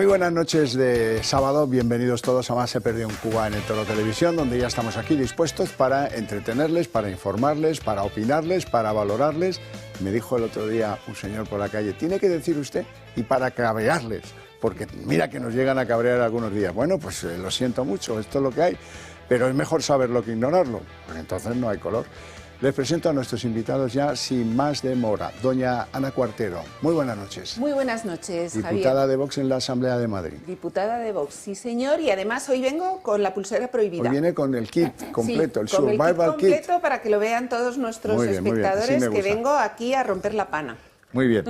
buenas noches de sábado, bienvenidos todos a Más se perdió en Cuba en el Toro Televisión, donde ya estamos aquí dispuestos para entretenerles, para informarles, para opinarles, para valorarles. Me dijo el otro día un señor por la calle, tiene que decir usted, y para cabrearles, porque mira que nos llegan a cabrear algunos días. Bueno, pues lo siento mucho, esto es lo que hay, pero es mejor saberlo que ignorarlo, porque entonces no hay color. Les presento a nuestros invitados ya sin más demora. Doña Ana Cuartero, muy buenas noches. Muy buenas noches, Diputada Javier. de Vox en la Asamblea de Madrid. Diputada de Vox, sí señor, y además hoy vengo con la pulsera prohibida. Hoy viene con el kit completo, sí, el con Survival el kit Kit. completo para que lo vean todos nuestros Muy bien, espectadores, así me que gusta. vengo aquí a romper la pana. Muy bien.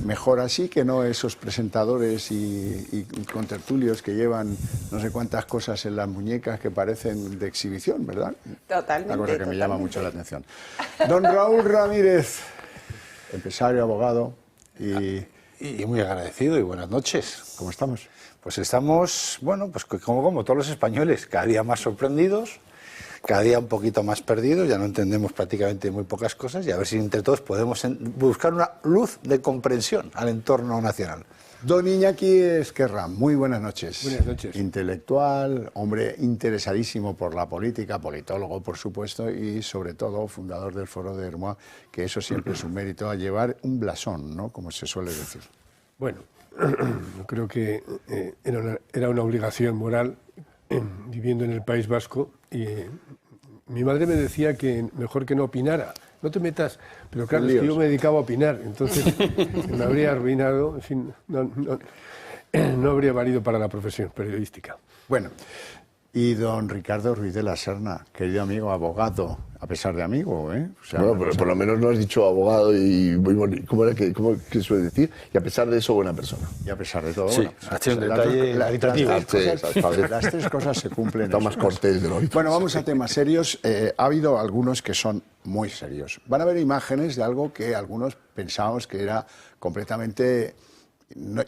Mejor así que no esos presentadores y contertulios que llevan no sé cuántas cosas en las muñecas que parecen de exhibición, ¿verdad? Totalmente. Una cosa que me llama totalmente. mucho la atención. Don Raúl Ramírez, empresario, abogado Y muy agradecido y buenas noches. ¿cómo estamos? Pues estamos, bueno, pues como todos los españoles, cada día más sorprendidos, cada día un poquito más perdidos, ya no entendemos prácticamente muy pocas cosas y a ver si entre todos podemos buscar una luz de comprensión al entorno nacional. Don Iñaki Esquerra, muy buenas noches. Buenas noches. Intelectual, hombre interesadísimo por la política, politólogo, por supuesto, y sobre todo fundador del Foro de Hermoa, que eso siempre es un mérito, a llevar un blasón, ¿no?, como se suele decir. Bueno, yo creo que era una obligación moral viviendo en el País Vasco y mi madre me decía que mejor que no opinara. No te metas, pero claro, es que yo me dedicaba a opinar, entonces me habría arruinado, en fin, no habría valido para la profesión periodística. Bueno, y don Ricardo Ruiz de la Serna, querido amigo, abogado, a pesar de amigo, ¿eh? O sea, bueno, pero por lo menos no has dicho abogado y muy bonito. ¿Cómo era que suele decir? Y a pesar de eso, buena persona. y a pesar de todo, Sí, bueno, hace un las detalle dos- las cualitativo. las tres cosas se cumplen. Está en más su cortés caso. de lo habitual. Bueno, vamos a temas serios. Ha habido algunos que son muy serios. Van a haber imágenes de algo que algunos pensábamos que era completamente,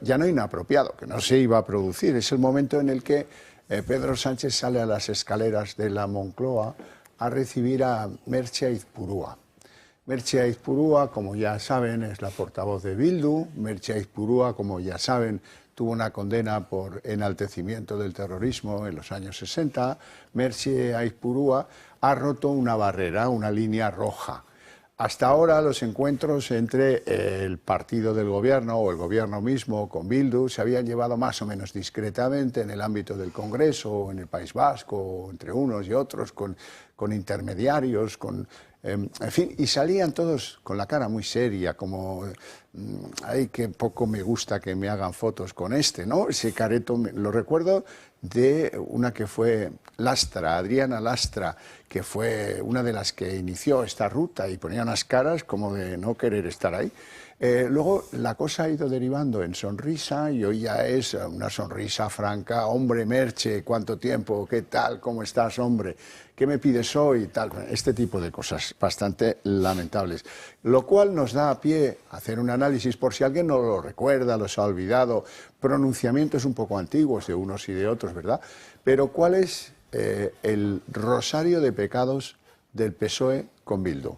ya no inapropiado, que no se iba a producir. Es el momento en el que Pedro Sánchez sale a las escaleras de la Moncloa a recibir a Merche Aizpurúa. Merche Aizpurúa, como ya saben, es la portavoz de Bildu. Merche Aizpurúa, como ya saben, tuvo una condena por enaltecimiento del terrorismo en los años 60. Merche Aizpurúa ha roto una barrera, una línea roja. Hasta ahora los encuentros entre el partido del gobierno o el gobierno mismo con Bildu se habían llevado más o menos discretamente en el ámbito del Congreso o en el País Vasco, o entre unos y otros, con intermediarios, en fin, y salían todos con la cara muy seria, como, ay, que poco me gusta que me hagan fotos con este, ¿no? Ese careto, lo recuerdo de una que fue Lastra, Adriana Lastra, que fue una de las que inició esta ruta y ponía unas caras como de no querer estar ahí. Luego la cosa ha ido derivando en sonrisa y hoy ya es una sonrisa franca. Hombre, Merche, ¿cuánto tiempo? ¿Qué tal? ¿Cómo estás, hombre? ¿Qué me pides hoy? Tal, este tipo de cosas bastante lamentables. Lo cual nos da pie a hacer un análisis, por si alguien no lo recuerda, los ha olvidado, pronunciamientos un poco antiguos de unos y de otros, ¿verdad? Pero ¿cuál es el rosario de pecados del PSOE con Bildu?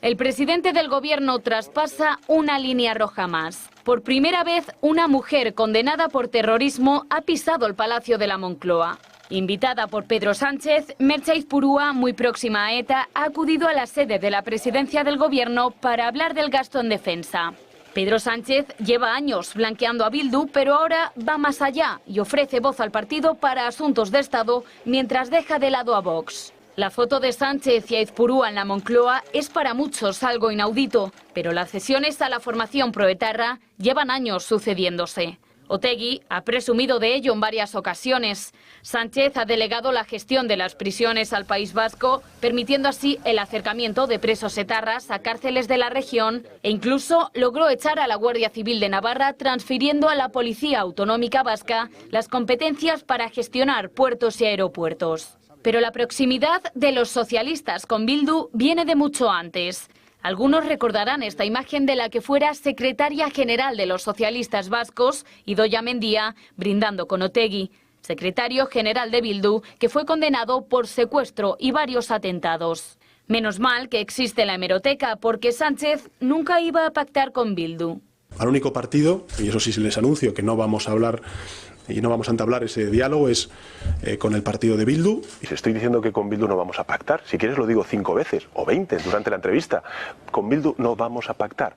El presidente del gobierno traspasa una línea roja más. Por primera vez, una mujer condenada por terrorismo ha pisado el Palacio de la Moncloa. Invitada por Pedro Sánchez, Merche Aizpurúa, muy próxima a ETA, ha acudido a la sede de la presidencia del gobierno para hablar del gasto en defensa. Pedro Sánchez lleva años blanqueando a Bildu, pero ahora va más allá y ofrece voz al partido para asuntos de Estado mientras deja de lado a Vox. La foto de Sánchez y Aizpurúa en la Moncloa es para muchos algo inaudito, pero las cesiones a la formación proetarra llevan años sucediéndose. Otegi ha presumido de ello en varias ocasiones. Sánchez ha delegado la gestión de las prisiones al País Vasco, permitiendo así el acercamiento de presos etarras a cárceles de la región e incluso logró echar a la Guardia Civil de Navarra, transfiriendo a la Policía Autonómica Vasca las competencias para gestionar puertos y aeropuertos. Pero la proximidad de los socialistas con Bildu viene de mucho antes. Algunos recordarán esta imagen de la que fuera secretaria general de los socialistas vascos, Idoia Mendia, brindando con Otegi, secretario general de Bildu, que fue condenado por secuestro y varios atentados. Menos mal que existe la hemeroteca, porque Sánchez nunca iba a pactar con Bildu. Al único partido, y eso sí les anuncio que no vamos a hablar y no vamos a entablar ese diálogo, es con el partido de Bildu. Y si estoy diciendo que con Bildu no vamos a pactar, si quieres lo digo 5 veces o 20 durante la entrevista, con Bildu no vamos a pactar.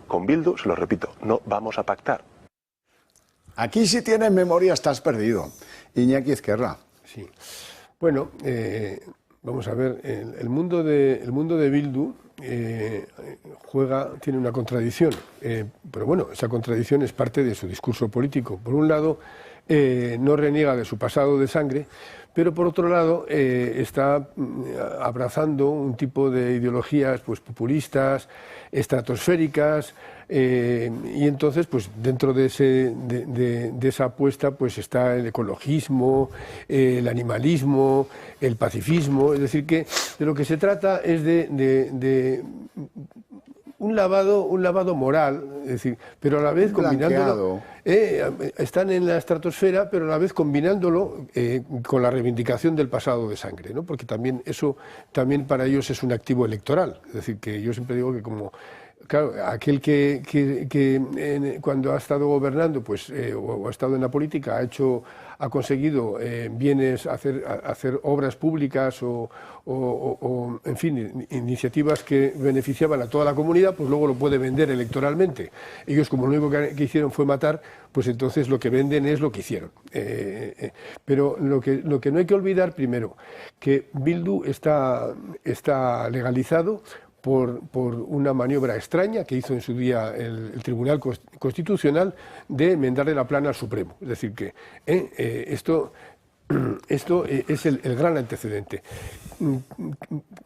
Con Bildu, se lo repito, no vamos a pactar. Aquí si tienes memoria estás perdido. Iñaki Ezquerra. Sí. Bueno, vamos a ver, el mundo de Bildu tiene una contradicción, pero bueno, esa contradicción es parte de su discurso político. Por un lado, no reniega de su pasado de sangre, pero por otro lado está abrazando un tipo de ideologías pues populistas, estratosféricas, y entonces pues dentro de esa apuesta pues está el ecologismo, el animalismo, el pacifismo. Es decir, que de lo que se trata es de un lavado moral, es decir, pero a la vez combinándolo, están en la estratosfera, pero a la vez combinándolo con la reivindicación del pasado de sangre, ¿no? Porque también eso para ellos es un activo electoral. Es decir, que yo siempre digo que como claro, aquel que cuando ha estado gobernando pues, o ha estado en la política ha conseguido bienes, hacer obras públicas o en fin, iniciativas que beneficiaban a toda la comunidad, pues luego lo puede vender electoralmente. Ellos, como lo único que hicieron fue matar, pues entonces lo que venden es lo que hicieron. Pero lo que no hay que olvidar, primero, que Bildu está legalizado por una maniobra extraña que hizo en su día el Tribunal Constitucional de enmendarle la plana al Supremo. Es decir, que esto es el gran antecedente.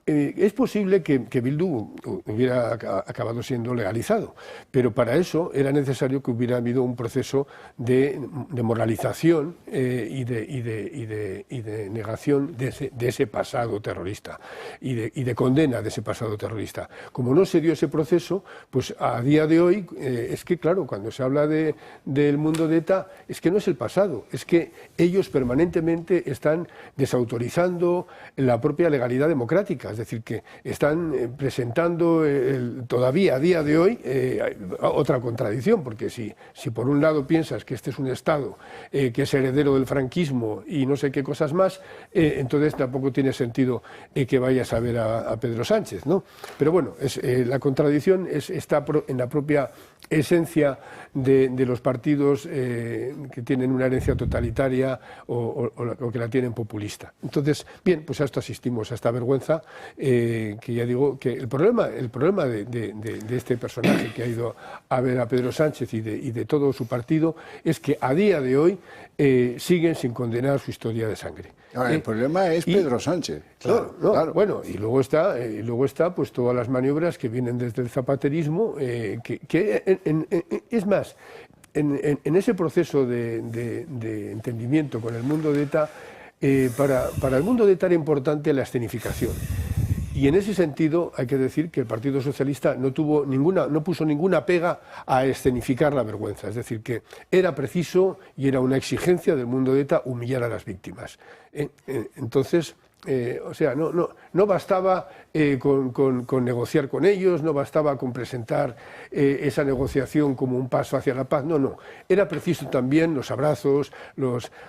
Es posible que Bildu hubiera acabado siendo legalizado, pero para eso era necesario que hubiera habido un proceso de moralización y de negación de ese pasado terrorista y de condena de ese pasado terrorista. Como no se dio ese proceso, pues a día de hoy es que, claro, cuando se habla del mundo de ETA, es que no es el pasado, es que ellos permanentemente están desautorizando la propia legalidad democrática, es decir, que están presentando todavía a día de hoy otra contradicción, porque si por un lado piensas que este es un Estado que es heredero del franquismo y no sé qué cosas más, entonces tampoco tiene sentido que vayas a ver a Pedro Sánchez, ¿no? Pero bueno, la contradicción está en la propia esencia de los partidos que tienen una herencia totalitaria o que la tienen populista. Entonces, bien, pues a esto asistimos, a esta vergüenza, que ya digo que el problema de este personaje que ha ido a ver a Pedro Sánchez y de todo su partido es que a día de hoy siguen sin condenar su historia de sangre. Ahora, el problema es Pedro Sánchez. Claro. Bueno, y luego está pues todas las maniobras que vienen desde el zapaterismo, es más, en ese proceso de entendimiento con el mundo de ETA, para el mundo de ETA era importante la escenificación. Y en ese sentido hay que decir que el Partido Socialista no puso ninguna pega a escenificar la vergüenza. Es decir, que era preciso y era una exigencia del mundo de ETA humillar a las víctimas. Entonces, o sea, no bastaba con negociar con ellos, no bastaba con presentar esa negociación como un paso hacia la paz, no. Era preciso también los abrazos,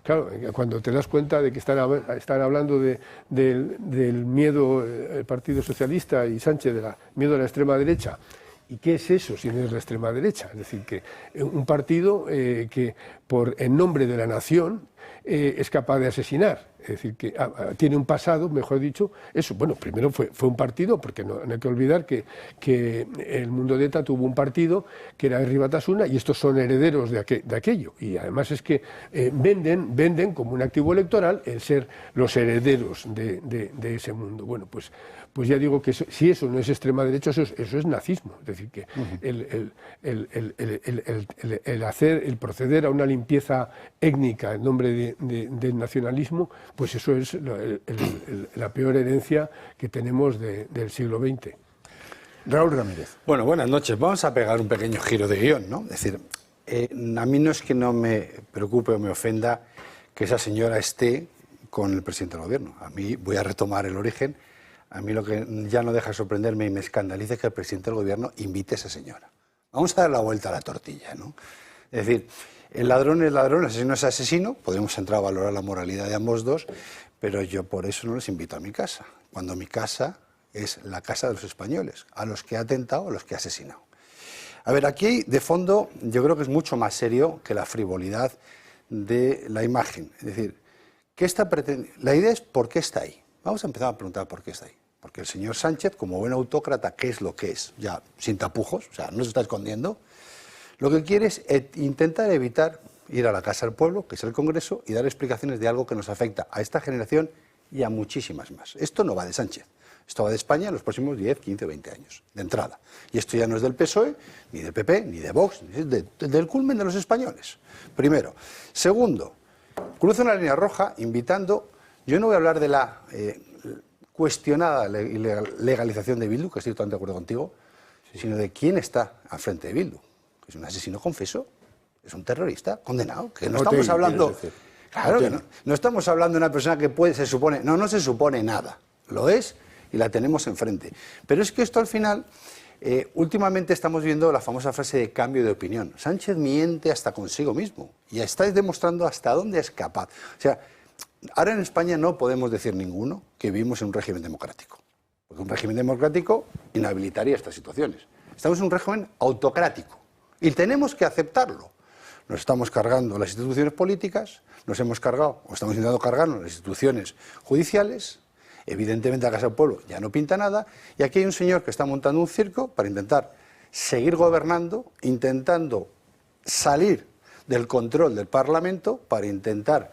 claro, cuando te das cuenta de que están hablando del miedo, el Partido Socialista y Sánchez, del miedo a la extrema derecha. ¿Y qué es eso si no es la extrema derecha? Es decir, que un partido que en nombre de la nación es capaz de asesinar. Es decir, que tiene un pasado, mejor dicho, eso. Bueno, primero fue un partido, porque no hay que olvidar que el mundo de ETA tuvo un partido que era Herri Batasuna, y estos son herederos de aquello. Y además es que venden como un activo electoral el ser los herederos de ese mundo. Bueno, pues ya digo que si eso no es extrema derecha, eso es nazismo. Es decir, que el proceder a una limpieza étnica en nombre del nacionalismo, pues eso es la peor herencia que tenemos del siglo XX. Raúl Ramírez. Bueno, buenas noches. Vamos a pegar un pequeño giro de guión, ¿no? Es decir, a mí no es que no me preocupe o me ofenda que esa señora esté con el presidente del gobierno. A mí, voy a retomar el origen, A mí lo que ya no deja de sorprenderme y me escandaliza es que el presidente del gobierno invite a esa señora. Vamos a dar la vuelta a la tortilla, ¿no? Es decir, el ladrón es ladrón, el asesino es asesino, podemos entrar a valorar la moralidad de ambos dos, pero yo por eso no les invito a mi casa, cuando mi casa es la casa de los españoles, a los que ha atentado, a los que ha asesinado. A ver, aquí de fondo yo creo que es mucho más serio que la frivolidad de la imagen. Es decir, la idea es por qué está ahí. Vamos a empezar a preguntar por qué está ahí. Porque el señor Sánchez, como buen autócrata, ¿qué es lo que es? Ya sin tapujos, o sea, no se está escondiendo. Lo que quiere es intentar evitar ir a la Casa del Pueblo, que es el Congreso, y dar explicaciones de algo que nos afecta a esta generación y a muchísimas más. Esto no va de Sánchez. Esto va de España en los próximos 10, 15, 20 años, de entrada. Y esto ya no es del PSOE, ni del PP, ni de Vox, es del culmen de los españoles. Primero. Segundo, cruza una línea roja invitando... Yo no voy a hablar de la cuestionada legalización de Bildu, que estoy totalmente de acuerdo contigo, sino de quién está al frente de Bildu. Que es un asesino confeso, es un terrorista condenado, que no estamos hablando... Claro que no estamos hablando de una persona que se supone... No se supone nada, lo es y la tenemos enfrente. Pero es que esto al final, últimamente estamos viendo la famosa frase de cambio de opinión. Sánchez miente hasta consigo mismo y está demostrando hasta dónde es capaz. O sea, ahora en España no podemos decir ninguno que vivimos en un régimen democrático. Porque un régimen democrático inhabilitaría estas situaciones. Estamos en un régimen autocrático y tenemos que aceptarlo. Nos estamos cargando las instituciones políticas, nos hemos cargado o estamos intentando cargarnos las instituciones judiciales. Evidentemente la Casa del Pueblo ya no pinta nada y aquí hay un señor que está montando un circo para intentar seguir gobernando, intentando salir del control del Parlamento para intentar,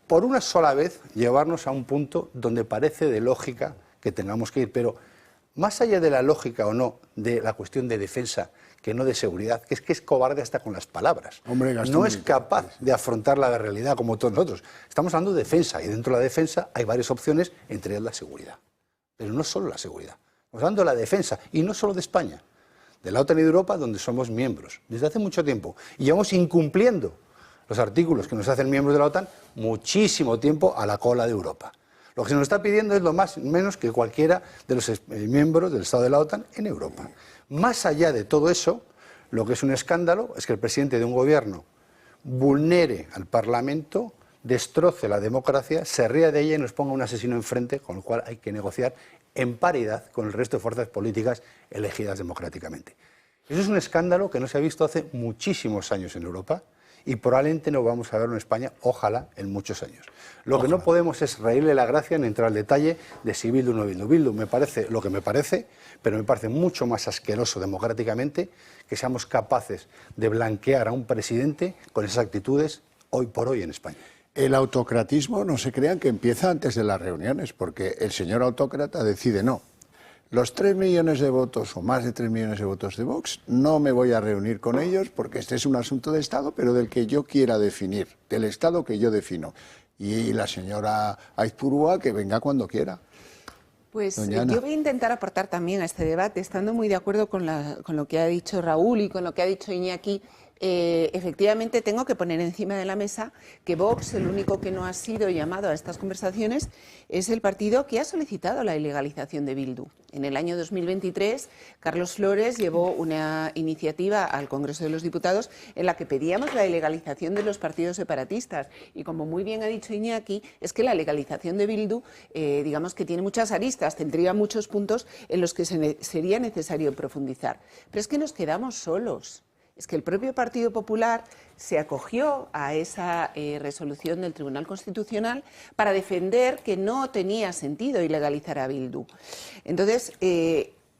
por una sola vez, llevarnos a un punto donde parece de lógica que tengamos que ir. Pero más allá de la lógica o no de la cuestión de defensa, que no de seguridad, que es cobarde hasta con las palabras. Hombre, no es capaz de afrontar la realidad como todos nosotros. Estamos hablando de defensa y dentro de la defensa hay varias opciones, entre ellas la seguridad. Pero no solo la seguridad. Estamos hablando de la defensa y no solo de España, de la OTAN y de Europa, donde somos miembros desde hace mucho tiempo y llevamos incumpliendo los artículos que nos hacen miembros de la OTAN muchísimo tiempo a la cola de Europa. Lo que se nos está pidiendo es lo menos que cualquiera de los miembros del Estado de la OTAN en Europa. Más allá de todo eso, lo que es un escándalo es que el presidente de un gobierno vulnere al Parlamento, destroce la democracia, se ría de ella y nos ponga un asesino enfrente, con lo cual hay que negociar en paridad con el resto de fuerzas políticas elegidas democráticamente. Eso es un escándalo que no se ha visto hace muchísimos años en Europa y probablemente no vamos a verlo en España, ojalá, en muchos años. Lo que no podemos es reírle la gracia ni entrar al detalle de si Bildu o no Bildu. Bildu me parece lo que me parece, pero me parece mucho más asqueroso democráticamente que seamos capaces de blanquear a un presidente con esas actitudes hoy por hoy en España. El autocratismo, no se crean que empieza antes de las reuniones, porque el señor autócrata decide no. Los 3 millones de votos o más de 3 millones de votos de Vox, no me voy a reunir con ellos porque este es un asunto de Estado, pero del que yo quiera definir, del Estado que yo defino. Y la señora Aizpurúa que venga cuando quiera. Pues yo voy a intentar aportar también a este debate, estando muy de acuerdo con lo que ha dicho Raúl y con lo que ha dicho Iñaki. Efectivamente tengo que poner encima de la mesa que Vox, el único que no ha sido llamado a estas conversaciones, es el partido que ha solicitado la ilegalización de Bildu. En el año 2023, Carlos Flores llevó una iniciativa al Congreso de los Diputados en la que pedíamos la ilegalización de los partidos separatistas. Y como muy bien ha dicho Iñaki, es que la legalización de Bildu, digamos que tiene muchas aristas, tendría muchos puntos en los que sería necesario profundizar. Pero es que nos quedamos solos. Es que el propio Partido Popular se acogió a esa resolución del Tribunal Constitucional para defender que no tenía sentido ilegalizar a Bildu. Entonces,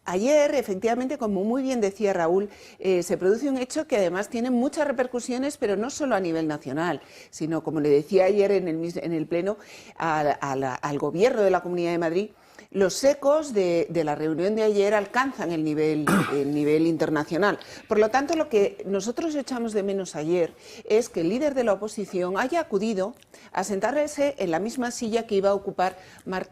ayer, efectivamente, como muy bien decía Raúl, se produce un hecho que además tiene muchas repercusiones, pero no solo a nivel nacional, sino, como le decía ayer en el Pleno, al Gobierno de la Comunidad de Madrid. Los ecos de la reunión de ayer alcanzan el nivel internacional. Por lo tanto, lo que nosotros echamos de menos ayer es que el líder de la oposición haya acudido a sentarse en la misma silla que iba a ocupar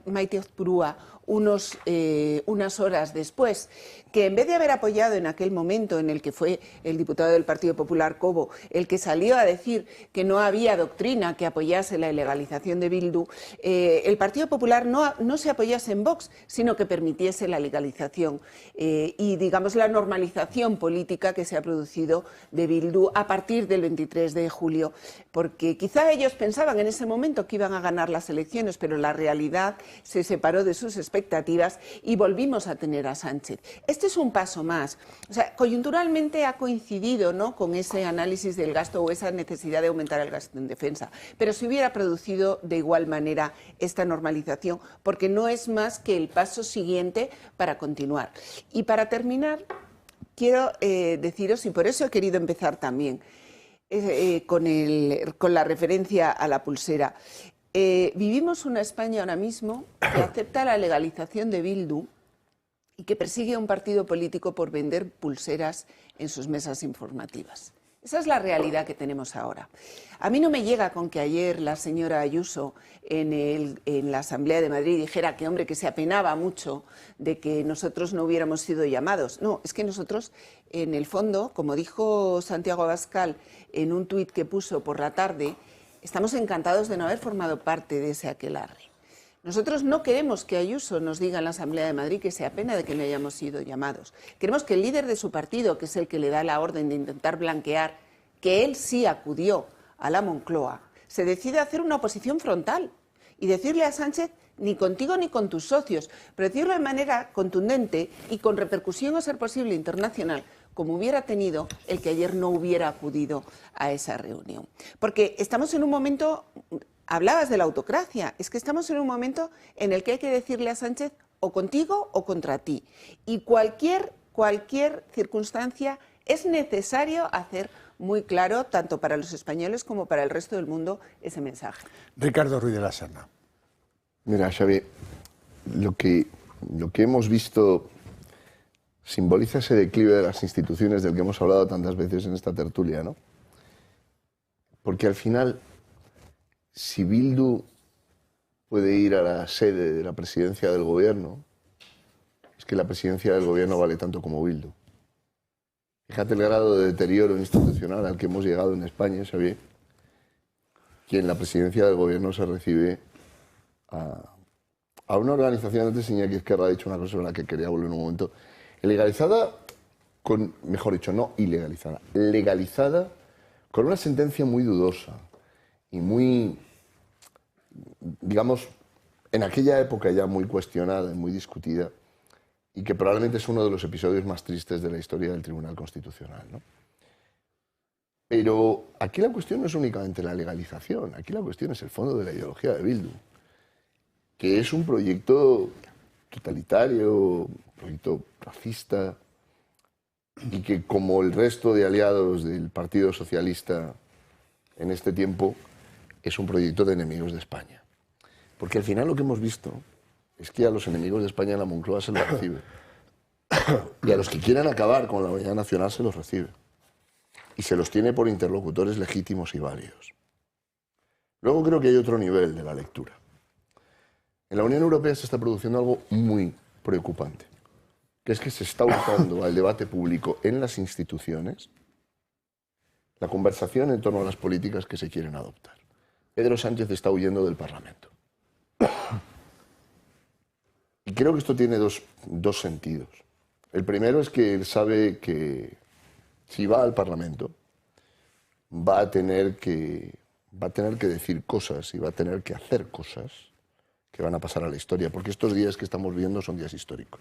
Maite Aizpurúa unas horas después, que en vez de haber apoyado en aquel momento en el que fue el diputado del Partido Popular, Cobo, el que salió a decir que no había doctrina que apoyase la ilegalización de Bildu, el Partido Popular no se apoyase en Vox, sino que permitiese la legalización y, digamos, la normalización política que se ha producido de Bildu a partir del 23 de julio, porque quizá ellos pensaban en ese momento que iban a ganar las elecciones, pero la realidad se separó de sus expectativas y volvimos a tener a Sánchez. Este es un paso más. O sea, coyunturalmente ha coincidido, ¿no?, con ese análisis del gasto o esa necesidad de aumentar el gasto en defensa, pero se hubiera producido de igual manera esta normalización, porque no es más que el paso siguiente para continuar. Y para terminar, quiero deciros, y por eso he querido empezar también con la referencia a la pulsera. Vivimos una España ahora mismo que acepta la legalización de Bildu y que persigue a un partido político por vender pulseras en sus mesas informativas. Esa es la realidad que tenemos ahora. A mí no me llega con que ayer la señora Ayuso en la Asamblea de Madrid dijera que, hombre, que se apenaba mucho de que nosotros no hubiéramos sido llamados. No, es que nosotros, en el fondo, como dijo Santiago Abascal en un tuit que puso por la tarde, estamos encantados de no haber formado parte de ese aquelarre. Nosotros no queremos que Ayuso nos diga en la Asamblea de Madrid que se apena de que no hayamos sido llamados. Queremos que el líder de su partido, que es el que le da la orden de intentar blanquear, que él sí acudió a la Moncloa, se decida a hacer una oposición frontal y decirle a Sánchez, ni contigo ni con tus socios, pero decirlo de manera contundente y con repercusión, a ser posible, internacional, como hubiera tenido el que ayer no hubiera acudido a esa reunión. Porque estamos en un momento... Hablabas de la autocracia, es que estamos en un momento en el que hay que decirle a Sánchez o contigo o contra ti. Y cualquier circunstancia es necesario hacer muy claro, tanto para los españoles como para el resto del mundo, ese mensaje. Ricardo Ruiz de la Serna. Mira, Xavi, lo que hemos visto simboliza ese declive de las instituciones del que hemos hablado tantas veces en esta tertulia, ¿no? Porque al final, si Bildu puede ir a la sede de la presidencia del gobierno, es que la presidencia del gobierno vale tanto como Bildu. Fíjate el grado de deterioro institucional al que hemos llegado en España, Xavier, que en la presidencia del gobierno se recibe a una organización, antes Iñaki Ezquerra ha dicho una cosa sobre la que quería volver en un momento, legalizada, mejor dicho, no ilegalizada, legalizada con una sentencia muy dudosa y muy, digamos, en aquella época ya muy cuestionada y muy discutida, y que probablemente es uno de los episodios más tristes de la historia del Tribunal Constitucional, ¿no? Pero aquí la cuestión no es únicamente la legalización, aquí la cuestión es el fondo de la ideología de Bildu, que es un proyecto totalitario, un proyecto racista, y que, como el resto de aliados del Partido Socialista en este tiempo, es un proyecto de enemigos de España. Porque al final lo que hemos visto es que a los enemigos de España en la Moncloa se los recibe. Y a los que quieran acabar con la unidad nacional se los recibe. Y se los tiene por interlocutores legítimos y válidos. Luego creo que hay otro nivel de la lectura. En la Unión Europea se está produciendo algo muy preocupante, que es que se está hurtando al debate público en las instituciones la conversación en torno a las políticas que se quieren adoptar. Pedro Sánchez está huyendo del Parlamento. Y creo que esto tiene dos sentidos. El primero es que él sabe que si va al Parlamento va a tener que decir cosas y va a tener que hacer cosas que van a pasar a la historia, porque estos días que estamos viendo son días históricos.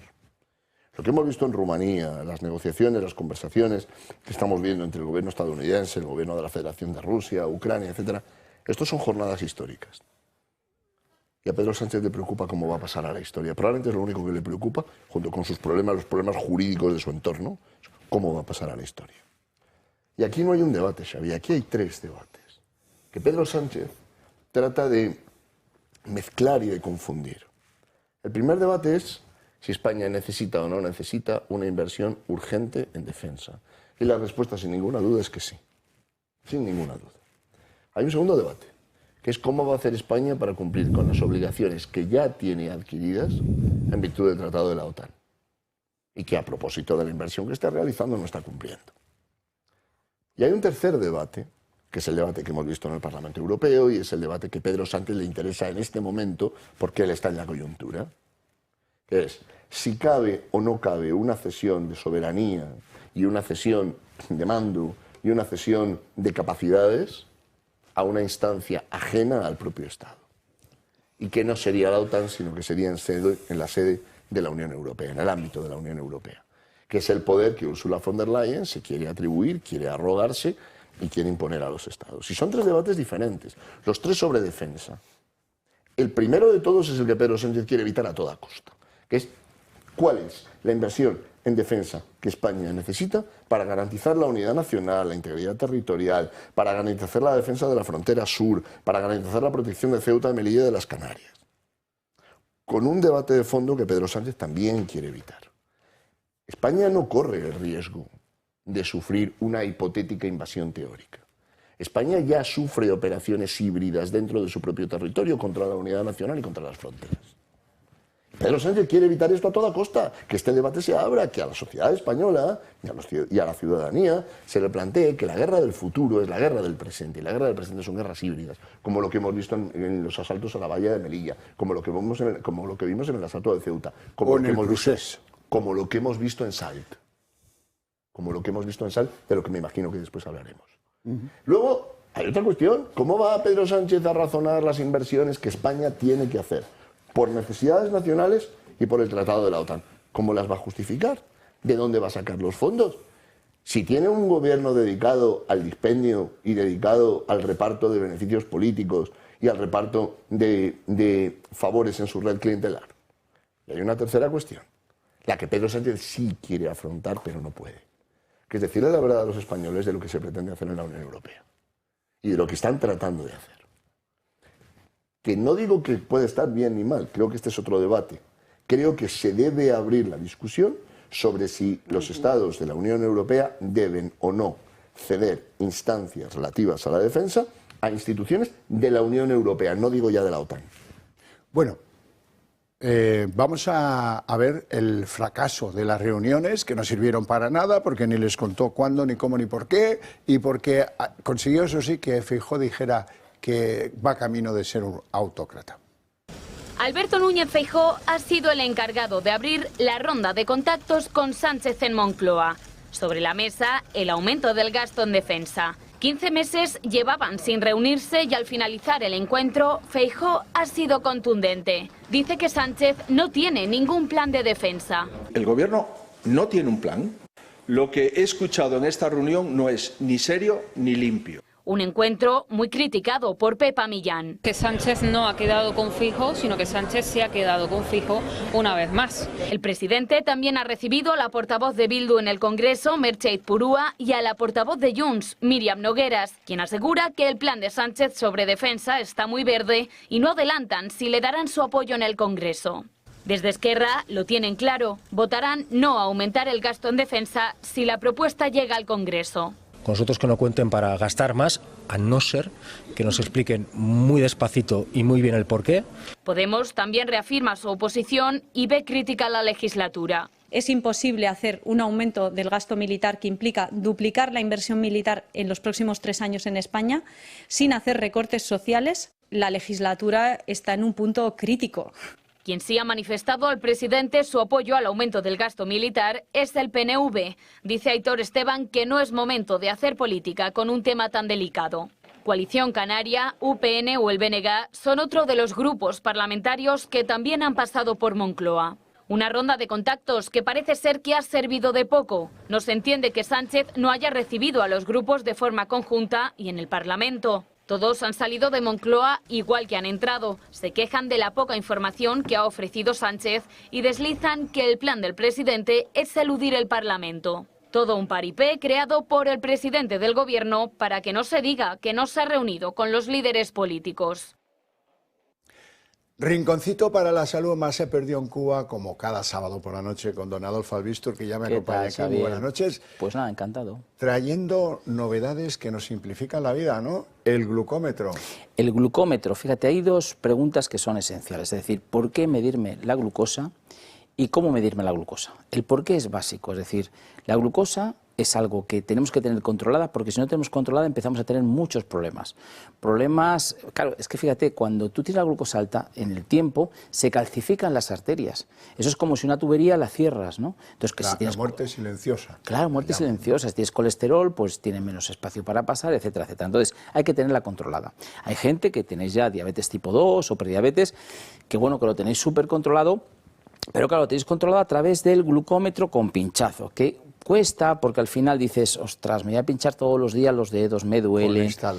Lo que hemos visto en Rumanía, las negociaciones, las conversaciones que estamos viendo entre el gobierno estadounidense, el gobierno de la Federación de Rusia, Ucrania, etc., estos son jornadas históricas. Y a Pedro Sánchez le preocupa cómo va a pasar a la historia. Probablemente es lo único que le preocupa, junto con sus problemas, los problemas jurídicos de su entorno, cómo va a pasar a la historia. Y aquí no hay un debate, Xavi, aquí hay tres debates. Que Pedro Sánchez trata de mezclar y de confundir. El primer debate es si España necesita o no necesita una inversión urgente en defensa. Y la respuesta, sin ninguna duda, es que sí. Sin ninguna duda. Hay un segundo debate, que es cómo va a hacer España para cumplir con las obligaciones que ya tiene adquiridas en virtud del Tratado de la OTAN. y que a propósito de la inversión que está realizando no está cumpliendo. Y hay un tercer debate, que es el debate que hemos visto en el Parlamento Europeo y es el debate que Pedro Sánchez le interesa en este momento porque él está en la coyuntura, que es si cabe o no cabe una cesión de soberanía y una cesión de mando y una cesión de capacidades a una instancia ajena al propio Estado. Y que no sería la OTAN, sino que sería en la sede de la Unión Europea, en el ámbito de la Unión Europea, que es el poder que Ursula von der Leyen se quiere atribuir, quiere arrogarse y quiere imponer a los Estados. Y son tres debates diferentes, los tres sobre defensa. El primero de todos es el que Pedro Sánchez quiere evitar a toda costa, que es cuál es la inversión en defensa que España necesita para garantizar la unidad nacional, la integridad territorial, para garantizar la defensa de la frontera sur, para garantizar la protección de Ceuta, Melilla y de las Canarias. Con un debate de fondo que Pedro Sánchez también quiere evitar. España no corre el riesgo de sufrir una hipotética invasión teórica. España ya sufre operaciones híbridas dentro de su propio territorio contra la unidad nacional y contra las fronteras. Pedro Sánchez quiere evitar esto a toda costa, que este debate se abra, que a la sociedad española y a la ciudadanía se le plantee que la guerra del futuro es la guerra del presente, y la guerra del presente son guerras híbridas, como lo que hemos visto en los asaltos a la valla de Melilla, como lo que vimos en el asalto de Ceuta, como lo que hemos visto en Salt, de lo que me imagino que después hablaremos. Luego, hay otra cuestión, ¿cómo va Pedro Sánchez a razonar las inversiones que España tiene que hacer? Por necesidades nacionales y por el Tratado de la OTAN. ¿Cómo las va a justificar? ¿De dónde va a sacar los fondos? Si tiene un gobierno dedicado al dispendio y dedicado al reparto de beneficios políticos y al reparto de favores en su red clientelar. Y hay una tercera cuestión, la que Pedro Sánchez sí quiere afrontar, pero no puede. Que es decirle la verdad a los españoles de lo que se pretende hacer en la Unión Europea y de lo que están tratando de hacer. Que no digo que puede estar bien ni mal, creo que este es otro debate. Creo que se debe abrir la discusión sobre si los Estados de la Unión Europea deben o no ceder instancias relativas a la defensa a instituciones de la Unión Europea, no digo ya de la OTAN. Bueno, vamos a ver el fracaso de las reuniones que no sirvieron para nada porque ni les contó cuándo, ni cómo, ni por qué, y porque consiguió, eso sí, que Feijóo dijera que va camino de ser un autócrata. Alberto Núñez Feijóo ha sido el encargado de abrir la ronda de contactos con Sánchez en Moncloa. Sobre la mesa, el aumento del gasto en defensa. 15 meses llevaban sin reunirse y al finalizar el encuentro, Feijóo ha sido contundente. Dice que Sánchez no tiene ningún plan de defensa. El gobierno no tiene un plan. Lo que he escuchado en esta reunión no es ni serio ni limpio. Un encuentro muy criticado por Pepa Millán. Que Sánchez no ha quedado con Feijóo, sino que Sánchez se ha quedado con Feijóo una vez más. El presidente también ha recibido a la portavoz de Bildu en el Congreso, Merche Purúa, y a la portavoz de Junts, Míriam Nogueras, quien asegura que el plan de Sánchez sobre defensa está muy verde y no adelantan si le darán su apoyo en el Congreso. Desde Esquerra lo tienen claro, votarán no a aumentar el gasto en defensa si la propuesta llega al Congreso. Con nosotros que no cuenten para gastar más, a no ser que nos expliquen muy despacito y muy bien el porqué. Podemos también reafirma su oposición y ve crítica a la legislatura. Es imposible hacer un aumento del gasto militar que implica duplicar la inversión militar en los próximos 3 años en España sin hacer recortes sociales. La legislatura está en un punto crítico. Quien sí ha manifestado al presidente su apoyo al aumento del gasto militar es el PNV. Dice Aitor Esteban que no es momento de hacer política con un tema tan delicado. Coalición Canaria, UPN o el BNG son otro de los grupos parlamentarios que también han pasado por Moncloa. Una ronda de contactos que parece ser que ha servido de poco. No se entiende que Sánchez no haya recibido a los grupos de forma conjunta y en el Parlamento. Todos han salido de Moncloa igual que han entrado. Se quejan de la poca información que ha ofrecido Sánchez y deslizan que el plan del presidente es eludir el Parlamento. Todo un paripé creado por el presidente del gobierno para que no se diga que no se ha reunido con los líderes políticos. Rinconcito para la salud más se perdió en Cuba, como cada sábado por la noche, con don Adolfo Albistur, que ya me acompaña aquí. Muy buenas noches. Pues nada, encantado. Trayendo novedades que nos simplifican la vida, ¿no? El glucómetro. El glucómetro, fíjate, hay dos preguntas que son esenciales. Es decir, ¿por qué medirme la glucosa? ¿Y cómo medirme la glucosa? El por qué es básico, es decir, la glucosa es algo que tenemos que tener controlada, porque si no tenemos controlada empezamos a tener muchos problemas. Problemas, claro, es que fíjate, cuando tú tienes la glucosa alta, en el tiempo se calcifican las arterias. Eso es como si una tubería la cierras, ¿no? Entonces, que si tienes, la muerte silenciosa. Claro, muerte silenciosa. Si tienes colesterol, pues tiene menos espacio para pasar, etcétera, etcétera. Entonces, hay que tenerla controlada. Hay gente que tenéis ya diabetes tipo 2 o prediabetes, que bueno, que lo tenéis súper controlado, pero claro, lo tenéis controlado a través del glucómetro con pinchazo, que cuesta porque al final dices, ostras, me voy a pinchar todos los días los dedos, me duele. Con esta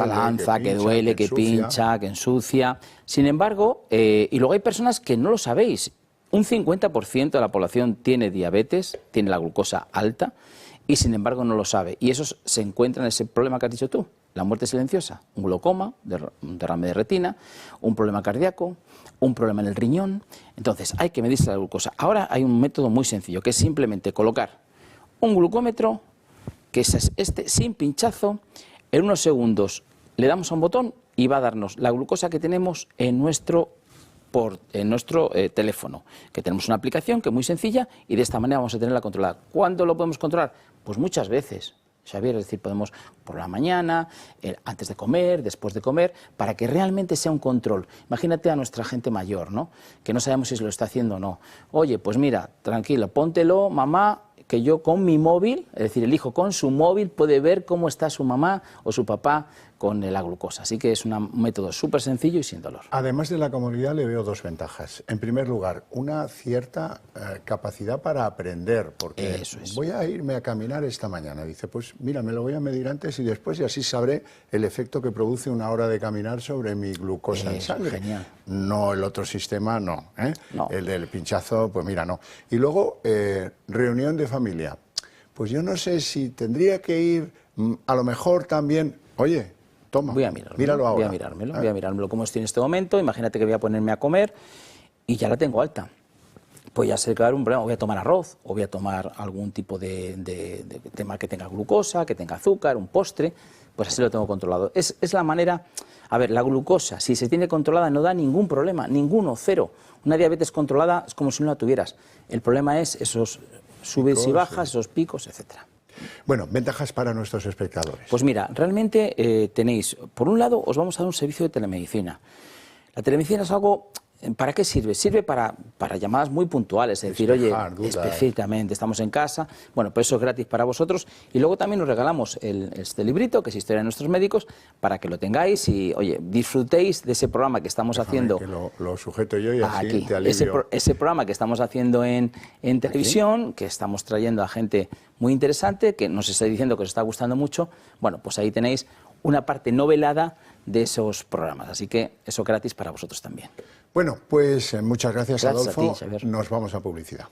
lanza que duele, que pincha, que ensucia. Sin embargo, y luego hay personas que no lo sabéis. Un 50% de la población tiene diabetes, tiene la glucosa alta y sin embargo no lo sabe. Y esos se encuentran en ese problema que has dicho tú, la muerte silenciosa, un glaucoma, un derrame de retina, un problema cardíaco, un problema en el riñón. Entonces hay que medirse la glucosa. Ahora hay un método muy sencillo, que es simplemente colocar un glucómetro, que es este, sin pinchazo, en unos segundos le damos a un botón y va a darnos la glucosa que tenemos en nuestro teléfono, que tenemos una aplicación que es muy sencilla y de esta manera vamos a tenerla controlada. ¿Cuándo lo podemos controlar? Pues muchas veces, Xavier, es decir, podemos por la mañana, antes de comer, después de comer, para que realmente sea un control. Imagínate a nuestra gente mayor, ¿no? Que no sabemos si se lo está haciendo o no. Oye, pues mira, tranquilo, póntelo, mamá, que yo con mi móvil, es decir, el hijo con su móvil puede ver cómo está su mamá o su papá con la glucosa. Así que es un método súper sencillo y sin dolor. Además de la comodidad le veo dos ventajas. En primer lugar, una cierta capacidad para aprender, porque eso es. Voy a irme a caminar esta mañana. Dice, pues mira, me lo voy a medir antes y después y así sabré el efecto que produce una hora de caminar sobre mi glucosa en sangre. Genial. No el otro sistema, no, No. El del pinchazo, pues mira, no. Y luego, reunión de familia. Pues yo no sé si tendría que ir, a lo mejor también, oye, toma, voy a mirármelo, míralo ahora. Voy a mirármelo como estoy en este momento. Imagínate que voy a ponerme a comer y ya la tengo alta. Pues ya sé que va a haber un problema. Voy a tomar arroz o voy a tomar algún tipo de tema que tenga glucosa, que tenga azúcar, un postre. Pues así lo tengo controlado. Es la manera. A ver, la glucosa, si se tiene controlada, no da ningún problema, ninguno, cero. Una diabetes controlada es como si no la tuvieras. El problema es esos subes y bajas, esos picos, etcétera. Bueno, ventajas para nuestros espectadores. Pues mira, realmente tenéis, por un lado, os vamos a dar un servicio de telemedicina. La telemedicina es algo, ¿para qué sirve? Sirve para llamadas muy puntuales, es decir, oye, específicamente, estamos en casa, bueno, pues eso es gratis para vosotros. Y luego también os regalamos este librito, que es Historia de nuestros médicos, para que lo tengáis y, oye, disfrutéis de ese programa que estamos haciendo. Que lo sujeto yo y así aquí, te alivio. Ese programa que estamos haciendo en televisión, que estamos trayendo a gente muy interesante, que nos está diciendo que os está gustando mucho. Bueno, pues ahí tenéis una parte novelada de esos programas, así que eso gratis para vosotros también. Bueno, pues muchas gracias Adolfo. A ti, Xavier. Nos vamos a publicidad.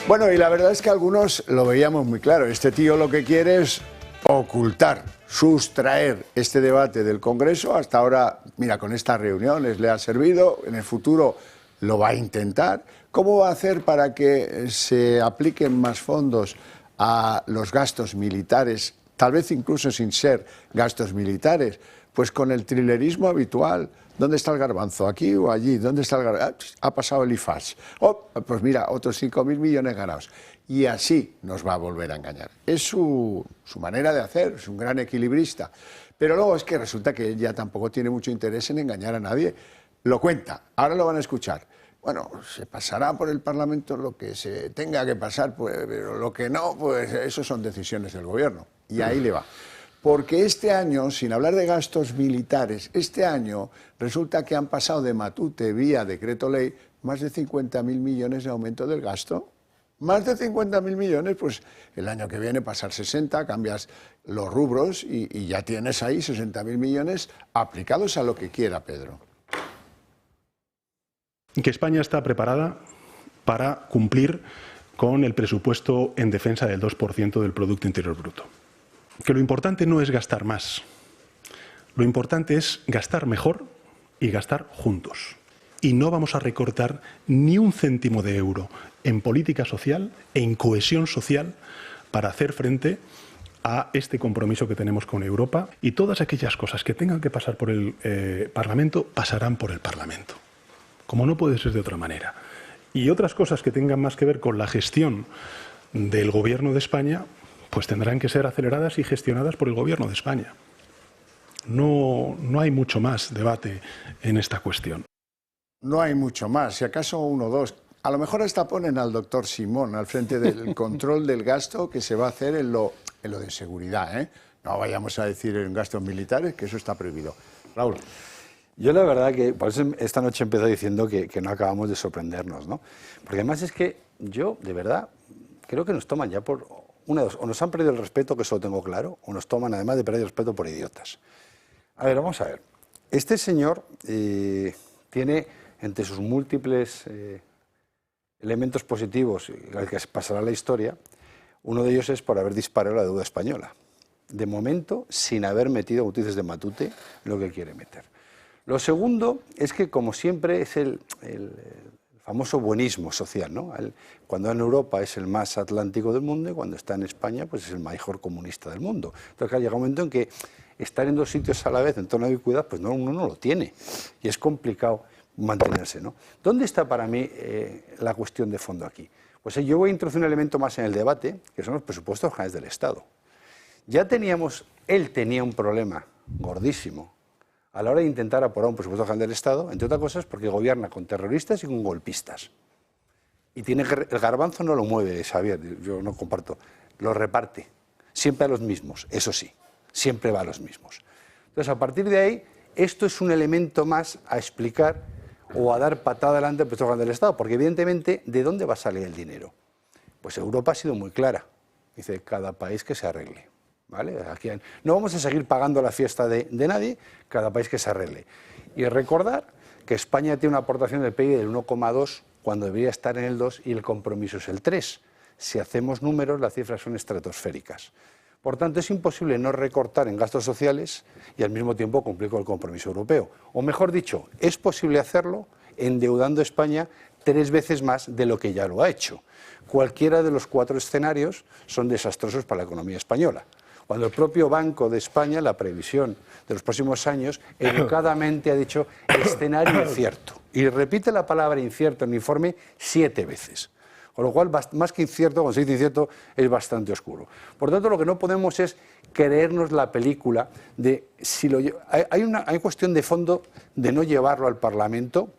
Bueno, y la verdad es que algunos lo veíamos muy claro. Este tío lo que quiere es ocultar, sustraer este debate del Congreso. Hasta ahora, mira, con estas reuniones le ha servido, en el futuro lo va a intentar. ¿Cómo va a hacer para que se apliquen más fondos a los gastos militares, tal vez incluso sin ser gastos militares? Pues con el trilerismo habitual. ¿Dónde está el garbanzo? ¿Aquí o allí? ¿Dónde está el garbanzo? Ha pasado el IFAS. Oh, pues mira, otros 5.000 millones ganados. Y así nos va a volver a engañar. Es su manera de hacer, es un gran equilibrista. Pero luego es que resulta que él ya tampoco tiene mucho interés en engañar a nadie. Lo cuenta, ahora lo van a escuchar. Bueno, se pasará por el Parlamento lo que se tenga que pasar, pues, pero lo que no, pues eso son decisiones del Gobierno. Y ahí le va. Porque este año, sin hablar de gastos militares, este año resulta que han pasado de Matute vía decreto ley más de 50.000 millones de aumento del gasto. Más de 50.000 millones, pues el año que viene pasar 60, cambias los rubros y ya tienes ahí 60.000 millones aplicados a lo que quiera, Pedro. Que España está preparada para cumplir con el presupuesto en defensa del 2% del Producto Interior Bruto. Que lo importante no es gastar más, lo importante es gastar mejor y gastar juntos. Y no vamos a recortar ni un céntimo de euro en política social, en cohesión social, para hacer frente a este compromiso que tenemos con Europa, y todas aquellas cosas que tengan que pasar por el Parlamento pasarán por el Parlamento, como no puede ser de otra manera. Y otras cosas que tengan más que ver con la gestión del Gobierno de España, pues tendrán que ser aceleradas y gestionadas por el Gobierno de España. No hay mucho más debate en esta cuestión. No hay mucho más, si acaso uno o dos. A lo mejor hasta ponen al doctor Simón al frente del control del gasto que se va a hacer en lo de seguridad, ¿eh? No vayamos a decir en gastos militares, que eso está prohibido. Raúl. Yo la verdad que, por eso esta noche empezó diciendo que no acabamos de sorprendernos, ¿no? Porque además es que yo, de verdad, creo que nos toman ya por una de dos. O nos han perdido el respeto, que eso lo tengo claro, o nos toman, además de perder el respeto, por idiotas. A ver, vamos a ver. Este señor tiene, entre sus múltiples elementos positivos, al que pasará la historia, uno de ellos es por haber disparado la deuda española. De momento, sin haber metido, como tú dices, de Matute, lo que quiere meter. Lo segundo es que, como siempre, es el famoso buenismo social, ¿no? Cuando en Europa es el más atlántico del mundo y cuando está en España pues es el mejor comunista del mundo. Entonces, claro, llega un momento en que estar en dos sitios a la vez en torno a la ubicuidad, pues uno no lo tiene y es complicado mantenerse, ¿no? ¿Dónde está para mí la cuestión de fondo aquí? Pues yo voy a introducir un elemento más en el debate, que son los presupuestos generales del Estado. Él tenía un problema gordísimo a la hora de intentar aprobar un presupuesto general del Estado, entre otras cosas porque gobierna con terroristas y con golpistas. Y el garbanzo no lo mueve, Xavier, yo no comparto, lo reparte, siempre a los mismos, eso sí, siempre va a los mismos. Entonces, a partir de ahí, esto es un elemento más a explicar o a dar patada adelante al presupuesto general del Estado, porque evidentemente, ¿de dónde va a salir el dinero? Pues Europa ha sido muy clara, dice, cada país que se arregle. ¿Vale? Aquí no vamos a seguir pagando la fiesta de nadie, cada país que se arregle. Y recordar que España tiene una aportación del PIB del 1,2 cuando debería estar en el 2 y el compromiso es el 3. Si hacemos números, las cifras son estratosféricas. Por tanto, es imposible no recortar en gastos sociales y al mismo tiempo cumplir con el compromiso europeo. O mejor dicho, es posible hacerlo endeudando a España 3 veces más de lo que ya lo ha hecho. Cualquiera de los 4 escenarios son desastrosos para la economía española. Cuando el propio Banco de España, la previsión de los próximos años, educadamente ha dicho escenario incierto. Y repite la palabra incierto en el informe 7 veces. Con lo cual, más que incierto, cuando se dice incierto, es bastante oscuro. Por tanto, lo que no podemos es creernos la película de si lo hay cuestión de fondo de no llevarlo al Parlamento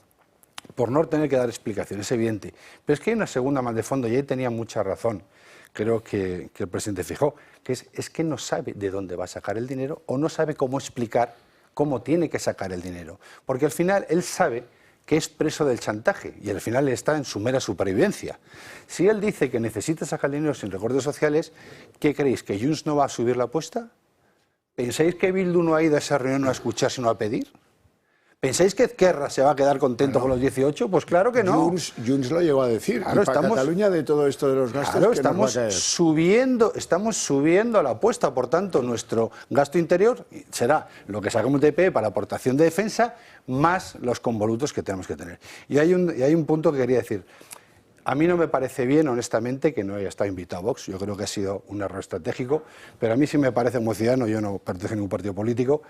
por no tener que dar explicaciones, es evidente. Pero es que hay una segunda más de fondo, y ahí tenía mucha razón, creo que el presidente Feijóo, que es que no sabe de dónde va a sacar el dinero o no sabe cómo explicar cómo tiene que sacar el dinero. Porque al final él sabe que es preso del chantaje y al final está en su mera supervivencia. Si él dice que necesita sacar dinero sin recortes sociales, ¿qué creéis? ¿Que Junts no va a subir la apuesta? ¿Pensáis que Bildu no ha ido a esa reunión a escuchar sino a pedir? ¿Pensáis que Ezquerra se va a quedar contento con los 18? Pues claro que no. Junts lo llegó a decir. Claro, y para Cataluña de todo esto de los gastos, claro, ¿qué estamos nos va a caer? estamos subiendo la apuesta. Por tanto, nuestro gasto interior será lo que sacamos de PIB para aportación de defensa, más los convolutos que tenemos que tener. Y hay un punto que quería decir. A mí no me parece bien, honestamente, que no haya estado invitado a Vox. Yo creo que ha sido un error estratégico. Pero a mí sí me parece, como ciudadano, yo no pertenezco a ningún partido político,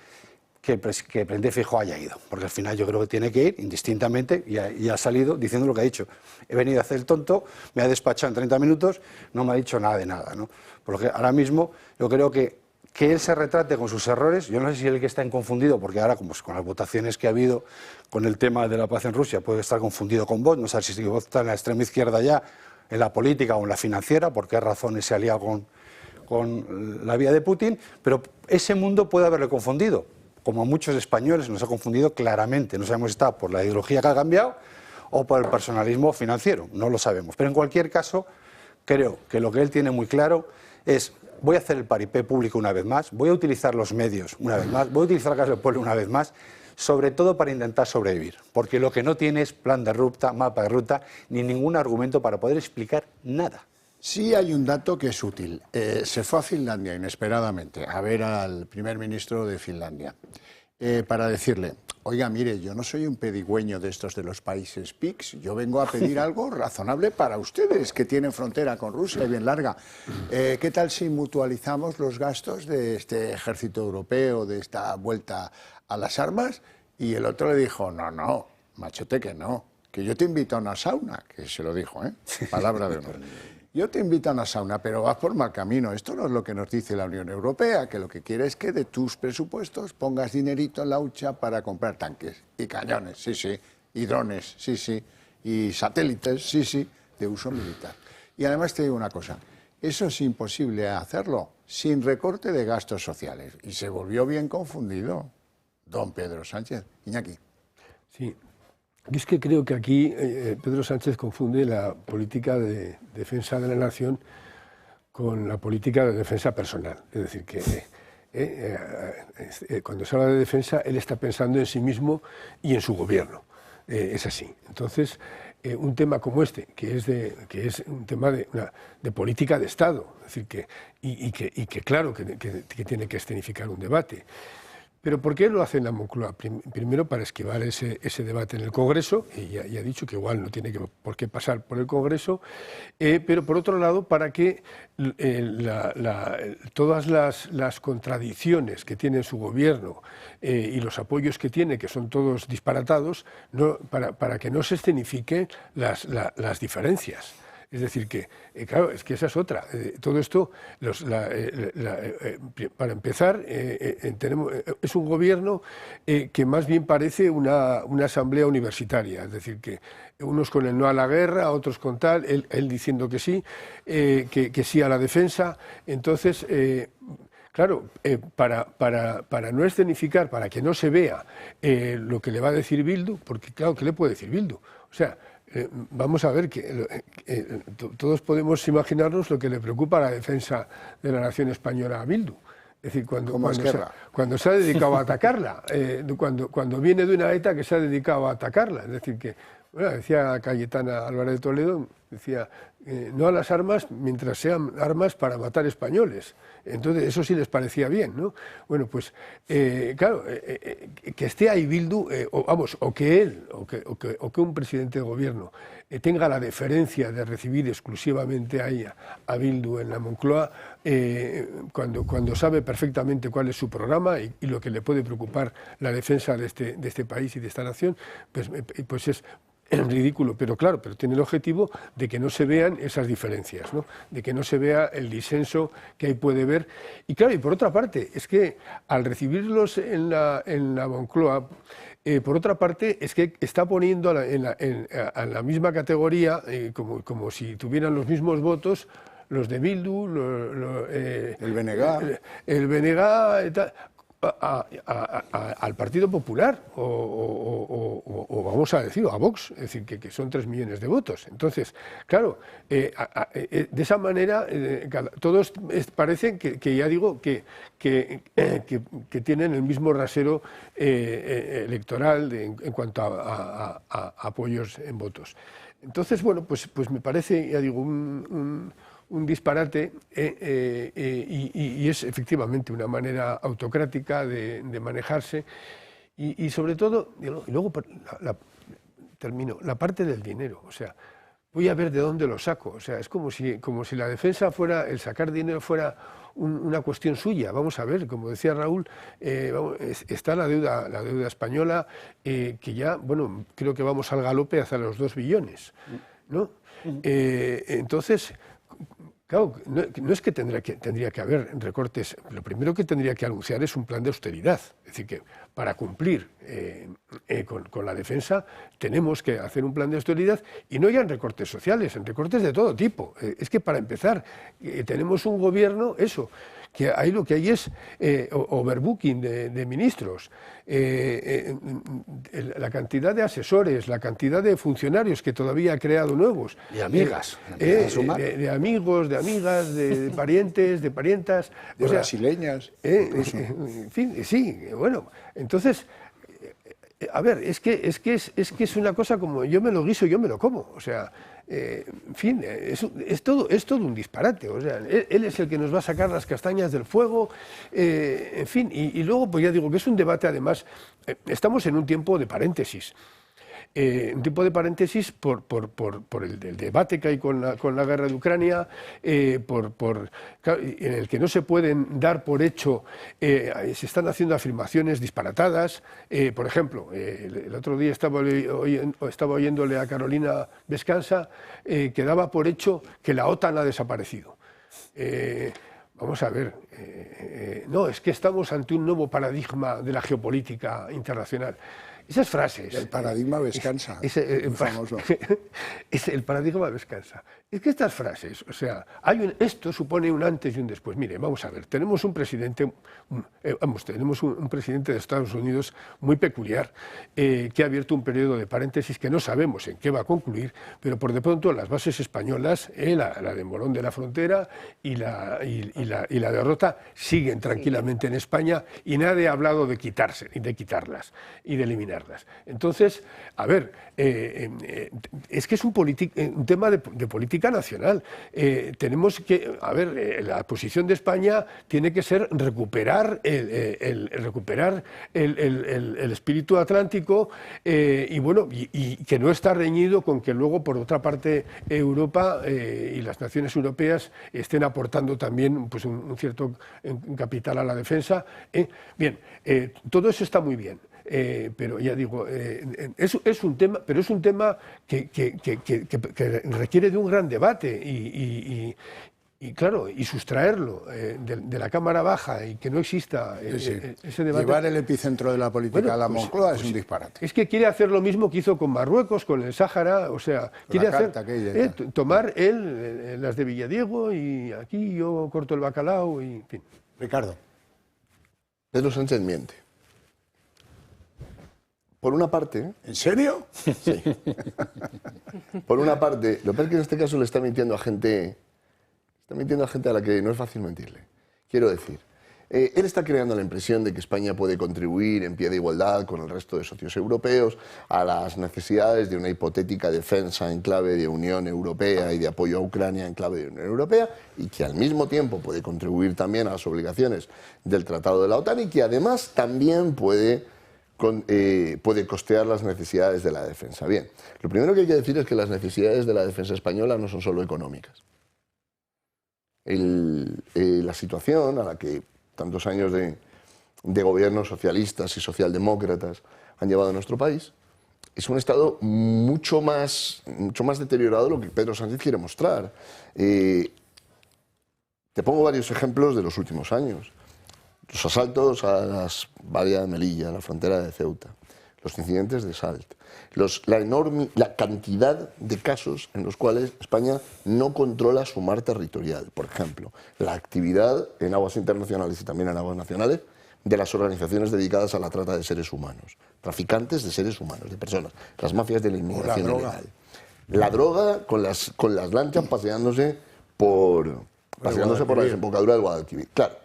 que el presidente Feijóo haya ido, porque al final yo creo que tiene que ir indistintamente y ha salido diciendo lo que ha dicho. He venido a hacer el tonto, me ha despachado en 30 minutos, no me ha dicho nada de nada, ¿no? Porque ahora mismo yo creo que él se retrate con sus errores, yo no sé si él que está confundido, porque ahora como con las votaciones que ha habido con el tema de la paz en Rusia puede estar confundido con Vox, no sé si Vox está en la extrema izquierda ya, en la política o en la financiera, por qué razones se ha aliado con la vía de Putin, pero ese mundo puede haberle confundido. Como muchos españoles nos ha confundido claramente. No sabemos si está por la ideología que ha cambiado o por el personalismo financiero, no lo sabemos. Pero en cualquier caso, creo que lo que él tiene muy claro es: voy a hacer el paripé público una vez más, voy a utilizar los medios una vez más, voy a utilizar la Casa del Pueblo una vez más, sobre todo para intentar sobrevivir. Porque lo que no tiene es plan de ruta, mapa de ruta, ni ningún argumento para poder explicar nada. Sí hay un dato que es útil. Se fue a Finlandia inesperadamente a ver al primer ministro de Finlandia. para decirle, oiga, mire, yo no soy un pedigüeño de estos de los países PICS, yo vengo a pedir algo razonable para ustedes, que tienen frontera con Rusia y bien larga. ¿Qué tal si mutualizamos los gastos de este ejército europeo, de esta vuelta a las armas? Y el otro le dijo, no, machote, que no, que yo te invito a una sauna, que se lo dijo, palabra de honor. Yo te invito a una sauna, pero vas por mal camino. Esto no es lo que nos dice la Unión Europea, que lo que quiere es que de tus presupuestos pongas dinerito en la hucha para comprar tanques y cañones, sí, y drones, sí, y satélites, sí, de uso militar. Y además te digo una cosa, eso es imposible hacerlo sin recorte de gastos sociales. Y se volvió bien confundido don Pedro Sánchez. Iñaki. Sí. Y es que creo que aquí Pedro Sánchez confunde la política de defensa de la nación con la política de defensa personal. Es decir, que cuando se habla de defensa, él está pensando en sí mismo y en su gobierno. Es así. Entonces, un tema como este, que es un tema de política de Estado, es decir, que claro que tiene que escenificar un debate. ¿Pero por qué lo hace en la Moncloa? Primero, para esquivar ese debate en el Congreso, y ya ha dicho que igual no tiene por qué pasar por el Congreso, pero por otro lado, para que todas las contradicciones que tiene su gobierno y los apoyos que tiene, que son todos disparatados, para que no se escenifiquen las diferencias. Es decir, que, claro, es que esa es otra. Todo esto, para empezar, es un gobierno que más bien parece una asamblea universitaria. Es decir, que unos con el no a la guerra, otros con tal, él diciendo que sí a la defensa. Entonces, claro, para no escenificar, para que no se vea lo que le va a decir Bildu, porque claro, ¿qué le puede decir Bildu? O sea, vamos a ver que todos podemos imaginarnos lo que le preocupa a la defensa de la nación española a Bildu. Es decir, cuando se ha dedicado a atacarla, cuando viene de una ETA que se ha dedicado a atacarla. Es decir, que bueno, decía Cayetana Álvarez de Toledo, decía, no a las armas mientras sean armas para matar españoles. Entonces, eso sí les parecía bien, ¿no? Bueno, pues, claro, que esté ahí Bildu, o que él, o que un presidente de gobierno tenga la deferencia de recibir exclusivamente ahí a Bildu en la Moncloa, cuando sabe perfectamente cuál es su programa y lo que le puede preocupar la defensa de este país y de esta nación, pues es ridículo, pero claro, pero tiene el objetivo de que no se vean esas diferencias, ¿no? De que no se vea el disenso que ahí puede ver. Y claro, y por otra parte, es que al recibirlos en la Moncloa, por otra parte, es que está poniendo a la misma categoría, como si tuvieran los mismos votos, los de Bildu, el BNG, tal, al Partido Popular o vamos a decir a Vox, es decir, que son 3 millones de votos. Entonces, claro, de esa manera todos parecen que ya digo que tienen el mismo rasero electoral en cuanto a apoyos en votos. Entonces, bueno, pues me parece, ya digo, un disparate y es efectivamente una manera autocrática de manejarse y sobre todo, y luego termino, la parte del dinero, o sea, voy a ver de dónde lo saco, o sea, es como si la defensa fuera, el sacar dinero fuera una cuestión suya. Vamos a ver, como decía Raúl, está la deuda española, que ya, bueno, creo que vamos al galope hacia los 2 billones, ¿no? Entonces, claro, no es que tendría que haber recortes. Lo primero que tendría que anunciar es un plan de austeridad. Es decir, que para cumplir con la defensa tenemos que hacer un plan de austeridad y no ya en recortes sociales, en recortes de todo tipo. Es que para empezar, tenemos un gobierno, que ahí lo que hay es overbooking de ministros, la cantidad de asesores, la cantidad de funcionarios que todavía ha creado nuevos. Y amigas. De amigos, de amigas, de parientes, de parientas. De brasileñas. En fin, sí, bueno. Entonces, A ver, es que es una cosa como yo me lo guiso, yo me lo como. O sea, en fin, es todo un disparate. O sea, él es el que nos va a sacar las castañas del fuego. En fin, y luego, pues ya digo que es un debate, además, estamos en un tiempo de paréntesis. Un tipo de paréntesis por el debate que hay con la guerra de Ucrania, en el que no se pueden dar por hecho, se están haciendo afirmaciones disparatadas. Por ejemplo, el otro día estaba oyéndole a Carolina Vescansa que daba por hecho que la OTAN ha desaparecido. Vamos a ver, no, es que estamos ante un nuevo paradigma de la geopolítica internacional. Esas frases... El paradigma Vescansa, famoso. Es el paradigma Vescansa. Es que estas frases, o sea, esto supone un antes y un después. Mire, vamos a ver, tenemos un presidente, tenemos un presidente de Estados Unidos muy peculiar, que ha abierto un periodo de paréntesis que no sabemos en qué va a concluir, pero por de pronto las bases españolas, la de Morón de la Frontera y la derrota, siguen tranquilamente en España y nadie ha hablado de quitarlas y de eliminarlas. Entonces, a ver, es que es un tema de política nacional. Tenemos que, a ver, la posición de España tiene que ser recuperar el espíritu atlántico y bueno, y que no está reñido con que luego, por otra parte, Europa y las naciones europeas estén aportando también pues, un cierto capital a la defensa. Bien, todo eso está muy bien. Pero ya digo, es un tema, pero es un tema que requiere de un gran debate y claro, y sustraerlo de la Cámara Baja y que no exista ese debate. Llevar el epicentro de la política a la Moncloa es un disparate. Es que quiere hacer lo mismo que hizo con Marruecos, con el Sáhara, o sea, quiere tomar las de Villadiego y aquí yo corto el bacalao y en fin. Ricardo. Pedro Sánchez miente. Por una parte... ¿En serio? Sí. Por una parte, lo peor es que en este caso le está mintiendo a gente... Está mintiendo a gente a la que no es fácil mentirle. Quiero decir, él está creando la impresión de que España puede contribuir en pie de igualdad con el resto de socios europeos a las necesidades de una hipotética defensa en clave de Unión Europea y de apoyo a Ucrania en clave de Unión Europea, y que al mismo tiempo puede contribuir también a las obligaciones del Tratado de la OTAN y que además también puede costear las necesidades de la defensa. Bien, lo primero que hay que decir es que las necesidades de la defensa española no son solo económicas. La situación a la que tantos años de gobiernos socialistas y socialdemócratas han llevado a nuestro país es un estado mucho más deteriorado de lo que Pedro Sánchez quiere mostrar. Te pongo varios ejemplos de los últimos años. Los asaltos a las vallas de Melilla, a la frontera de Ceuta, los incidentes de Salt, la cantidad de casos en los cuales España no controla su mar territorial. Por ejemplo, la actividad en aguas internacionales y también en aguas nacionales de las organizaciones dedicadas a la trata de seres humanos, traficantes de seres humanos, de personas, las mafias de la inmigración ilegal. La droga con las lanchas paseándose por la desembocadura del Guadalquivir. Claro.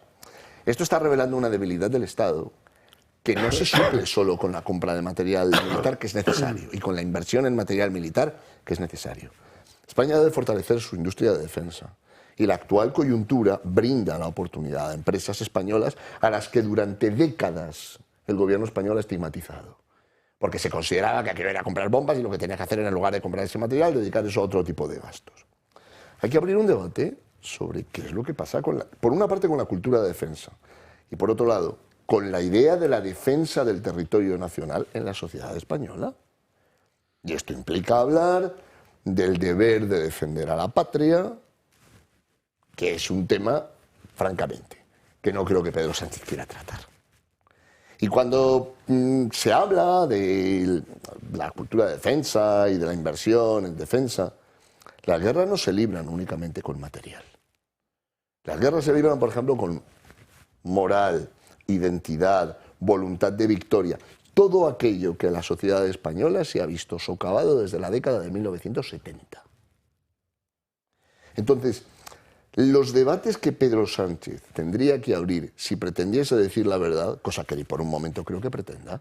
Esto está revelando una debilidad del Estado que no se suple solo con la compra de material militar, que es necesario, y con la inversión en material militar, que es necesario. España debe fortalecer su industria de defensa, y la actual coyuntura brinda la oportunidad a empresas españolas a las que durante décadas el gobierno español ha estigmatizado, porque se consideraba que aquello era comprar bombas y lo que tenía que hacer en lugar de comprar ese material, dedicar eso a otro tipo de gastos. Hay que abrir un debate sobre qué es lo que pasa, por una parte, con la cultura de defensa y, por otro lado, con la idea de la defensa del territorio nacional en la sociedad española. Y esto implica hablar del deber de defender a la patria, que es un tema, francamente, que no creo que Pedro Sánchez quiera tratar. Y cuando se habla de la cultura de defensa y de la inversión en defensa, las guerras no se libran únicamente con material. Las guerras se libran, por ejemplo, con moral, identidad, voluntad de victoria. Todo aquello que la sociedad española se ha visto socavado desde la década de 1970. Entonces, los debates que Pedro Sánchez tendría que abrir si pretendiese decir la verdad, cosa que ni por un momento creo que pretenda,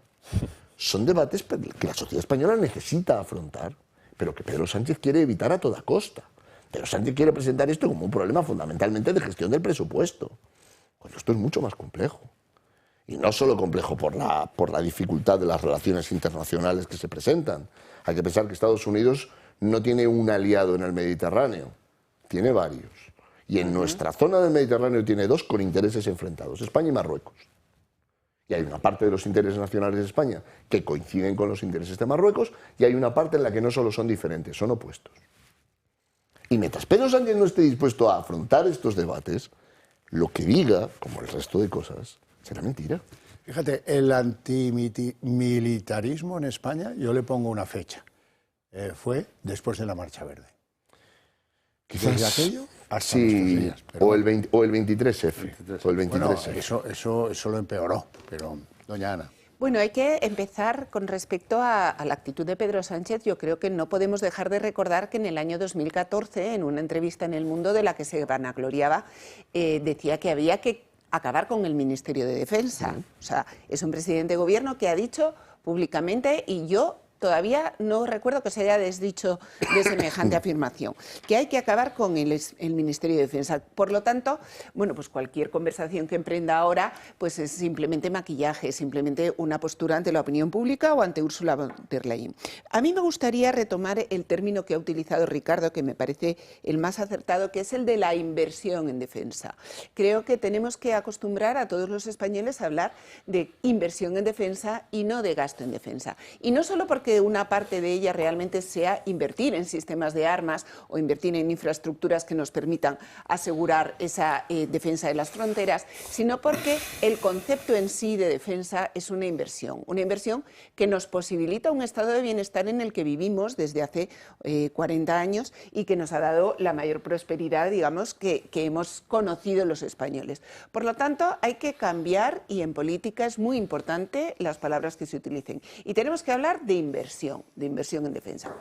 son debates que la sociedad española necesita afrontar, pero que Pedro Sánchez quiere evitar a toda costa. Pedro Sánchez quiere presentar esto como un problema fundamentalmente de gestión del presupuesto, cuando esto es mucho más complejo. Y no solo complejo por la dificultad de las relaciones internacionales que se presentan. Hay que pensar que Estados Unidos no tiene un aliado en el Mediterráneo, tiene varios. Y en nuestra zona del Mediterráneo tiene dos con intereses enfrentados, España y Marruecos. Y hay una parte de los intereses nacionales de España que coinciden con los intereses de Marruecos y hay una parte en la que no solo son diferentes, son opuestos. Y mientras Pedro Sánchez no esté dispuesto a afrontar estos debates, lo que diga, como el resto de cosas, será mentira. Fíjate, el antimilitarismo en España, yo le pongo una fecha. Fue después de la Marcha Verde. Quizás desde aquello hasta sí, días, pero o el 23F. O el 23F. Bueno, eso lo empeoró, pero doña Ana. Bueno, hay que empezar con respecto a la actitud de Pedro Sánchez. Yo creo que no podemos dejar de recordar que en el año 2014, en una entrevista en El Mundo de la que se vanagloriaba, decía que había que acabar con el Ministerio de Defensa. O sea, es un presidente de gobierno que ha dicho públicamente, y yo todavía no recuerdo que se haya desdicho de semejante afirmación, que hay que acabar con el Ministerio de Defensa. Por lo tanto, bueno, pues cualquier conversación que emprenda ahora pues es simplemente maquillaje, simplemente una postura ante la opinión pública o ante Ursula von der Leyen. A mí me gustaría retomar el término que ha utilizado Ricardo, que me parece el más acertado, que es el de la inversión en defensa. Creo que tenemos que acostumbrar a todos los españoles a hablar de inversión en defensa y no de gasto en defensa. Y no solo porque una parte de ella realmente sea invertir en sistemas de armas o invertir en infraestructuras que nos permitan asegurar esa defensa de las fronteras, sino porque el concepto en sí de defensa es una inversión que nos posibilita un estado de bienestar en el que vivimos desde hace 40 años y que nos ha dado la mayor prosperidad, digamos, que hemos conocido los españoles. Por lo tanto, hay que cambiar, y en política es muy importante las palabras que se utilicen. Y tenemos que hablar de inversión en defensa.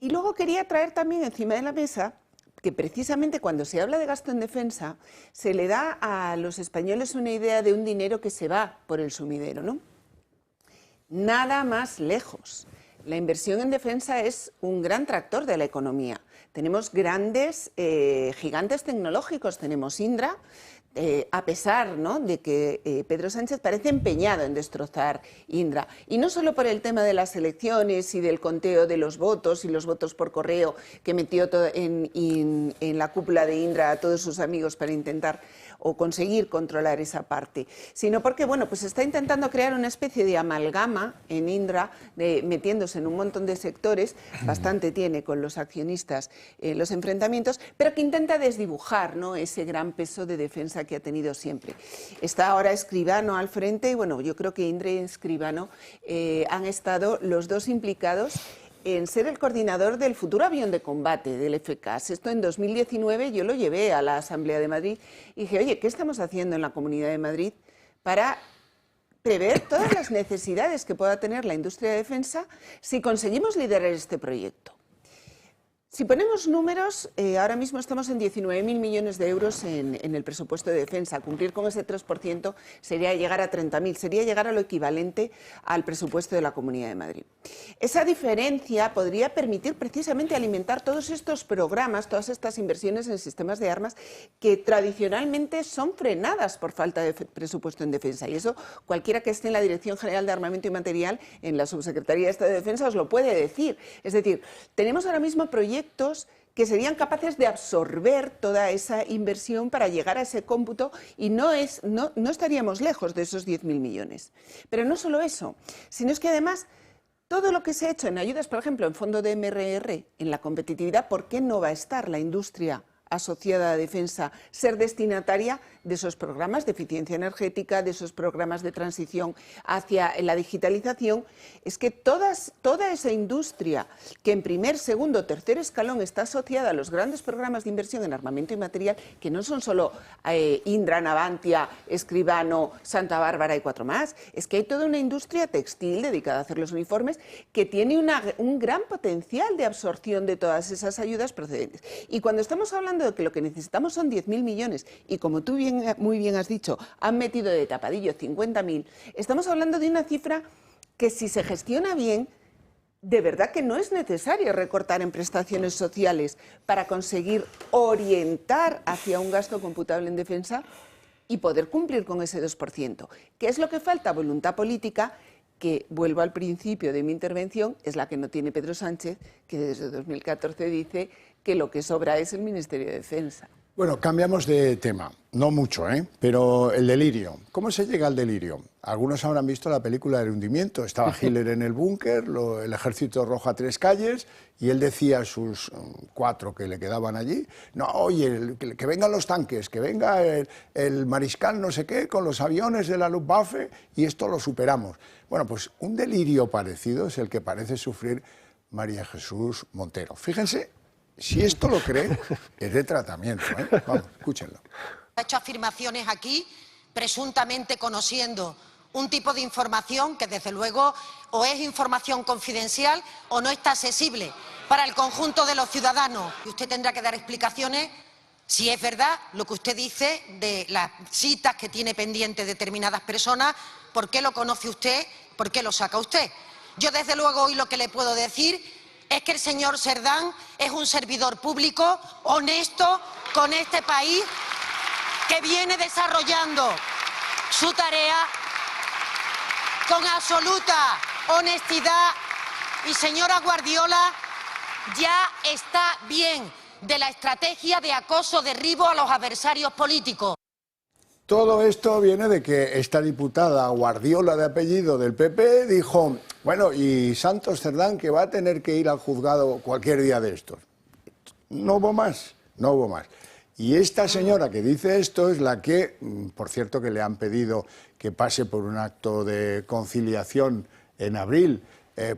Y luego quería traer también encima de la mesa que precisamente cuando se habla de gasto en defensa se le da a los españoles una idea de un dinero que se va por el sumidero, ¿no? Nada más lejos. La inversión en defensa es un gran tractor de la economía. Tenemos grandes gigantes tecnológicos, tenemos Indra, a pesar, ¿no?, de que Pedro Sánchez parece empeñado en destrozar Indra. Y no solo por el tema de las elecciones y del conteo de los votos y los votos por correo que metió en la cúpula de Indra a todos sus amigos para intentar o conseguir controlar esa parte, sino porque, bueno, pues está intentando crear una especie de amalgama en Indra, metiéndose en un montón de sectores, bastante tiene con los accionistas los enfrentamientos, pero que intenta desdibujar, ¿no?, ese gran peso de defensa que ha tenido siempre. Está ahora Escribano al frente y, bueno, yo creo que Indra y Escribano han estado los dos implicados en ser el coordinador del futuro avión de combate, del FCAS. Esto en 2019 yo lo llevé a la Asamblea de Madrid y dije, oye, ¿qué estamos haciendo en la Comunidad de Madrid para prever todas las necesidades que pueda tener la industria de defensa si conseguimos liderar este proyecto? Si ponemos números, ahora mismo estamos en 19.000 millones de euros en el presupuesto de defensa. Cumplir con ese 3% sería llegar a 30.000, sería llegar a lo equivalente al presupuesto de la Comunidad de Madrid. Esa diferencia podría permitir precisamente alimentar todos estos programas, todas estas inversiones en sistemas de armas que tradicionalmente son frenadas por falta de presupuesto en defensa. Y eso cualquiera que esté en la Dirección General de Armamento y Material, en la Subsecretaría de Estado de Defensa, os lo puede decir. Es decir, tenemos ahora mismo proyectos que serían capaces de absorber toda esa inversión para llegar a ese cómputo y no estaríamos lejos de esos 10.000 millones. Pero no solo eso, sino es que además todo lo que se ha hecho en ayudas, por ejemplo, en fondo de MRR, en la competitividad, ¿por qué no va a estar la industria asociada a defensa, ser destinataria de esos programas de eficiencia energética, de esos programas de transición hacia la digitalización? Es que toda esa industria que en primer, segundo, tercer escalón está asociada a los grandes programas de inversión en armamento y material, que no son solo Indra, Navantia, Escribano, Santa Bárbara y 4 más, es que hay toda una industria textil dedicada a hacer los uniformes que tiene un gran potencial de absorción de todas esas ayudas procedentes. Y cuando estamos hablando de que lo que necesitamos son 10.000 millones y, como tú muy bien has dicho, han metido de tapadillo 50.000, estamos hablando de una cifra que si se gestiona bien, de verdad que no es necesario recortar en prestaciones sociales para conseguir orientar hacia un gasto computable en defensa y poder cumplir con ese 2%. ¿Qué es lo que falta? Voluntad política, que, vuelvo al principio de mi intervención, es la que no tiene Pedro Sánchez, que desde 2014 dice que lo que sobra es el Ministerio de Defensa. Bueno, cambiamos de tema, no mucho, pero el delirio. ¿Cómo se llega al delirio? Algunos habrán visto la película del hundimiento. Estaba Hitler en el búnker, el ejército rojo a 3 calles, y él decía a sus 4 que le quedaban allí, no, oye, que vengan los tanques, que venga el mariscal no sé qué con los aviones de la Luftwaffe y esto lo superamos. Bueno, pues un delirio parecido es el que parece sufrir María Jesús Montero. Fíjense. Si esto lo cree, es de tratamiento. Vamos, escúchenlo. Ha hecho afirmaciones aquí, presuntamente conociendo un tipo de información que, desde luego, o es información confidencial o no está accesible para el conjunto de los ciudadanos. Y usted tendrá que dar explicaciones si es verdad lo que usted dice de las citas que tiene pendientes determinadas personas, por qué lo conoce usted, por qué lo saca usted. Yo, desde luego, hoy lo que le puedo decir es que el señor Cerdán es un servidor público honesto con este país que viene desarrollando su tarea con absoluta honestidad. Y, señora Guardiola, ya está bien de la estrategia de acoso, derribo a los adversarios políticos. Todo esto viene de que esta diputada Guardiola, de apellido, del PP, dijo, bueno, y Santos Cerdán, que va a tener que ir al juzgado cualquier día de estos. No hubo más, no hubo más. Y esta señora que dice esto es la que, por cierto, que le han pedido que pase por un acto de conciliación en abril,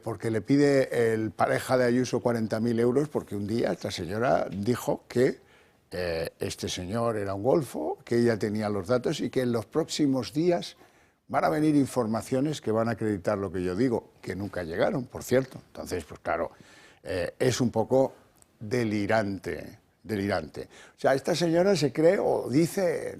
porque le pide el pareja de Ayuso 40.000 euros, porque un día esta señora dijo que este señor era un golfo, que ella tenía los datos y que en los próximos días van a venir informaciones que van a acreditar lo que yo digo, que nunca llegaron, por cierto. Entonces, pues claro, es un poco delirante. O sea, esta señora se cree o dice,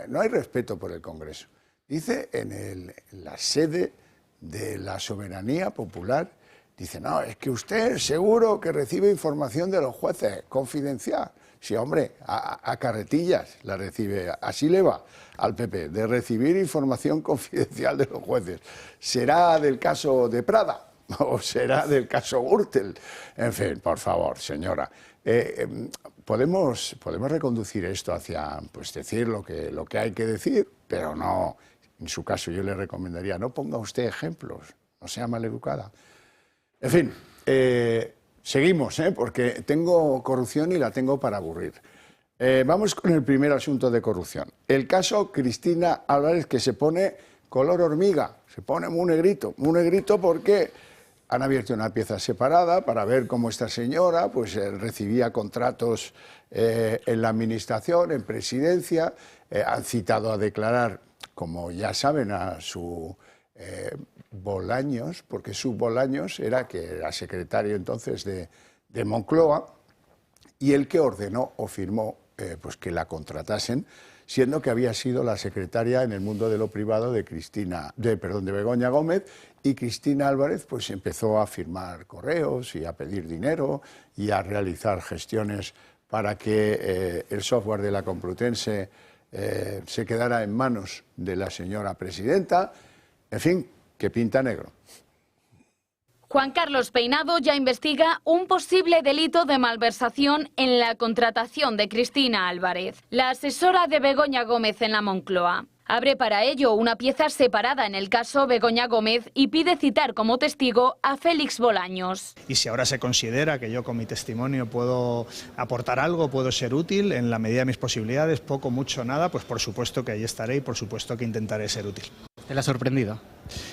no hay respeto por el Congreso, dice en la sede de la soberanía popular, dice, no, es que usted seguro que recibe información de los jueces, confidencial. Sí, hombre, a carretillas la recibe, así le va al PP, de recibir información confidencial de los jueces. ¿Será del caso de Prada o será del caso Gürtel? En fin, por favor, señora. Podemos reconducir esto hacia, pues, decir lo que hay que decir, pero no, en su caso yo le recomendaría, no ponga usted ejemplos, no sea maleducada. En fin, seguimos, porque tengo corrupción y la tengo para aburrir. Vamos con el primer asunto de corrupción. El caso Cristina Álvarez, que se pone color hormiga, se pone muy negrito porque han abierto una pieza separada para ver cómo esta señora pues, recibía contratos en la administración, en presidencia. Han citado a declarar, como ya saben, a su Bolaños, porque su Bolaños era que era secretario entonces de Moncloa, y el que ordenó o firmó pues que la contratasen, siendo que había sido la secretaria en el mundo de lo privado de Begoña Gómez, y Cristina Álvarez pues empezó a firmar correos y a pedir dinero y a realizar gestiones para que el software de la Complutense se quedara en manos de la señora presidenta. En fin, que pinta negro. Juan Carlos Peinado ya investiga un posible delito de malversación en la contratación de Cristina Álvarez, la asesora de Begoña Gómez en la Moncloa. Abre para ello una pieza separada en el caso Begoña Gómez y pide citar como testigo a Félix Bolaños. Y si ahora se considera que yo con mi testimonio puedo aportar algo, puedo ser útil en la medida de mis posibilidades, poco, mucho, nada, pues por supuesto que ahí estaré y por supuesto que intentaré ser útil. ¿Te la ha sorprendido?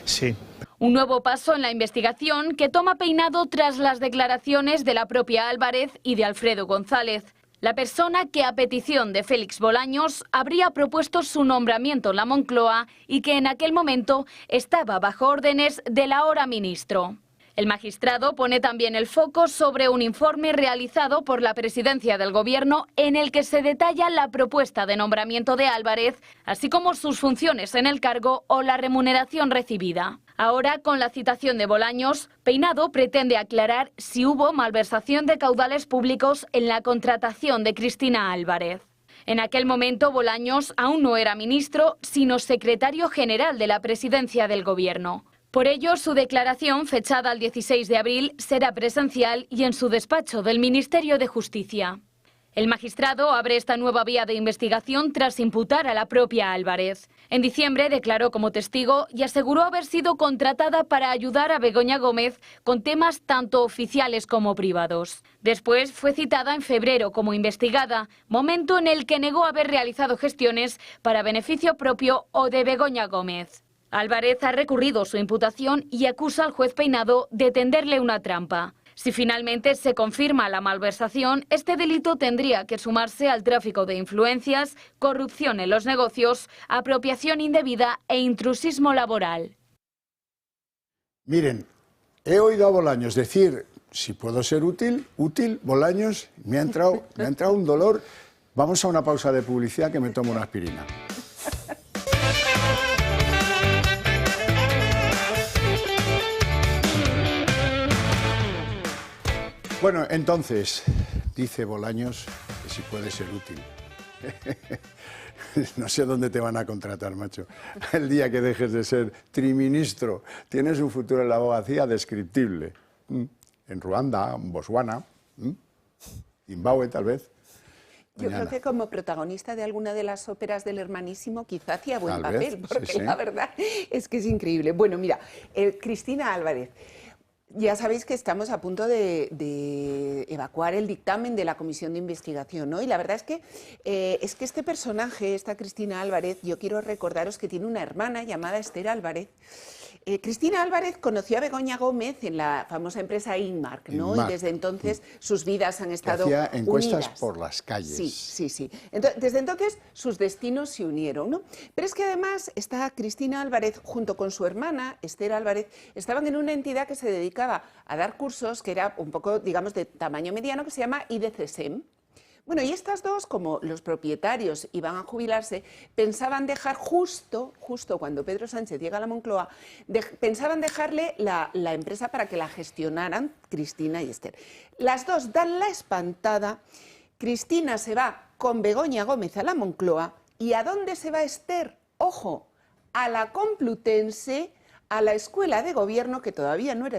Sí. Un nuevo paso en la investigación que toma Peinado tras las declaraciones de la propia Álvarez y de Alfredo González, la persona que a petición de Félix Bolaños habría propuesto su nombramiento en la Moncloa y que en aquel momento estaba bajo órdenes del ahora ministro. El magistrado pone también el foco sobre un informe realizado por la Presidencia del Gobierno en el que se detalla la propuesta de nombramiento de Álvarez, así como sus funciones en el cargo o la remuneración recibida. Ahora, con la citación de Bolaños, Peinado pretende aclarar si hubo malversación de caudales públicos en la contratación de Cristina Álvarez. En aquel momento, Bolaños aún no era ministro, sino secretario general de la presidencia del Gobierno. Por ello, su declaración, fechada el 16 de abril, será presencial y en su despacho del Ministerio de Justicia. El magistrado abre esta nueva vía de investigación tras imputar a la propia Álvarez. En diciembre declaró como testigo y aseguró haber sido contratada para ayudar a Begoña Gómez con temas tanto oficiales como privados. Después fue citada en febrero como investigada, momento en el que negó haber realizado gestiones para beneficio propio o de Begoña Gómez. Álvarez ha recurrido su imputación y acusa al juez Peinado de tenderle una trampa. Si finalmente se confirma la malversación, este delito tendría que sumarse al tráfico de influencias, corrupción en los negocios, apropiación indebida e intrusismo laboral. Miren, he oído a Bolaños decir, si puedo ser útil, Bolaños, me ha entrado un dolor. Vamos a una pausa de publicidad que me tomo una aspirina. Bueno, entonces, dice Bolaños que si puede ser útil. No sé dónde te van a contratar, macho. El día que dejes de ser triministro, tienes un futuro en la abogacía descriptible. En Ruanda, en Botswana, Zimbabue tal vez. Yo creo que como protagonista de alguna de las óperas del Hermanísimo quizá hacía buen papel, porque la verdad es que es increíble. Bueno, mira, Cristina Álvarez. Ya sabéis que estamos a punto de evacuar el dictamen de la comisión de investigación, ¿no? Y la verdad es que este personaje, esta Cristina Álvarez, yo quiero recordaros que tiene una hermana llamada Esther Álvarez. Cristina Álvarez conoció a Begoña Gómez en la famosa empresa Inmark, ¿no? Y desde entonces sus vidas han estado hacía encuestas unidas. Por las calles. Sí. Desde entonces sus destinos se unieron, ¿no? Pero es que además esta Cristina Álvarez, junto con su hermana Esther Álvarez, estaban en una entidad que se dedicaba a dar cursos, que era un poco, digamos, de tamaño mediano, que se llama IDCSEM. Bueno, y estas dos, como los propietarios iban a jubilarse, pensaban dejar justo cuando Pedro Sánchez llega a la Moncloa, pensaban dejarle la empresa para que la gestionaran Cristina y Esther. Las dos dan la espantada, Cristina se va con Begoña Gómez a la Moncloa, ¿y a dónde se va Esther? Ojo, a la Complutense, a la Escuela de Gobierno, que todavía no era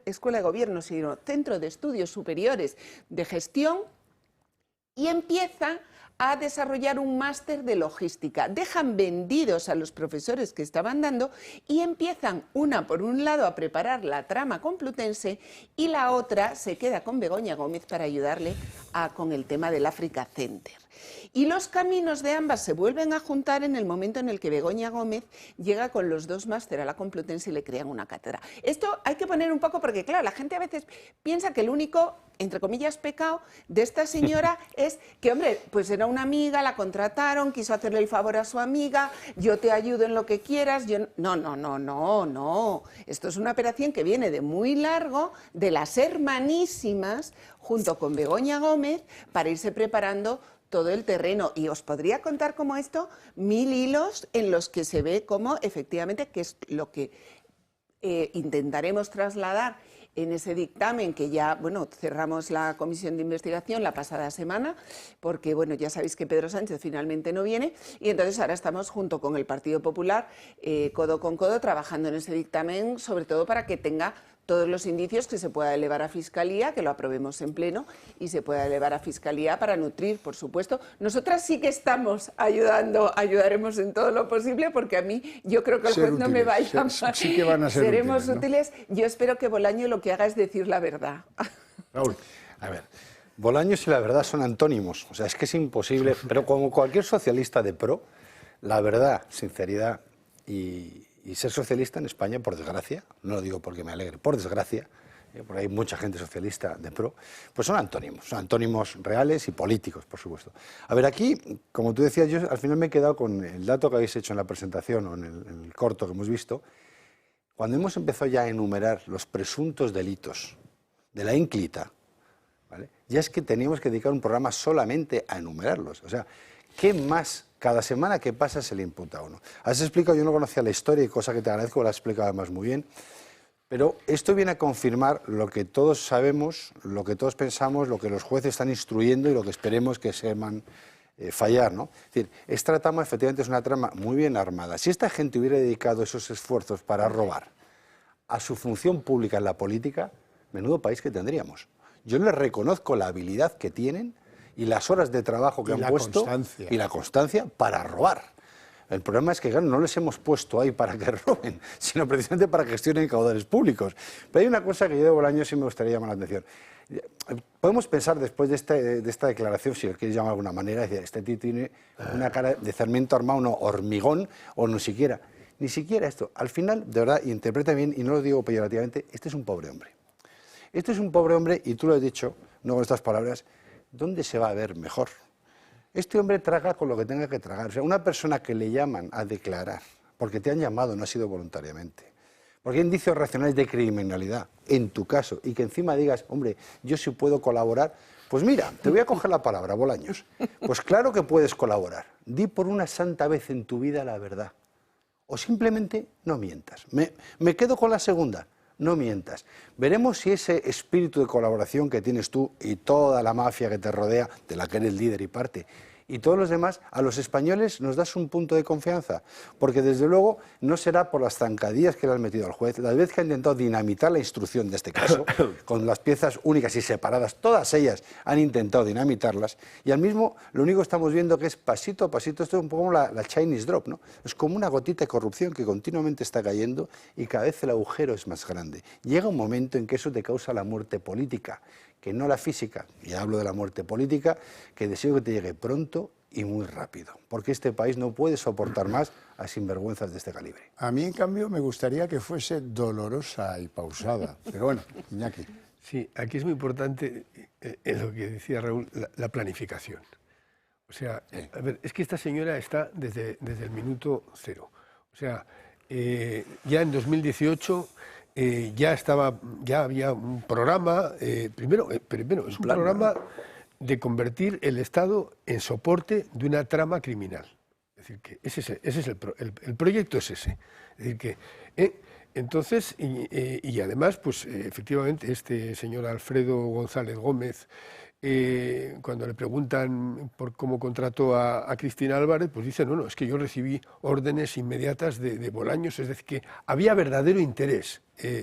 Escuela de Gobierno, sino Centro de Estudios Superiores de Gestión, y empieza a desarrollar un máster de logística. Dejan vendidos a los profesores que estaban dando y empiezan, una por un lado, a preparar la trama complutense y la otra se queda con Begoña Gómez para ayudarle con el tema del Africa Center. Y los caminos de ambas se vuelven a juntar en el momento en el que Begoña Gómez llega con los dos máster a la Complutense y le crean una cátedra. Esto hay que poner un poco porque, claro, la gente a veces piensa que el único, entre comillas, pecado de esta señora es que, hombre, pues era una amiga, la contrataron, quiso hacerle el favor a su amiga, yo te ayudo en lo que quieras. No. Esto es una operación que viene de muy largo, de las hermanísimas, junto con Begoña Gómez, para irse preparando todo el terreno. Y os podría contar como esto 1000 hilos en los que se ve cómo efectivamente, que es lo que intentaremos trasladar en ese dictamen que ya, bueno, cerramos la comisión de investigación la pasada semana, porque, bueno, ya sabéis que Pedro Sánchez finalmente no viene, y entonces ahora estamos junto con el Partido Popular, codo con codo, trabajando en ese dictamen, sobre todo para que tenga todos los indicios, que se pueda elevar a Fiscalía, que lo aprobemos en pleno, y se pueda elevar a Fiscalía para nutrir, por supuesto. Nosotras sí que estamos ayudaremos en todo lo posible, porque a mí, yo creo que el juez no me va a llamar. Sí que van a ser Seremos útiles, ¿no? Yo espero que Bolaño lo que haga es decir la verdad. Raúl. A ver, Bolaños y la verdad son antónimos. O sea, es que es imposible. Pero como cualquier socialista de pro, la verdad, sinceridad y ser socialista en España, por desgracia, no lo digo porque me alegre, por desgracia, porque hay mucha gente socialista de pro, pues son antónimos reales y políticos, por supuesto. A ver, aquí, como tú decías, yo al final me he quedado con el dato que habéis hecho en la presentación o en el corto que hemos visto. Cuando hemos empezado ya a enumerar los presuntos delitos de la ínclita, ¿vale? Ya es que teníamos que dedicar un programa solamente a enumerarlos. O sea, ¿Qué más? Cada semana que pasa se le imputa a uno. Has explicado, yo no conocía la historia y cosa que te agradezco, la has explicado además muy bien, pero esto viene a confirmar lo que todos sabemos, lo que todos pensamos, lo que los jueces están instruyendo y lo que esperemos que sepan fallar, ¿no? Es decir, esta trama efectivamente es una trama muy bien armada. Si esta gente hubiera dedicado esos esfuerzos para robar a su función pública en la política, menudo país que tendríamos. Yo les reconozco la habilidad que tienen y las horas de trabajo que han puesto y la constancia para robar. El problema es que claro, no les hemos puesto ahí para que roben, sino precisamente para que gestionen caudales públicos. Pero hay una cosa que yo de Bolaños sí me gustaría llamar la atención. Podemos pensar después de esta declaración, si lo quieres llamar de alguna manera, este tío tiene una cara de Sarmiento armado, no hormigón, o ni siquiera esto. Al final, de verdad, interpreta bien, y no lo digo peyorativamente, este es un pobre hombre. Este es un pobre hombre, y tú lo has dicho, no con estas palabras, ¿dónde se va a ver mejor? Este hombre traga con lo que tenga que tragar. O sea, una persona que le llaman a declarar, porque te han llamado, no ha sido voluntariamente, porque hay indicios racionales de criminalidad, en tu caso, y que encima digas, hombre, yo sí puedo colaborar, pues mira, te voy a coger la palabra, Bolaños. Pues claro que puedes colaborar. Di por una santa vez en tu vida la verdad. O simplemente no mientas. Me quedo con la segunda. No mientas. Veremos si ese espíritu de colaboración que tienes tú y toda la mafia que te rodea, de la que eres líder y parte, y todos los demás, a los españoles nos das un punto de confianza, porque desde luego no será por las zancadillas que le has metido al juez, la vez que ha intentado dinamitar la instrucción de este caso, con las piezas únicas y separadas, todas ellas han intentado dinamitarlas, y al mismo, lo único que estamos viendo que es pasito a pasito, esto es un poco como la Chinese Drop, ¿no? Es como una gotita de corrupción que continuamente está cayendo y cada vez el agujero es más grande. Llega un momento en que eso te causa la muerte política, que no la física, y hablo de la muerte política, que deseo que te llegue pronto y muy rápido, porque este país no puede soportar más a sinvergüenzas de este calibre. A mí, en cambio, me gustaría que fuese dolorosa y pausada, pero bueno, Iñaki. Sí, aquí es muy importante, en lo que decía Raúl, la planificación. O sea, a ver, es que esta señora está desde el minuto cero. O sea, ya en 2018... ya había un programa, primero es un programa de convertir el Estado en soporte de una trama criminal. Es decir, que ese es el proyecto es ese. Es decir, que entonces, y además, pues efectivamente, este señor Alfredo González Gómez, cuando le preguntan por cómo contrató a Cristina Álvarez, pues dice, no, es que yo recibí órdenes inmediatas de Bolaños, es decir, que había verdadero interés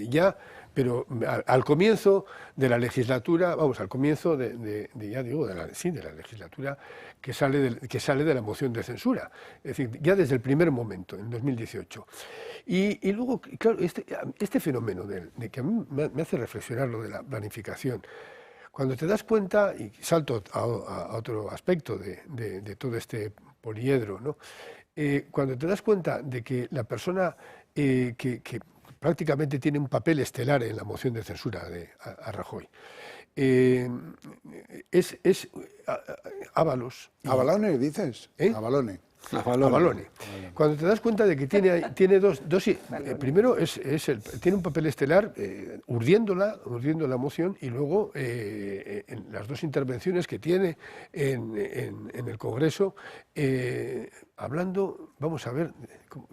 ya, pero al comienzo de la legislatura, al comienzo de la legislatura que sale de la moción de censura, es decir, ya desde el primer momento, en 2018. Y luego, claro, este fenómeno de que a mí me hace reflexionar lo de la planificación. Cuando te das cuenta, y salto a otro aspecto de todo este poliedro, ¿no? Cuando te das cuenta de que la persona que prácticamente tiene un papel estelar en la moción de censura a Rajoy, es Ábalos. ¿Avalone dices? Avalone. Cuando te das cuenta de que tiene dos primero tiene un papel estelar urdiendo la moción, y luego en las dos intervenciones que tiene en el Congreso, hablando, vamos a ver,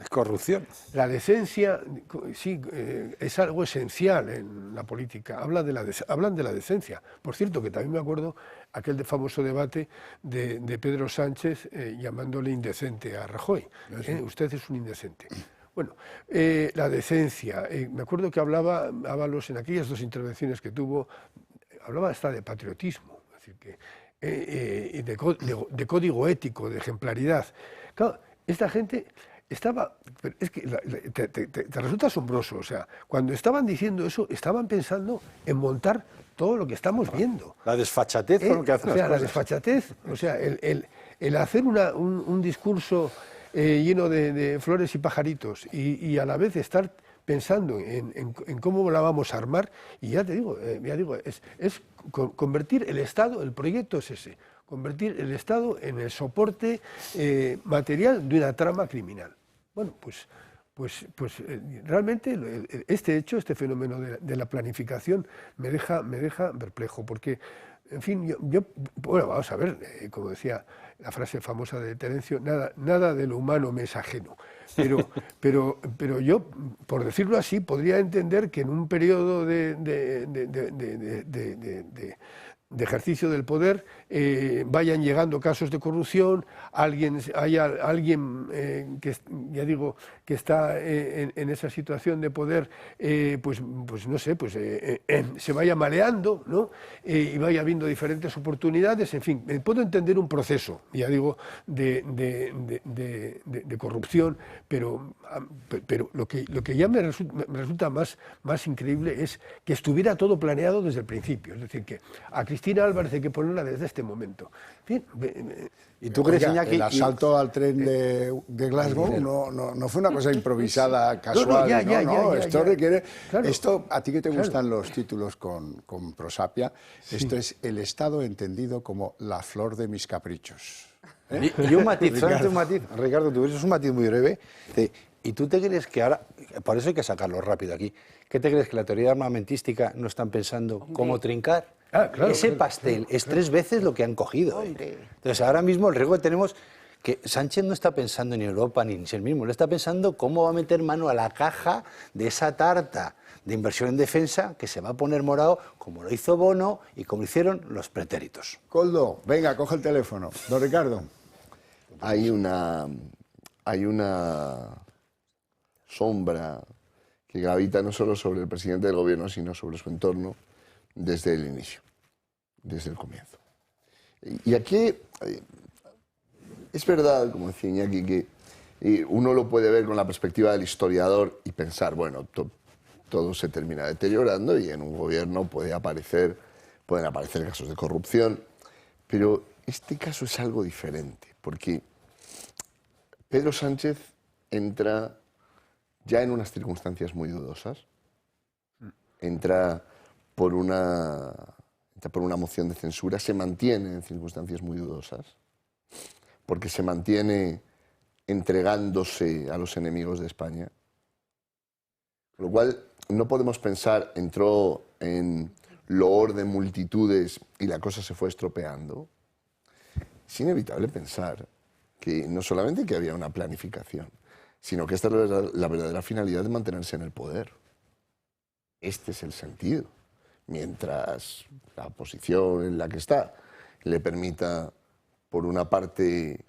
corrupción. La decencia, sí, es algo esencial en la política. Hablan de la decencia. Por cierto, que también me acuerdo aquel famoso debate de Pedro Sánchez llamándole indecente a Rajoy. Usted es un indecente. Bueno, la decencia. Me acuerdo que hablaba Ábalos en aquellas dos intervenciones que tuvo, hablaba hasta de patriotismo, es decir, que de código ético, de ejemplaridad. Claro, esta gente estaba... Es que te resulta asombroso, o sea, cuando estaban diciendo eso, estaban pensando en montar todo lo que estamos viendo. La desfachatez con lo que hacen las cosas. La desfachatez, o sea, el hacer un discurso lleno de flores y pajaritos y a la vez estar pensando en cómo la vamos a armar, y ya digo, es convertir el Estado, el proyecto es ese, convertir el Estado en el soporte material de una trama criminal. Bueno, pues realmente este hecho, este fenómeno de la planificación me deja perplejo, porque En fin, bueno, vamos a ver, como decía la frase famosa de Terencio, nada de lo humano me es ajeno. Pero yo, por decirlo así, podría entender que en un periodo de ejercicio del poder vayan llegando casos de corrupción, haya alguien que, ya digo, que está en esa situación de poder, pues no sé, se vaya mareando, ¿no? Y vaya habiendo diferentes oportunidades, en fin, puedo entender un proceso, ya digo, de corrupción, pero lo que ya me resulta más increíble es que estuviera todo planeado desde el principio, es decir, que a Cristina Álvarez hay que ponerla desde este momento. En fin, ¿Y tú crees, Iñaki, el asalto al tren de Glasgow no fue una cosa improvisada, casual? Esto requiere... Claro. Esto, a ti que te gustan los títulos con prosapia, esto es el Estado entendido como la flor de mis caprichos. Y un matiz, solamente un matiz. Ricardo, tú ves un matiz muy breve. ¿Y tú te crees que ahora, por eso hay que sacarlo rápido aquí, ¿qué te crees que la teoría armamentística no están pensando cómo trincar? Claro, ese pastel es 3 veces lo que han cogido. Entonces ahora mismo el riesgo que tenemos, que Sánchez no está pensando en Europa ni en él mismo, le está pensando cómo va a meter mano a la caja de esa tarta de inversión en defensa que se va a poner morado, como lo hizo Bono y como hicieron los pretéritos. Coldo, venga, coge el teléfono. Don Ricardo. Hay una sombra que gravita no solo sobre el presidente del gobierno, sino sobre su entorno desde el inicio, desde el comienzo. Y aquí es verdad, como decía Iñaki, que uno lo puede ver con la perspectiva del historiador y pensar, bueno, todo se termina deteriorando y en un gobierno pueden aparecer casos de corrupción, pero este caso es algo diferente, porque Pedro Sánchez entra ya en unas circunstancias muy dudosas, entra por una moción de censura, se mantiene en circunstancias muy dudosas, porque se mantiene entregándose a los enemigos de España. Con lo cual, no podemos pensar, entró en loor de multitudes y la cosa se fue estropeando. Es inevitable pensar que no solamente que había una planificación, sino que esta es la verdadera finalidad de mantenerse en el poder. Este es el sentido. Mientras la posición en la que está le permita, por una parte,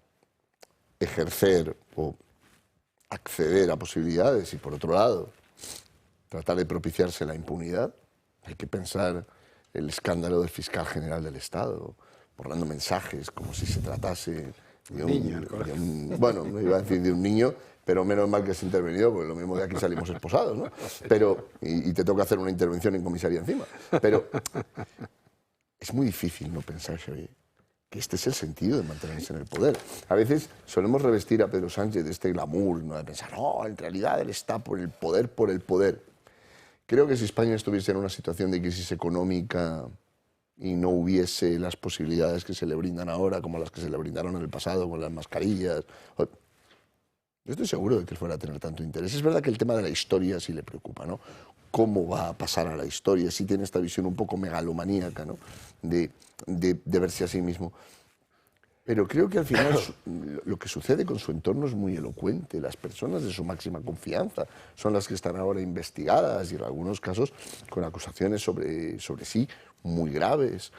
ejercer o acceder a posibilidades y, por otro lado, tratar de propiciarse la impunidad. Hay que pensar el escándalo del fiscal general del Estado, borrando mensajes como si se tratase de bueno, me iba a decir de un niño, pero menos mal que has intervenido, porque lo mismo de aquí salimos esposados, ¿no? Pero, y te toca hacer una intervención en comisaría encima. Pero es muy difícil no pensar, Xavier, que este es el sentido de mantenerse en el poder. A veces solemos revestir a Pedro Sánchez de este glamour, ¿no? De pensar, no, en realidad él está por el poder, por el poder. Creo que si España estuviese en una situación de crisis económica y no hubiese las posibilidades que se le brindan ahora, como las que se le brindaron en el pasado con las mascarillas, yo estoy seguro de que él fuera a tener tanto interés. Es verdad que el tema de la historia sí le preocupa, ¿no? ¿Cómo va a pasar a la historia? Sí tiene esta visión un poco megalomaníaca, ¿no? De verse a sí mismo. Pero creo que al final lo que sucede con su entorno es muy elocuente. Las personas de su máxima confianza son las que están ahora investigadas y en algunos casos con acusaciones sobre sí muy graves.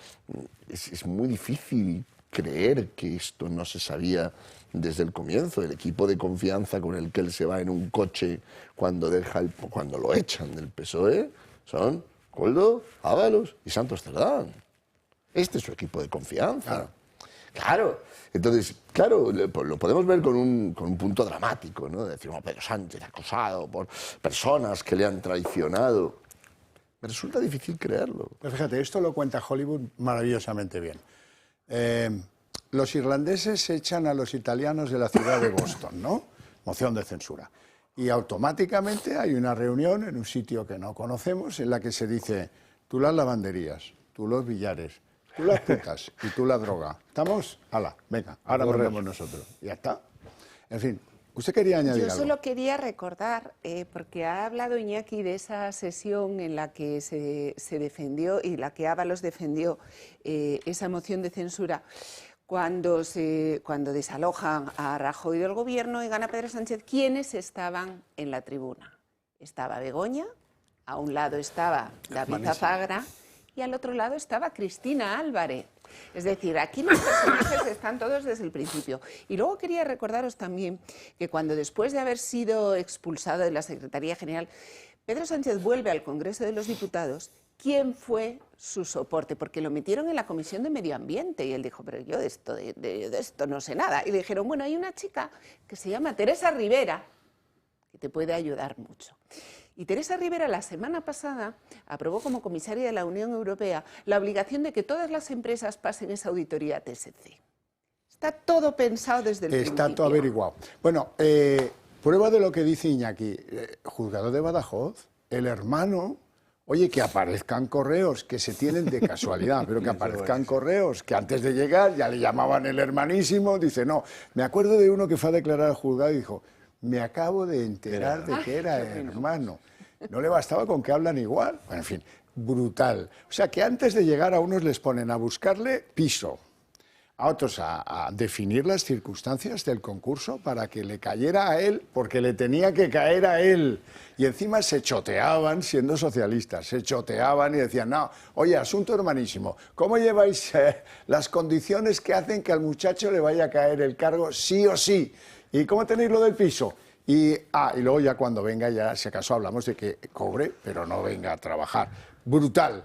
Es muy difícil creer que esto no se sabía desde el comienzo. El equipo de confianza con el que él se va en un coche cuando lo echan del PSOE son Koldo, Ábalos y Santos Cerdán. Este es su equipo de confianza. Claro. Entonces, claro, lo podemos ver con un punto dramático, ¿no? De decir, Pedro Sánchez acosado por personas que le han traicionado. Me resulta difícil creerlo. Pero fíjate, esto lo cuenta Hollywood maravillosamente bien. Los irlandeses echan a los italianos de la ciudad de Boston, ¿no? Moción de censura. Y automáticamente hay una reunión en un sitio que no conocemos en la que se dice, tú las lavanderías, tú los billares, tú las putas y tú la droga. ¿Estamos? Hala, venga, ahora volvemos nosotros. Ya está. En fin, ¿Usted quería añadir algo? Yo solo quería recordar, porque ha hablado Iñaki de esa sesión en la que se defendió y la que Ábalos defendió esa moción de censura, cuando desalojan a Rajoy del gobierno y gana Pedro Sánchez. ¿Quiénes estaban en la tribuna? Estaba Begoña, a un lado estaba David Azagra y al otro lado estaba Cristina Álvarez. Es decir, aquí los personajes están todos desde el principio. Y luego quería recordaros también que cuando después de haber sido expulsado de la Secretaría General, Pedro Sánchez vuelve al Congreso de los Diputados, ¿quién fue su soporte? Porque lo metieron en la Comisión de Medio Ambiente y él dijo, pero yo de esto no sé nada. Y le dijeron, bueno, hay una chica que se llama Teresa Rivera, que te puede ayudar mucho. Y Teresa Rivera la semana pasada aprobó como comisaria de la Unión Europea la obligación de que todas las empresas pasen esa auditoría TSC. Está todo pensado desde el principio. Está todo averiguado. Bueno, prueba de lo que dice Iñaki. Juzgado de Badajoz, el hermano, oye, que aparezcan correos que se tienen de casualidad, pero que aparezcan correos que antes de llegar ya le llamaban el hermanísimo. Dice, no, me acuerdo de uno que fue a declarar al juzgado y dijo, me acabo de enterar de que era hermano. No le bastaba con que hablan igual. Bueno, en fin, brutal. O sea, que antes de llegar a unos les ponen a buscarle piso, a otros a definir las circunstancias del concurso para que le cayera a él, porque le tenía que caer a él. Y encima se choteaban siendo socialistas, se choteaban y decían, no, oye, asunto hermanísimo, ¿cómo lleváis las condiciones que hacen que al muchacho le vaya a caer el cargo sí o sí? ¿Y cómo tenéis lo del piso? Y luego ya cuando venga, ya si acaso hablamos de que cobre, pero no venga a trabajar. Brutal.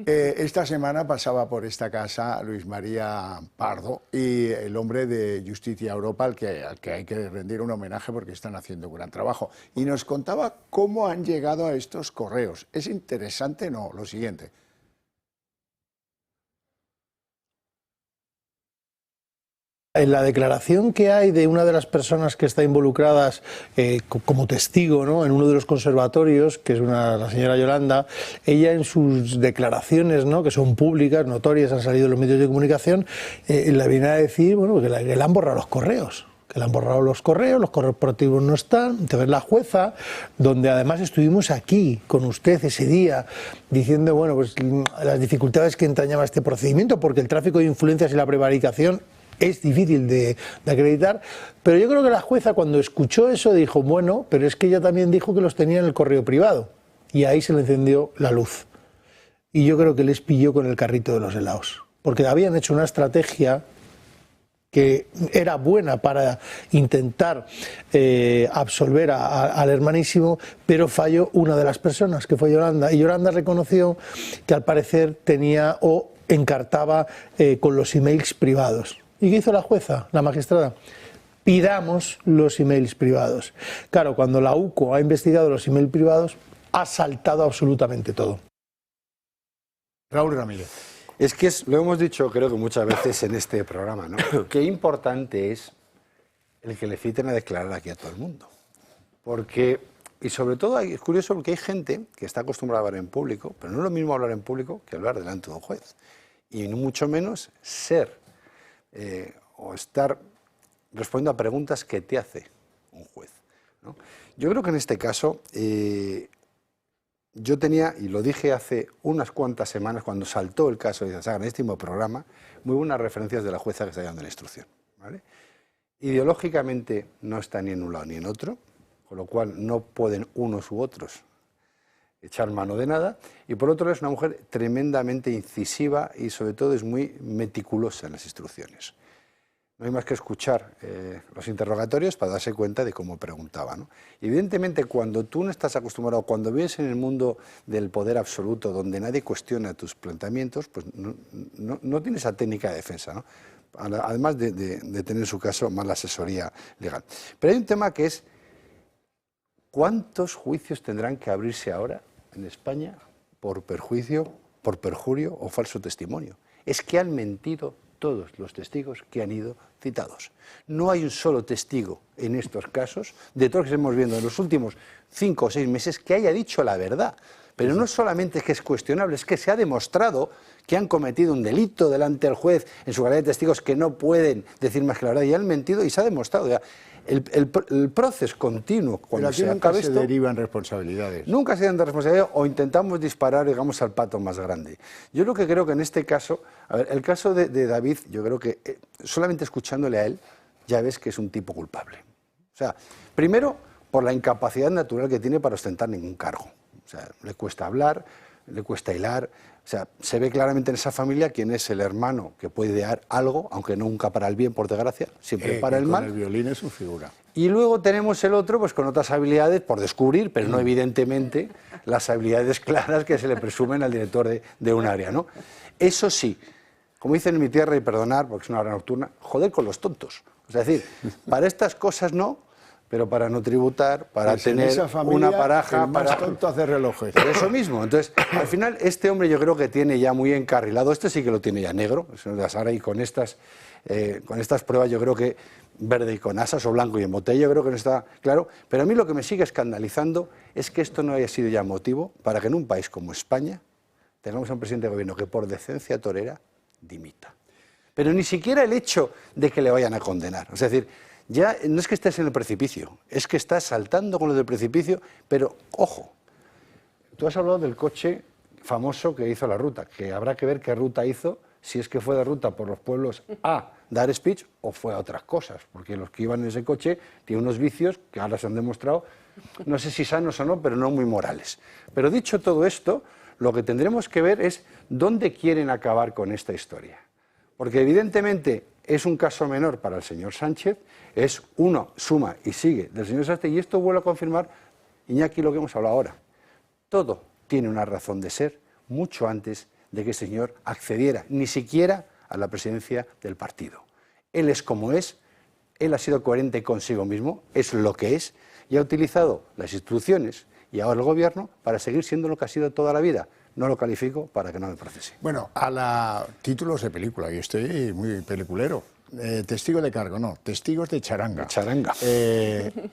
Esta semana pasaba por esta casa Luis María Pardo y el hombre de Justicia Europa, al que hay que rendir un homenaje porque están haciendo un gran trabajo. Y nos contaba cómo han llegado a estos correos. Es interesante, no, lo siguiente. En la declaración que hay de una de las personas que está involucradas como testigo, ¿no?, en uno de los conservatorios, que es la señora Yolanda, ella en sus declaraciones, ¿no?, que son públicas, notorias, han salido en los medios de comunicación, le viene a decir, bueno, que le han borrado los correos. Que le han borrado los correos corporativos no están. Entonces la jueza, donde además estuvimos aquí con usted ese día, diciendo, bueno, pues las dificultades que entrañaba este procedimiento, porque el tráfico de influencias y la prevaricación es difícil de acreditar, pero yo creo que la jueza cuando escuchó eso dijo, bueno, pero es que ella también dijo que los tenía en el correo privado, y ahí se le encendió la luz. Y yo creo que les pilló con el carrito de los helados, porque habían hecho una estrategia que era buena para intentar absolver al hermanísimo, pero falló una de las personas, que fue Yolanda, y Yolanda reconoció que al parecer tenía o encartaba con los emails privados. ¿Y qué hizo la jueza, la magistrada? Pidamos los emails privados. Claro, cuando la UCO ha investigado los emails privados, ha saltado absolutamente todo. Raúl Ramírez. Es que lo hemos dicho creo que muchas veces en este programa, ¿no? Qué importante es el que le citen a declarar aquí a todo el mundo. Porque, y sobre todo es curioso porque hay gente que está acostumbrada a hablar en público, pero no es lo mismo hablar en público que hablar delante de un juez. Y no mucho menos ser o estar respondiendo a preguntas que te hace un juez, ¿no? Yo creo que en este caso yo tenía, y lo dije hace unas cuantas semanas cuando saltó el caso de Azagra en este mismo programa, muy buenas referencias de la jueza que está dando la instrucción, ¿vale? Ideológicamente no está ni en un lado ni en otro, con lo cual no pueden unos u otros echar mano de nada, y por otro lado es una mujer tremendamente incisiva y sobre todo es muy meticulosa en las instrucciones. No hay más que escuchar los interrogatorios para darse cuenta de cómo preguntaba, ¿no? Evidentemente, cuando tú no estás acostumbrado, cuando vives en el mundo del poder absoluto, donde nadie cuestiona tus planteamientos, pues no tienes esa técnica de defensa, ¿no? Además de tener en su caso mala asesoría legal. Pero hay un tema que es, ¿cuántos juicios tendrán que abrirse ahora en España por perjuicio, por perjurio o falso testimonio? Es que han mentido todos los testigos que han ido citados. No hay un solo testigo en estos casos, de todos los que hemos viendo en los últimos 5 o 6 meses, que haya dicho la verdad. Pero no solamente es que es cuestionable, es que se ha demostrado que han cometido un delito delante del juez en su galería de testigos que no pueden decir más que la verdad y han mentido y se ha demostrado. Ya, el proceso continuo, cuando se acabe esto, se derivan responsabilidades. Nunca se derivan responsabilidades o intentamos disparar, digamos, al pato más grande. Yo lo que creo que en este caso, a ver, el caso de David, yo creo que solamente escuchándole a él, ya ves que es un tipo culpable. O sea, primero, por la incapacidad natural que tiene para ostentar ningún cargo. O sea, le cuesta hablar, le cuesta hilar. O sea, se ve claramente en esa familia quién es el hermano que puede idear algo, aunque nunca para el bien, por desgracia, siempre para el mal. El violín es su figura. Y luego tenemos el otro pues con otras habilidades por descubrir, pero no evidentemente las habilidades claras que se le presumen al director de un área, ¿no? Eso sí, como dicen en mi tierra, y perdonar porque es una hora nocturna, joder con los tontos. O sea, es decir, para estas cosas no, pero para no tributar, para pues tener una paraja, el más tonto hace relojes. Por eso mismo. Entonces, al final, este hombre yo creo que tiene ya muy encarrilado, este sí que lo tiene ya negro, ahora y con estas pruebas yo creo que verde y con asas o blanco y en botella, yo creo que no está claro, pero a mí lo que me sigue escandalizando es que esto no haya sido ya motivo para que en un país como España tengamos a un presidente de gobierno que por decencia torera dimita. Pero ni siquiera el hecho de que le vayan a condenar, es decir, ya no es que estés en el precipicio, es que estás saltando con lo del precipicio, pero ojo, tú has hablado del coche famoso que hizo la ruta, que habrá que ver qué ruta hizo, si es que fue de ruta por los pueblos a dar speech o fue a otras cosas, porque los que iban en ese coche tienen unos vicios que ahora se han demostrado, no sé si sanos o no, pero no muy morales. Pero dicho todo esto, lo que tendremos que ver es dónde quieren acabar con esta historia. Porque evidentemente es un caso menor para el señor Sánchez, es uno suma y sigue del señor Sánchez, y esto vuelve a confirmar, Iñaki, lo que hemos hablado ahora. Todo tiene una razón de ser mucho antes de que el señor accediera ni siquiera a la presidencia del partido. Él es como es, él ha sido coherente consigo mismo, es lo que es, y ha utilizado las instituciones y ahora el gobierno para seguir siendo lo que ha sido toda la vida. No lo califico para que no me procese. Bueno, títulos de película, yo estoy muy peliculero. Testigo de cargo, no, testigos de charanga. Charanga.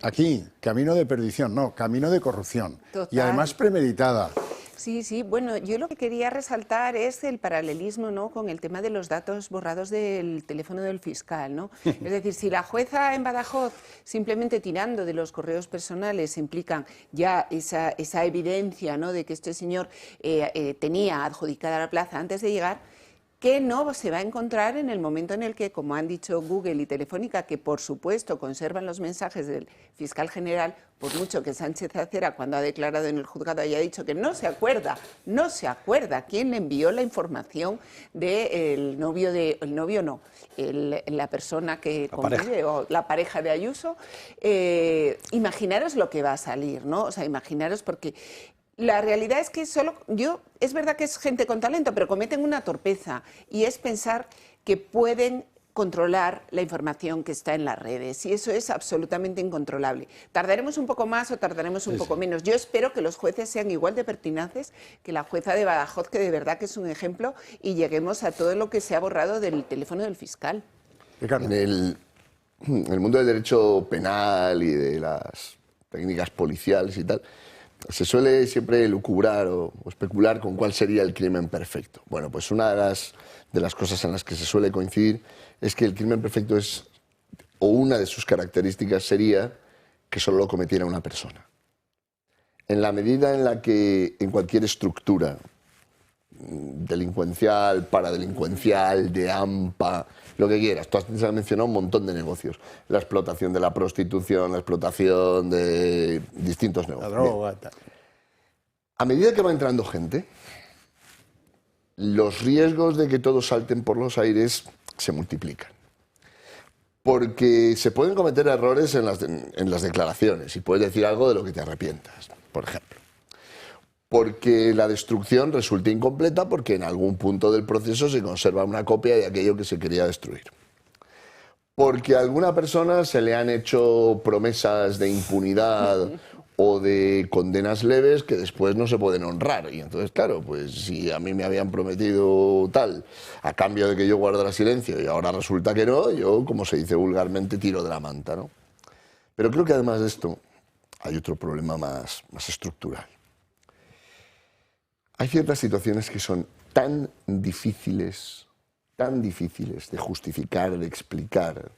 Aquí, camino de perdición, no, camino de corrupción. Total. Y además premeditada. Sí, sí, bueno, yo lo que quería resaltar es el paralelismo, ¿no?, con el tema de los datos borrados del teléfono del fiscal, ¿no? Es decir, si la jueza en Badajoz, simplemente tirando de los correos personales, implican ya esa evidencia, ¿no?, de que este señor tenía adjudicada la plaza antes de llegar, que no se va a encontrar en el momento en el que, como han dicho Google y Telefónica, que por supuesto conservan los mensajes del fiscal general, por mucho que Sánchez Acera, cuando ha declarado en el juzgado, haya dicho que no se acuerda quién le envió la información del novio la persona que convive, o la pareja de Ayuso, imaginaros lo que va a salir, ¿no? O sea, imaginaros, porque la realidad es que es verdad que es gente con talento, pero cometen una torpeza, y es pensar que pueden controlar la información que está en las redes, y eso es absolutamente incontrolable. Tardaremos un poco más o tardaremos un poco menos. Yo espero que los jueces sean igual de pertinaces que la jueza de Badajoz, que de verdad que es un ejemplo, y lleguemos a todo lo que se ha borrado del teléfono del fiscal. En el mundo del derecho penal y de las técnicas policiales y tal, se suele siempre elucubrar o especular con cuál sería el crimen perfecto. Bueno, pues una de las cosas en las que se suele coincidir es que el crimen perfecto o una de sus características sería que solo lo cometiera una persona. En la medida en la que en cualquier estructura delincuencial, paradelincuencial, de AMPA, lo que quieras, tú has mencionado un montón de negocios, la explotación de la prostitución, la explotación de distintos negocios. La droga, tal. A medida que va entrando gente, los riesgos de que todos salten por los aires se multiplican. Porque se pueden cometer errores en las declaraciones y puedes decir algo de lo que te arrepientas, por ejemplo. Porque la destrucción resulta incompleta porque en algún punto del proceso se conserva una copia de aquello que se quería destruir. Porque a alguna persona se le han hecho promesas de impunidad o de condenas leves que después no se pueden honrar. Y entonces, claro, pues si a mí me habían prometido tal a cambio de que yo guardara silencio y ahora resulta que no, yo, como se dice vulgarmente, tiro de la manta, ¿no? Pero creo que además de esto hay otro problema más estructural. Hay ciertas situaciones que son tan difíciles de justificar, de explicar,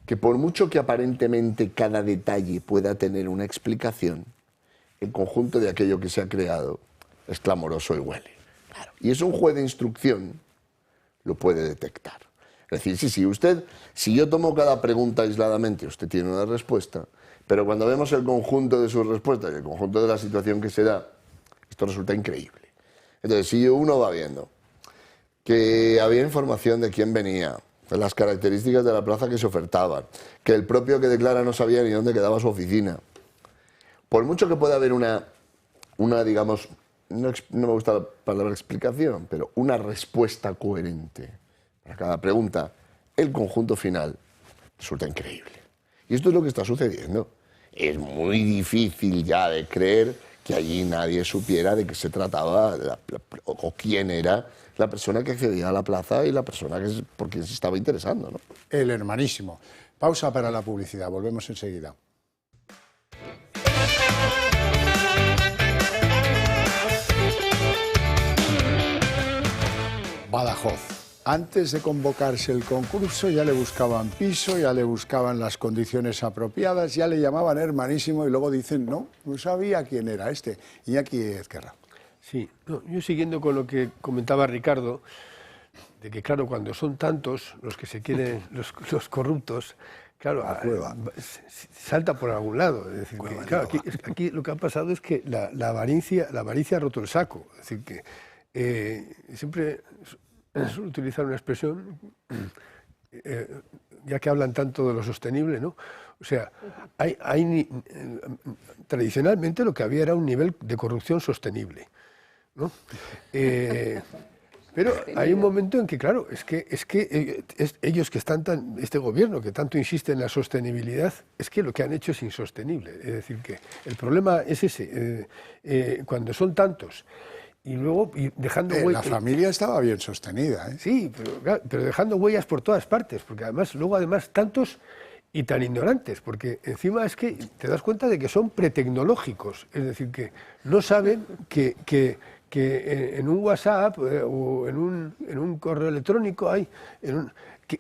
que por mucho que aparentemente cada detalle pueda tener una explicación, el conjunto de aquello que se ha creado es clamoroso y huele. Claro. Y eso un juez de instrucción lo puede detectar. Es decir, si yo tomo cada pregunta aisladamente, usted tiene una respuesta, pero cuando vemos el conjunto de sus respuestas y el conjunto de la situación que se da, esto resulta increíble. Entonces, si uno va viendo que había información de quién venía, de las características de la plaza que se ofertaban, que el propio que declara no sabía ni dónde quedaba su oficina, por mucho que pueda haber una digamos, no me gusta la palabra explicación, pero una respuesta coherente para cada pregunta, el conjunto final resulta increíble. Y esto es lo que está sucediendo. Es muy difícil ya de creer que allí nadie supiera de qué se trataba o quién era la persona que accedía a la plaza y la persona por quien se estaba interesando, ¿no? El hermanísimo. Pausa para la publicidad, volvemos enseguida. Badajoz. Antes de convocarse el concurso ya le buscaban piso, ya le buscaban las condiciones apropiadas, ya le llamaban hermanísimo y luego dicen, no sabía quién era este, Iñaki Ezquerra. Sí, yo siguiendo con lo que comentaba Ricardo, de que claro, cuando son tantos los que se quieren, los corruptos, claro, salta por algún lado. Es decir, que, claro, aquí lo que ha pasado es que la avaricia ha roto el saco. Es decir, que siempre suelo utilizar una expresión, ya que hablan tanto de lo sostenible, ¿no? O sea, tradicionalmente lo que había era un nivel de corrupción sostenible, ¿no? Pero hay un momento en que, claro, es que ellos que están este gobierno que tanto insiste en la sostenibilidad, es que lo que han hecho es insostenible. Es decir, que el problema es ese, cuando son tantos y luego dejando huellas. La familia estaba bien sostenida, ¿eh? Sí, pero dejando huellas por todas partes, porque además tantos y tan ignorantes, porque encima es que te das cuenta de que son pretecnológicos, es decir, que no saben que en un WhatsApp o en un correo electrónico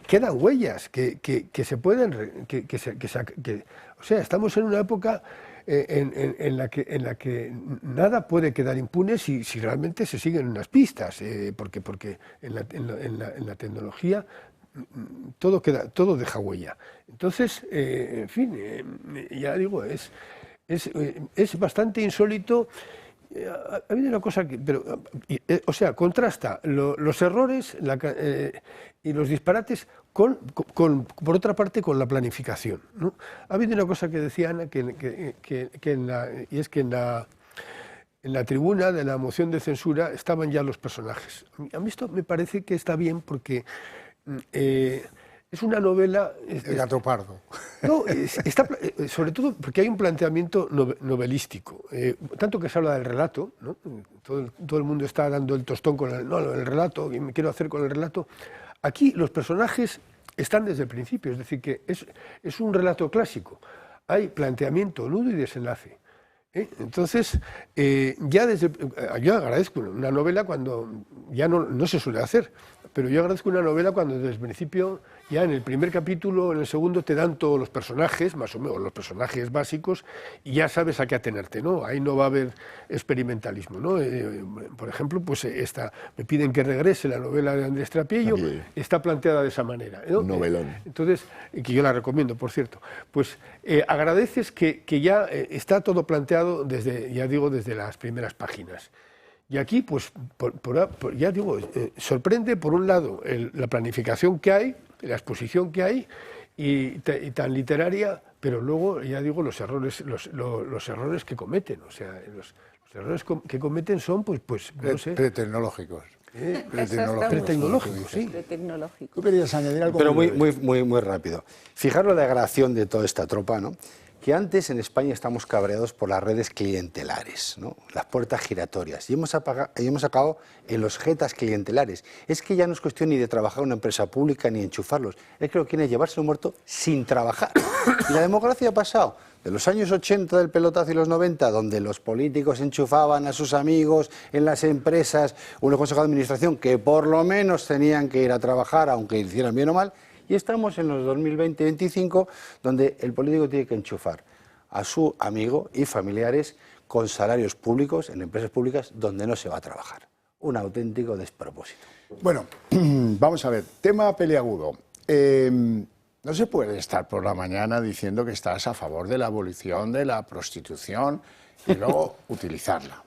quedan huellas que se pueden, o sea, estamos en una época en la que nada puede quedar impune si realmente se siguen unas pistas, porque en la tecnología todo deja huella. Entonces, en fin, ya digo, es bastante insólito. Ha habido una cosa o sea, contrasta los errores y los disparates por otra parte, con la planificación, ¿no? Ha habido una cosa que decía Ana, y es que en la tribuna de la moción de censura estaban ya los personajes. A mí esto me parece que está bien porque es una novela... El gato pardo. No, sobre todo porque hay un planteamiento novelístico. Tanto que se habla del relato, ¿no? Todo el mundo está dando el tostón con el relato, y me quiero hacer con el relato. Aquí los personajes están desde el principio, es decir, que es un relato clásico. Hay planteamiento, nudo y desenlace. Entonces, yo agradezco una novela cuando ya no se suele hacer, pero yo agradezco una novela cuando desde el principio, ya en el primer capítulo, en el segundo, te dan todos los personajes, más o menos los personajes básicos, y ya sabes a qué atenerte, ¿no? Ahí no va a haber experimentalismo, ¿no? Por ejemplo, pues me piden que regrese la novela de Andrés Trapiello, está planteada de esa manera, ¿no? Novelón. Entonces, que yo la recomiendo, por cierto, pues agradeces que ya está todo planteado desde las primeras páginas. Y aquí, pues, ya digo, sorprende por un lado la planificación que hay, la exposición que hay, y tan literaria, pero luego, ya digo, los errores que cometen. O sea, los errores que cometen son, pues no sé... Pretecnológicos. Pretecnológicos, sí. ¿Tú querías añadir algo? Pero muy rápido. Fijaros la degradación de toda esta tropa, ¿no? que antes en España estamos cabreados por las redes clientelares, ¿no? Las puertas giratorias, y hemos acabado en los jetas clientelares. Es que ya no es cuestión ni de trabajar en una empresa pública ni enchufarlos, es que lo quieren llevarse un muerto sin trabajar. Y la democracia ha pasado de los años 80 del pelotazo y los 90, donde los políticos enchufaban a sus amigos en las empresas, unos consejos de administración que por lo menos tenían que ir a trabajar, aunque hicieran bien o mal, y estamos en los 2020-25, donde el político tiene que enchufar a su amigo y familiares con salarios públicos en empresas públicas donde no se va a trabajar. Un auténtico despropósito. Bueno, vamos a ver, tema peliagudo. No se puede estar por la mañana diciendo que estás a favor de la abolición de la prostitución y luego utilizarla.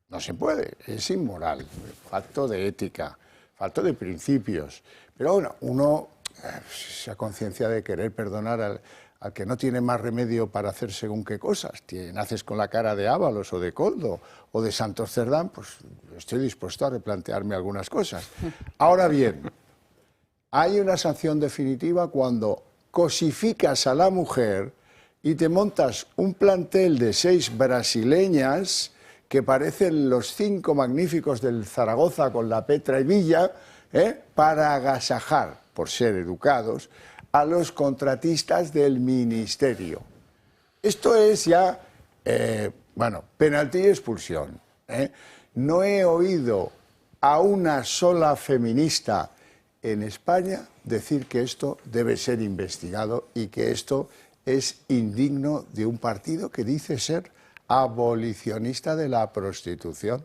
No se puede, es inmoral, falto de ética, falto de principios. Pero bueno, uno, esa conciencia de querer perdonar al que no tiene más remedio para hacer según qué cosas, naces con la cara de Ábalos o de Koldo o de Santos Cerdán, pues estoy dispuesto a replantearme algunas cosas. Ahora bien, hay una sanción definitiva cuando cosificas a la mujer y te montas un plantel de 6 brasileñas que parecen los 5 magníficos del Zaragoza con la Petra y Villa, para agasajar, por ser educados, a los contratistas del ministerio. Esto es ya, penalti y expulsión. No he oído a una sola feminista en España decir que esto debe ser investigado y que esto es indigno de un partido que dice ser abolicionista de la prostitución.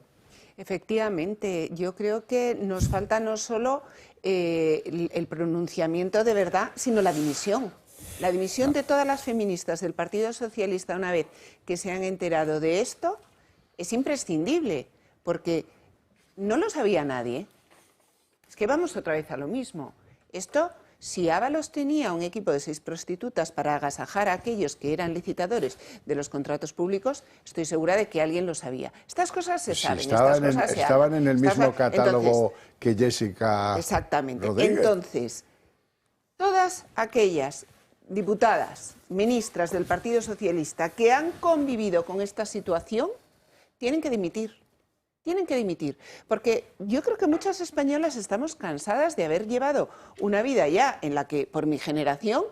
Efectivamente, yo creo que nos falta no solo el pronunciamiento de verdad, sino la dimisión. La dimisión de todas las feministas del Partido Socialista, una vez que se han enterado de esto, es imprescindible, porque no lo sabía nadie. Es que vamos otra vez a lo mismo. Esto, si Ábalos tenía un equipo de 6 prostitutas para agasajar a aquellos que eran licitadores de los contratos públicos, estoy segura de que alguien lo sabía. Estas cosas se saben. Estaban en el mismo catálogo que Jessica. Exactamente. Rodríguez. Entonces, todas aquellas diputadas, ministras del Partido Socialista que han convivido con esta situación, tienen que dimitir. Tienen que dimitir, porque yo creo que muchas españolas estamos cansadas de haber llevado una vida ya en la que, por mi generación,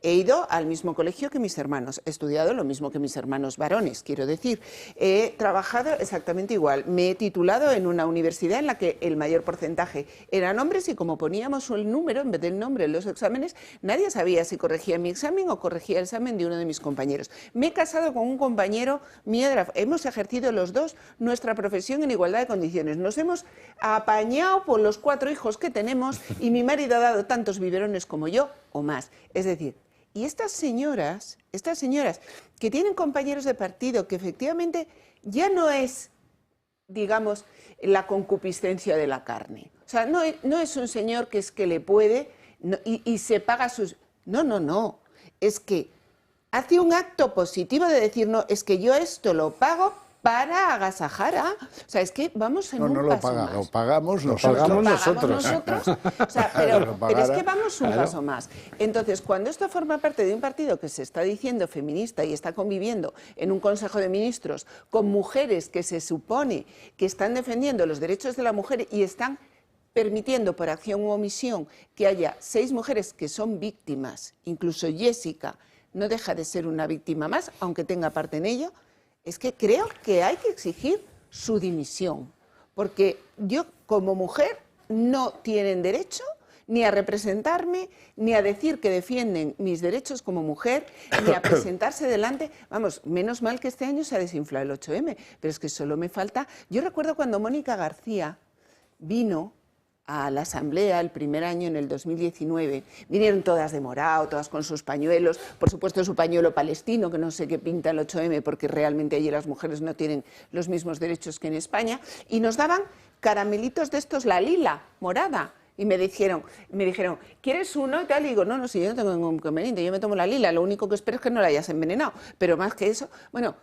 he ido al mismo colegio que mis hermanos, he estudiado lo mismo que mis hermanos varones, quiero decir, he trabajado exactamente igual, me he titulado en una universidad en la que el mayor porcentaje eran hombres y como poníamos el número en vez del nombre en los exámenes, nadie sabía si corregía mi examen o corregía el examen de uno de mis compañeros. Me he casado con un compañero mío, hemos ejercido los dos nuestra profesión en igualdad de condiciones, nos hemos apañado por los 4 hijos que tenemos y mi marido ha dado tantos biberones como yo o más, es decir, y estas señoras que tienen compañeros de partido que efectivamente ya no es, digamos, la concupiscencia de la carne. O sea, no es un señor que es que le puede y se paga sus... No. Es que hace un acto positivo de decir, no, es que yo esto lo pago para agasajar a... O sea, es que vamos en un paso más. Lo pagamos nosotros. O sea, pero es que vamos un paso más. Entonces, cuando esto forma parte de un partido que se está diciendo feminista y está conviviendo en un Consejo de Ministros con mujeres que se supone que están defendiendo los derechos de la mujer y están permitiendo por acción u omisión que haya 6 mujeres que son víctimas, incluso Jessica no deja de ser una víctima más, aunque tenga parte en ello, es que creo que hay que exigir su dimisión, porque yo como mujer no tienen derecho ni a representarme, ni a decir que defienden mis derechos como mujer, ni a presentarse delante. Vamos, menos mal que este año se ha desinflado el 8M, pero es que solo me falta... Yo recuerdo cuando Mónica García vino a la Asamblea el primer año, en el 2019, vinieron todas de morado, todas con sus pañuelos, por supuesto su pañuelo palestino, que no sé qué pinta el 8M, porque realmente allí las mujeres no tienen los mismos derechos que en España, y nos daban caramelitos de estos, la lila, morada, y me dijeron, ¿quieres uno? Y tal, y digo, no, si yo no tengo ningún inconveniente, yo me tomo la lila, lo único que espero es que no la hayas envenenado, pero más que eso, bueno,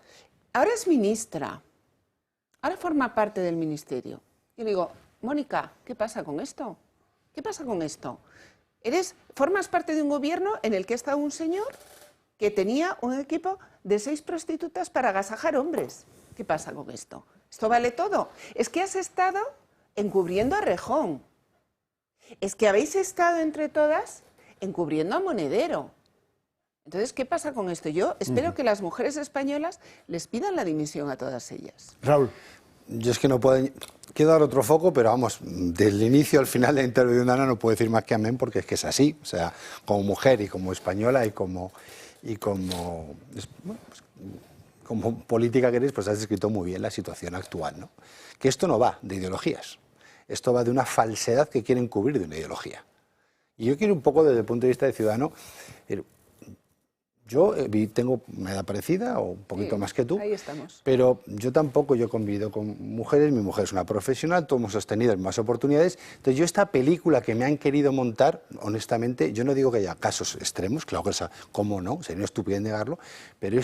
ahora es ministra, ahora forma parte del ministerio, y le digo, Mónica, ¿qué pasa con esto? ¿Qué pasa con esto? ¿Formas parte de un gobierno en el que ha estado un señor que tenía un equipo de 6 prostitutas para agasajar hombres. ¿Qué pasa con esto? ¿Esto vale todo? Es que has estado encubriendo a Rejón. Es que habéis estado entre todas encubriendo a Monedero. Entonces, ¿qué pasa con esto? Yo espero que las mujeres españolas les pidan la dimisión a todas ellas. Raúl. Yo es que no puedo... Quiero dar otro foco, pero vamos, desde el inicio al final de la intervención de Ana no puedo decir más que amén, porque es que es así. O sea, como mujer y como española y como política que eres, pues has descrito muy bien la situación actual, ¿no? Que esto no va de ideologías. Esto va de una falsedad que quieren cubrir de una ideología. Y yo quiero un poco desde el punto de vista de ciudadano... Yo tengo una edad parecida o un poquito más que tú, ahí estamos. Pero yo tampoco, yo he convivido con mujeres, mi mujer es una profesional, todos hemos tenido más oportunidades. Entonces yo esta película que me han querido montar, honestamente, yo no digo que haya casos extremos, claro que cómo no, sería una estupidez negarlo, pero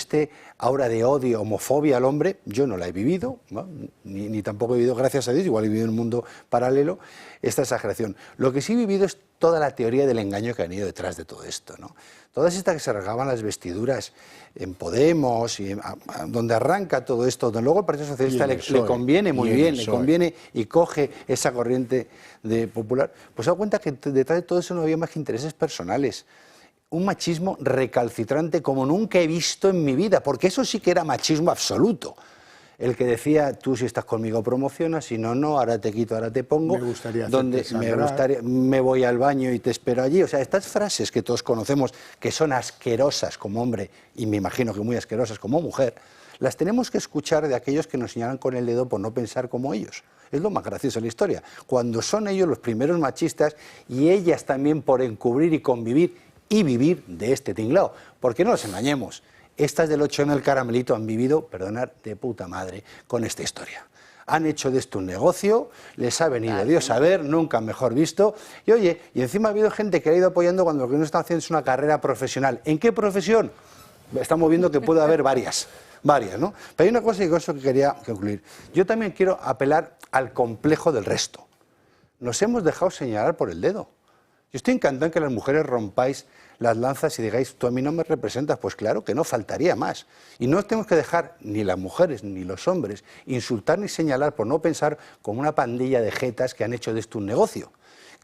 aura de odio, homofobia al hombre, yo no la he vivido, ¿no? ni tampoco he vivido, gracias a Dios, igual he vivido en un mundo paralelo, esta exageración. Lo que sí he vivido es toda la teoría del engaño que han ido detrás de todo esto, ¿no? Todas estas que se regaban las vestiduras en Podemos, y donde arranca todo esto, donde luego al Partido Socialista le conviene muy bien, le conviene y coge esa corriente de popular, pues se da cuenta que detrás de todo eso no había más que intereses personales. Un machismo recalcitrante como nunca he visto en mi vida, porque eso sí que era machismo absoluto. El que decía, tú si estás conmigo promocionas, si no, no, ahora te quito, ahora te pongo. Me gustaría hacerte sangrar. Me voy al baño y te espero allí. O sea, estas frases que todos conocemos, que son asquerosas como hombre, y me imagino que muy asquerosas como mujer, las tenemos que escuchar de aquellos que nos señalan con el dedo por no pensar como ellos. Es lo más gracioso de la historia. Cuando son ellos los primeros machistas y ellas también por encubrir y convivir y vivir de este tinglao. Porque no nos engañemos. Estas del 8M del Caramelito han vivido, perdonad, de puta madre con esta historia. Han hecho de esto un negocio, les ha venido Dios a ver, nunca mejor visto. Y oye, y encima ha habido gente que ha ido apoyando cuando lo que no están haciendo es una carrera profesional. ¿En qué profesión? Estamos viendo que puede haber varias, ¿no? Pero hay una cosa y con eso que quería concluir. Yo también quiero apelar al complejo del resto. Nos hemos dejado señalar por el dedo. Yo estoy encantado en que las mujeres rompáis las lanzas y digáis, tú a mí no me representas. Pues claro que no, faltaría más. Y no tenemos que dejar ni las mujeres ni los hombres insultar ni señalar por no pensar como una pandilla de jetas que han hecho de esto un negocio,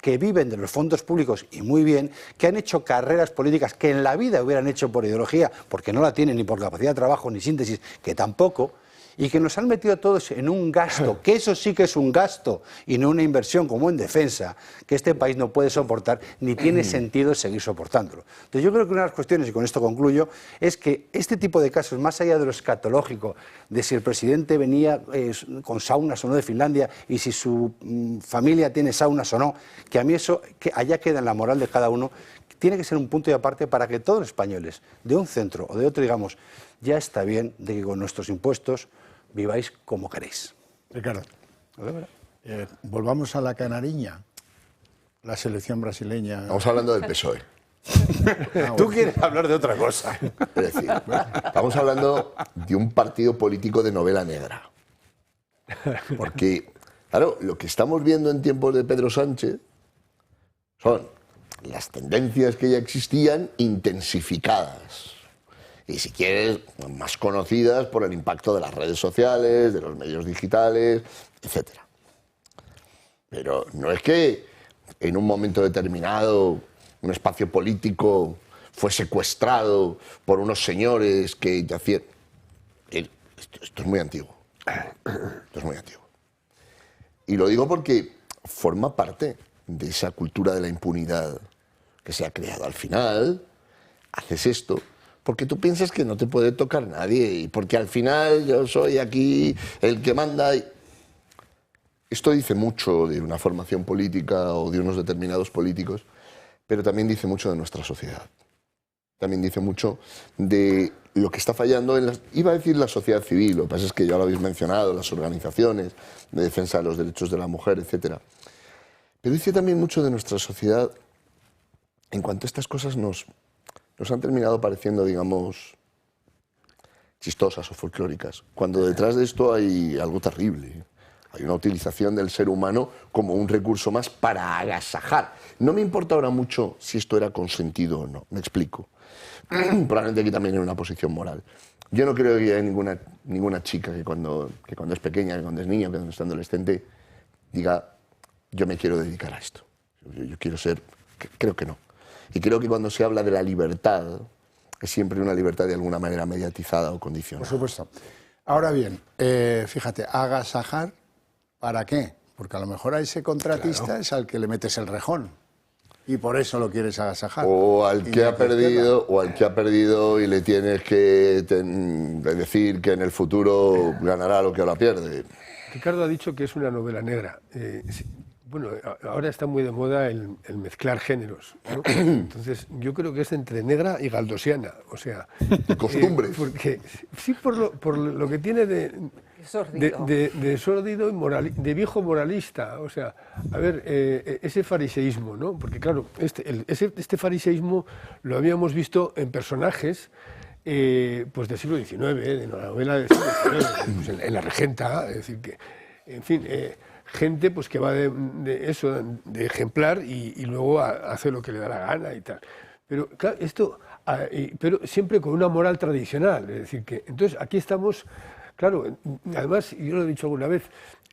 que viven de los fondos públicos y muy bien, que han hecho carreras políticas que en la vida hubieran hecho por ideología, porque no la tienen ni por capacidad de trabajo ni síntesis, que tampoco, y que nos han metido a todos en un gasto, que eso sí que es un gasto y no una inversión como en defensa, que este país no puede soportar ni tiene sentido seguir soportándolo. Entonces yo creo que una de las cuestiones, y con esto concluyo, es que este tipo de casos, más allá de lo escatológico, de si el presidente venía con saunas o no de Finlandia y si su familia tiene saunas o no, que a mí eso, que allá queda en la moral de cada uno, tiene que ser un punto y aparte para que todos los españoles, de un centro o de otro, digamos, ya está bien de que con nuestros impuestos viváis como queréis. Ricardo, volvamos a la canariña, la selección brasileña. Estamos hablando del PSOE. Tú quieres hablar de otra cosa. Es decir, estamos hablando de un partido político de novela negra. Porque, claro, lo que estamos viendo en tiempos de Pedro Sánchez son las tendencias que ya existían intensificadas. Y si quieres, más conocidas por el impacto de las redes sociales, de los medios digitales, etc. Pero no es que en un momento determinado un espacio político fue secuestrado por unos señores que yacían... Esto es muy antiguo. Esto es muy antiguo. Y lo digo porque forma parte de esa cultura de la impunidad que se ha creado. Al final, haces esto porque tú piensas que no te puede tocar nadie y porque al final yo soy aquí el que manda. Esto dice mucho de una formación política o de unos determinados políticos, pero también dice mucho de nuestra sociedad. También dice mucho de lo que está fallando en iba a decir la sociedad civil, lo que pasa es que ya lo habéis mencionado, las organizaciones de defensa de los derechos de la mujer, etc. Pero dice también mucho de nuestra sociedad en cuanto a estas cosas nos han terminado pareciendo, digamos, chistosas o folclóricas, cuando detrás de esto hay algo terrible. Hay una utilización del ser humano como un recurso más para agasajar. No me importa ahora mucho si esto era consentido o no, me explico. Probablemente aquí también hay una posición moral. Yo no creo que haya ninguna chica que cuando es pequeña, que cuando es niña, que cuando es adolescente, diga, yo me quiero dedicar a esto. Yo quiero ser... Creo que no. Y creo que cuando se habla de la libertad, es siempre una libertad de alguna manera mediatizada o condicionada. Por supuesto. Ahora bien, fíjate, agasajar, ¿para qué? Porque a lo mejor a ese contratista es al que le metes el rejón y por eso lo quieres agasajar. O al que ha perdido y le tienes que decir que en el futuro ganará lo que ahora pierde. Ricardo ha dicho que es una novela negra. Bueno, ahora está muy de moda el mezclar géneros, ¿no? Entonces, yo creo que es entre negra y galdosiana, o sea... Costumbres. Porque, sí, por lo que tiene de sórdido y de viejo moralista, o sea, a ver, ese fariseísmo, ¿no? Porque, claro, este fariseísmo lo habíamos visto en personajes pues del siglo XIX, de la novela del siglo XIX, pues en La Regenta, es decir, que, en fin... gente pues que va de ejemplar y luego hace lo que le da la gana y tal. Pero claro, pero siempre con una moral tradicional, es decir que entonces aquí estamos, claro, además yo lo he dicho alguna vez,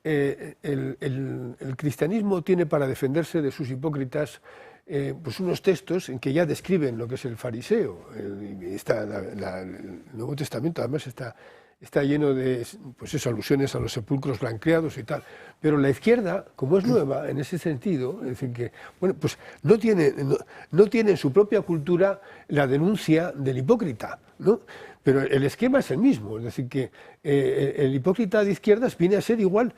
el cristianismo tiene para defenderse de sus hipócritas pues unos textos en que ya describen lo que es el fariseo. El Nuevo Testamento además está lleno de pues eso, alusiones a los sepulcros blanqueados y tal. Pero la izquierda, como es nueva en ese sentido, es decir, que bueno, pues no tiene en su propia cultura la denuncia del hipócrita, ¿no? Pero el esquema es el mismo, es decir, que el hipócrita de izquierdas viene a ser igual,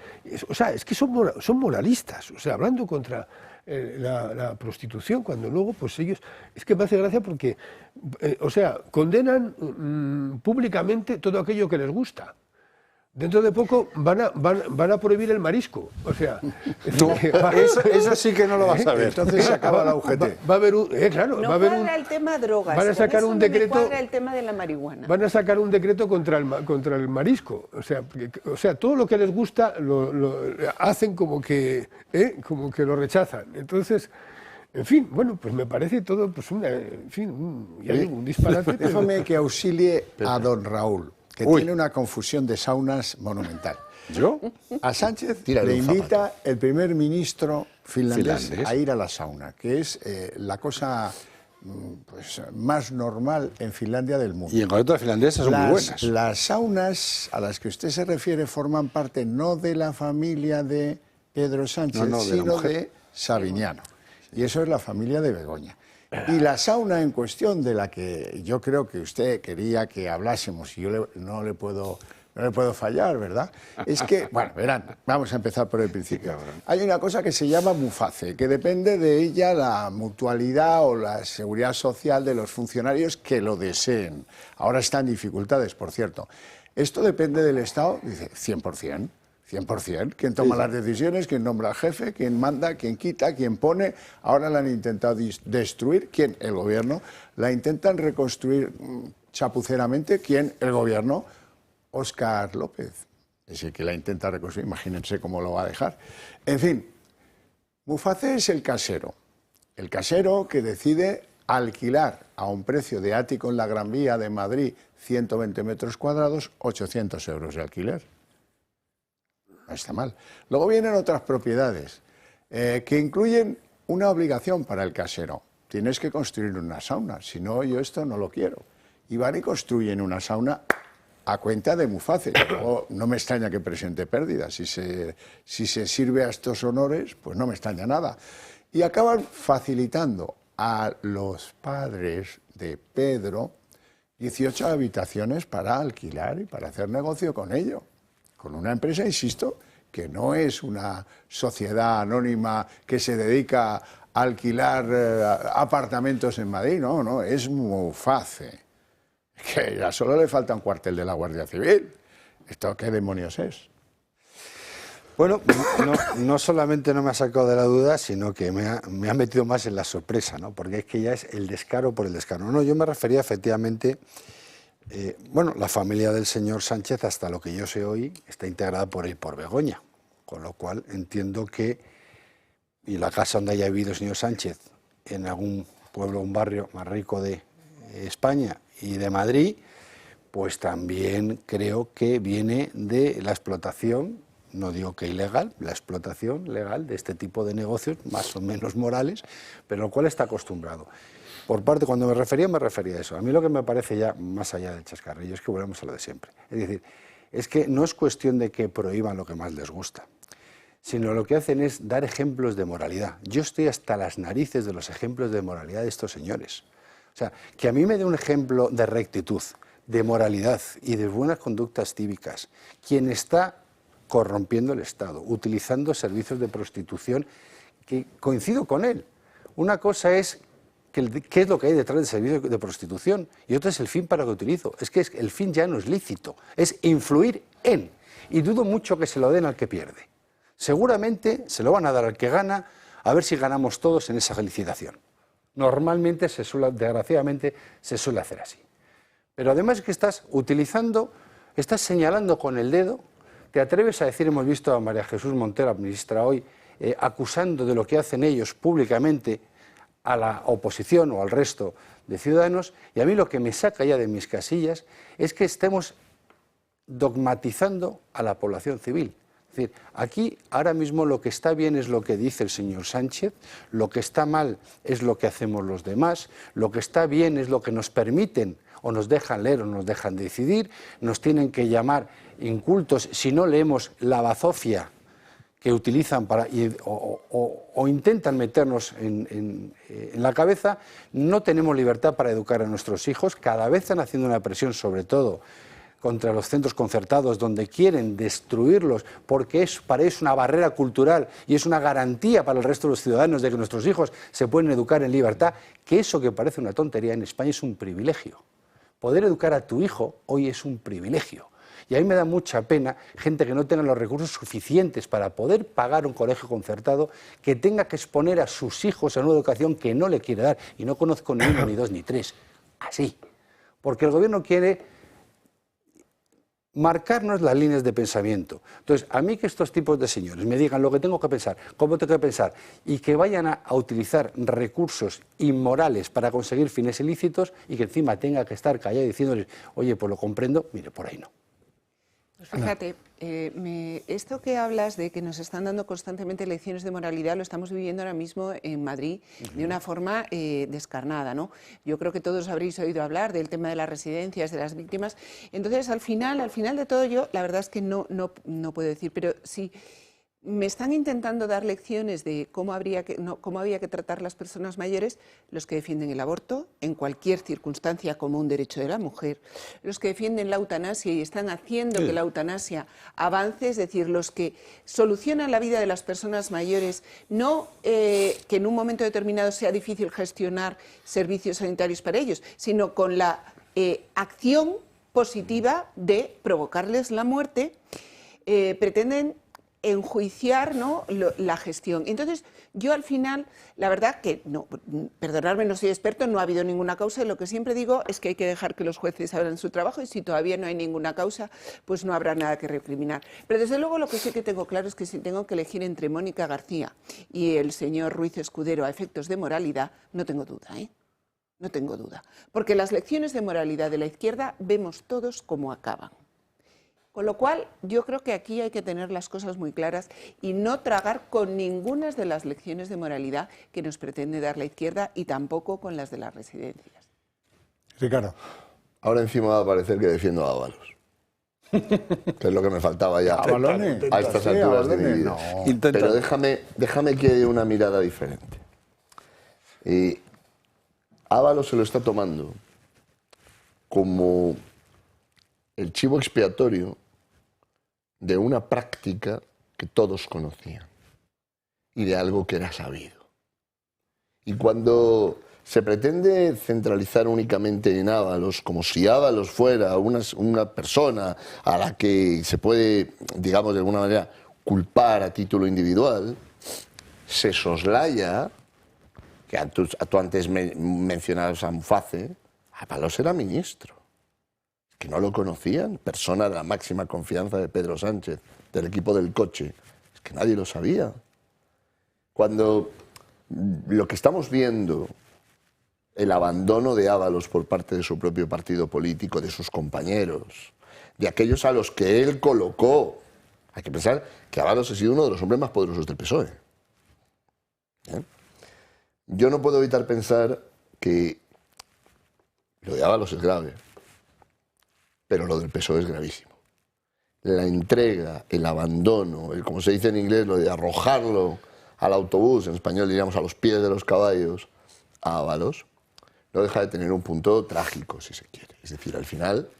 o sea, es que son moralistas, o sea, hablando contra la prostitución, cuando luego, pues ellos, es que me hace gracia porque, o sea, condenan públicamente todo aquello que les gusta. Dentro de poco van a prohibir el marisco, o sea... No, eso sí que no lo vas a ver. Entonces se acaba la UGT. No cuadra el tema drogas, van a sacar un decreto, no cuadra el tema de la marihuana. Van a sacar un decreto contra el marisco, o sea, todo lo que les gusta lo hacen como que lo rechazan. Entonces... En fin, bueno, pues me parece todo pues un disparate. Déjame que auxilie a don Raúl, que tiene una confusión de saunas monumental. ¿Yo? A Sánchez le invita el primer ministro finlandés a ir a la sauna, que es la cosa pues, más normal en Finlandia del mundo. Y en concreto las finlandesas son muy buenas. Las saunas a las que usted se refiere forman parte no de la familia de Pedro Sánchez, sino de Savignano. Y eso es la familia de Begoña. Y la sauna en cuestión de la que yo creo que usted quería que hablásemos, y yo no le puedo fallar, ¿verdad? Es que, bueno, verán, vamos a empezar por el principio. Hay una cosa que se llama MUFACE, que depende de ella la mutualidad o la seguridad social de los funcionarios que lo deseen. Ahora está en dificultades, por cierto. Esto depende del Estado, dice, 100%. 100%. ¿Quién toma las decisiones? ¿Quién nombra al jefe? ¿Quién manda? ¿Quién quita? ¿Quién pone? Ahora la han intentado destruir. ¿Quién? El gobierno. La intentan reconstruir chapuceramente. ¿Quién? El gobierno. Óscar López. Es el que la intenta reconstruir. Imagínense cómo lo va a dejar. En fin, MUFACE es el casero. El casero que decide alquilar a un precio de ático en la Gran Vía de Madrid, 120 metros cuadrados, 800 euros de alquiler. No está mal. Luego vienen otras propiedades que incluyen una obligación para el casero. Tienes que construir una sauna, si no, yo esto no lo quiero. Y van y construyen una sauna a cuenta de MUFACE. Luego, no me extraña que presente pérdidas. Si se sirve a estos honores, pues no me extraña nada. Y acaban facilitando a los padres de Pedro 18 habitaciones para alquilar y para hacer negocio con ello. Con una empresa, insisto, que no es una sociedad anónima que se dedica a alquilar apartamentos en Madrid, no, es MUFACE, que ya solo le falta un cuartel de la Guardia Civil. ¿Esto qué demonios es? Bueno, no solamente no me ha sacado de la duda, sino que me ha metido más en la sorpresa, ¿no? Porque es que ya es el descaro por el descaro. No, yo me refería efectivamente... bueno, la familia del señor Sánchez, hasta lo que yo sé hoy, está integrada por él, por Begoña, Con lo cual entiendo que, y la casa donde haya vivido el señor Sánchez, en algún pueblo, un barrio más rico de España y de Madrid, pues también creo que viene de la explotación, no digo que ilegal, la explotación legal de este tipo de negocios, más o menos morales, pero al cual está acostumbrado. Por parte, cuando me refería a eso. A mí lo que me parece ya, más allá del chascarrillo, es que volvemos a lo de siempre. Es decir, es que no es cuestión de que prohíban lo que más les gusta, sino lo que hacen es dar ejemplos de moralidad. Yo estoy hasta las narices de los ejemplos de moralidad de estos señores. O sea, que a mí me dé un ejemplo de rectitud, de moralidad y de buenas conductas cívicas quien está corrompiendo el Estado, utilizando servicios de prostitución, que coincido con él. Una cosa es qué es lo que hay detrás del servicio de prostitución y otra es el fin para lo que utilizo. Es que el fin ya no es lícito, es influir en, y dudo mucho que se lo den al que pierde. Seguramente se lo van a dar al que gana, a ver si ganamos todos en esa licitación. Normalmente, desgraciadamente, se suele hacer así. Pero además es que estás señalando con el dedo, te atreves a decir, hemos visto a María Jesús Montero, ministra hoy, acusando de lo que hacen ellos públicamente a la oposición o al resto de ciudadanos, y a mí lo que me saca ya de mis casillas es que estemos dogmatizando a la población civil. Es decir, aquí ahora mismo lo que está bien es lo que dice el señor Sánchez, lo que está mal es lo que hacemos los demás, lo que está bien es lo que nos permiten o nos dejan leer o nos dejan decidir, nos tienen que llamar incultos si no leemos la bazofia que utilizan o intentan meternos en la cabeza. No tenemos libertad para educar a nuestros hijos, cada vez están haciendo una presión sobre todo contra los centros concertados donde quieren destruirlos porque es para ellos una barrera cultural y es una garantía para el resto de los ciudadanos de que nuestros hijos se pueden educar en libertad, que eso que parece una tontería en España es un privilegio. Poder educar a tu hijo hoy es un privilegio. Y a mí me da mucha pena gente que no tenga los recursos suficientes para poder pagar un colegio concertado, que tenga que exponer a sus hijos a una educación que no le quiere dar. Y no conozco ni uno, ni dos, ni tres. Así. Porque el gobierno quiere marcarnos las líneas de pensamiento. Entonces, a mí que estos tipos de señores me digan lo que tengo que pensar, cómo tengo que pensar, y que vayan a utilizar recursos inmorales para conseguir fines ilícitos y que encima tenga que estar callado diciéndoles, oye, pues lo comprendo, mire, por ahí no. Pues fíjate, esto que hablas de que nos están dando constantemente lecciones de moralidad lo estamos viviendo ahora mismo en Madrid de una forma descarnada, ¿no? Yo creo que todos habréis oído hablar del tema de las residencias, de las víctimas. Entonces, al final de todo, yo la verdad es que no puedo decir, pero sí. Me están intentando dar lecciones de cómo había que tratar las personas mayores, los que defienden el aborto en cualquier circunstancia como un derecho de la mujer, los que defienden la eutanasia y están haciendo que la eutanasia avance, es decir, los que solucionan la vida de las personas mayores, no que en un momento determinado sea difícil gestionar servicios sanitarios para ellos, sino con la acción positiva de provocarles la muerte, pretenden enjuiciar, ¿no?, la gestión. Entonces, yo al final, la verdad que, no, perdonadme, no soy experto, no ha habido ninguna causa, y lo que siempre digo es que hay que dejar que los jueces hagan su trabajo, y si todavía no hay ninguna causa, pues no habrá nada que recriminar. Pero desde luego lo que sí que tengo claro es que si tengo que elegir entre Mónica García y el señor Ruiz Escudero a efectos de moralidad, no tengo duda, no tengo duda. Porque las lecciones de moralidad de la izquierda vemos todos cómo acaban. Con lo cual, yo creo que aquí hay que tener las cosas muy claras y no tragar con ninguna de las lecciones de moralidad que nos pretende dar la izquierda y tampoco con las de las residencias. Ricardo. Ahora encima va a parecer que defiendo a Ábalos. Que es lo que me faltaba ya a estas alturas de mi vida. No. Pero déjame que dé una mirada diferente. Ábalos se lo está tomando como el chivo expiatorio de una práctica que todos conocían y de algo que era sabido. Y cuando se pretende centralizar únicamente en Ábalos, como si Ábalos fuera una persona a la que se puede, digamos, de alguna manera culpar a título individual, se soslaya, que tú antes mencionabas a Muface, Ábalos era ministro. Que no lo conocían, persona de la máxima confianza de Pedro Sánchez, del equipo del coche. Es que nadie lo sabía. Cuando lo que estamos viendo, el abandono de Ábalos por parte de su propio partido político, de sus compañeros, de aquellos a los que él colocó. Hay que pensar que Ábalos ha sido uno de los hombres más poderosos del PSOE. Yo no puedo evitar pensar que lo de Ábalos es grave, pero lo del PSOE es gravísimo. La entrega, el abandono, como se dice en inglés, lo de arrojarlo al autobús, en español diríamos a los pies de los caballos, a Ábalos, no deja de tener un punto trágico, si se quiere. Es decir, al final,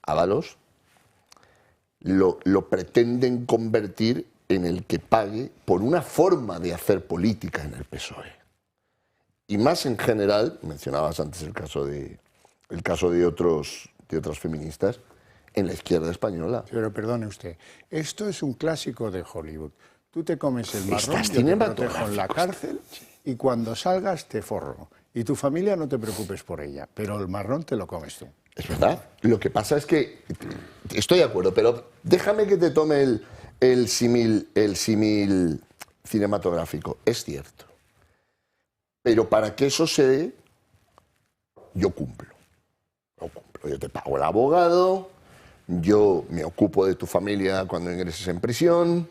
Ábalos lo pretenden convertir en el que pague por una forma de hacer política en el PSOE. Y más en general, mencionabas antes el caso de otras feministas, en la izquierda española. Pero perdone usted, esto es un clásico de Hollywood. Tú te comes el marrón, yo te protejo en la cárcel y cuando salgas te forro. Y tu familia no te preocupes por ella, pero el marrón te lo comes tú. Es verdad. Lo que pasa es que, estoy de acuerdo, pero déjame que te tome el símil cinematográfico. Es cierto. Pero para que eso se dé, yo cumplo. Yo te pago el abogado, yo me ocupo de tu familia cuando ingreses en prisión,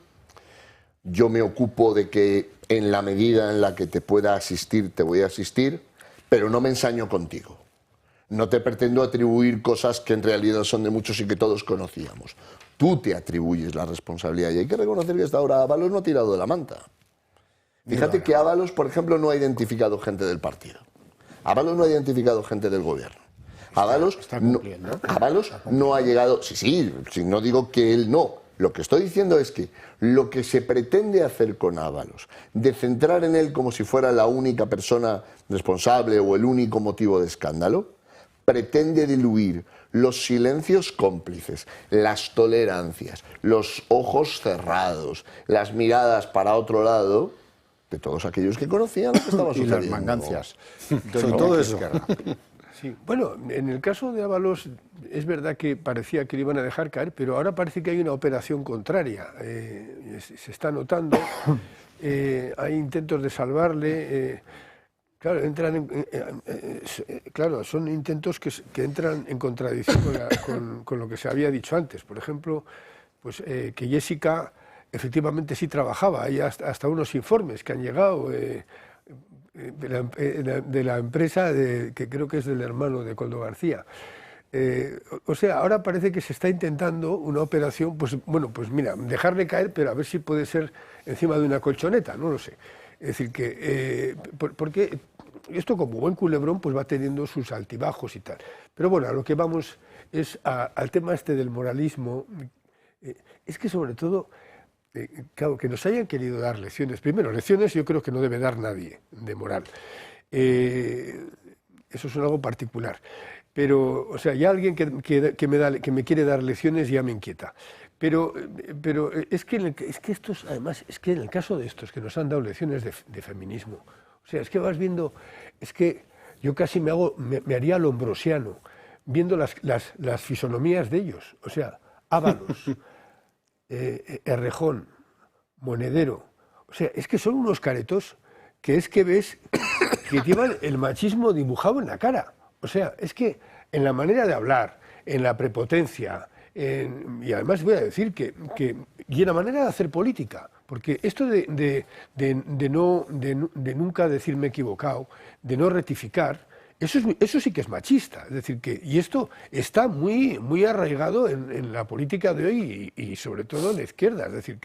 yo me ocupo de que en la medida en la que te pueda asistir, te voy a asistir, pero no me ensaño contigo. No te pretendo atribuir cosas que en realidad son de muchos y que todos conocíamos. Tú te atribuyes la responsabilidad y hay que reconocer que hasta ahora Ábalos no ha tirado de la manta. Fíjate que Ábalos, por ejemplo, no ha identificado gente del partido. Ábalos no ha identificado gente del gobierno. Ábalos no ha llegado... Sí, no digo que él no. Lo que estoy diciendo es que lo que se pretende hacer con Ábalos, de centrar en él como si fuera la única persona responsable o el único motivo de escándalo, pretende diluir los silencios cómplices, las tolerancias, los ojos cerrados, las miradas para otro lado de todos aquellos que conocían lo que estaba sucediendo. Y las mangancias. Sobre todo eso. Sí. Bueno, en el caso de Ábalos es verdad que parecía que le iban a dejar caer, pero ahora parece que hay una operación contraria. Se está notando, hay intentos de salvarle. Claro, son intentos que entran en contradicción con lo que se había dicho antes. Por ejemplo, pues, que Jessica efectivamente sí trabajaba. Hay hasta unos informes que han llegado de la empresa que creo que es del hermano de Coldo García. O sea, ahora parece que se está intentando una operación, pues mira, dejarle caer, pero a ver si puede ser encima de una colchoneta, no lo sé. Es decir, que porque esto como buen culebrón pues va teniendo sus altibajos y tal. Pero bueno, a lo que vamos es al tema este del moralismo. Es que sobre todo, claro, que nos hayan querido dar lecciones. Primero, lecciones yo creo que no debe dar nadie de moral. Eso es algo particular. Pero, o sea, ya alguien que me quiere dar lecciones ya me inquieta. Pero es que estos, además, es que en el caso de estos que nos han dado lecciones de feminismo, o sea, es que vas viendo, es que yo casi me haría lombrosiano viendo las fisonomías de ellos. O sea, Ábalos, Errejón, Monedero, o sea, es que son unos caretos que es que ves que llevan el machismo dibujado en la cara. O sea, es que en la manera de hablar, en la prepotencia, y además voy a decir y en la manera de hacer política, porque esto de nunca decirme equivocado, de no rectificar, eso sí que es machista. Es decir, y esto está muy, muy arraigado en la política de hoy y sobre todo en la izquierda. Es decir,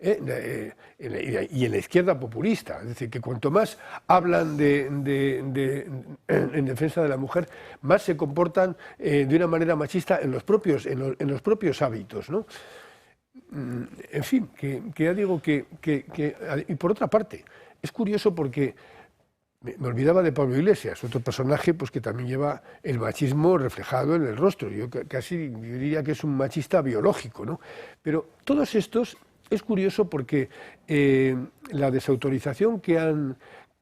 y en la izquierda populista. Es decir, que cuanto más hablan en defensa de la mujer, más se comportan de una manera machista en los propios hábitos, ¿no? En fin, que ya digo y por otra parte, es curioso porque me olvidaba de Pablo Iglesias, otro personaje pues, que también lleva el machismo reflejado en el rostro. Yo casi diría que es un machista biológico, ¿no? Pero todos estos, es curioso porque la desautorización que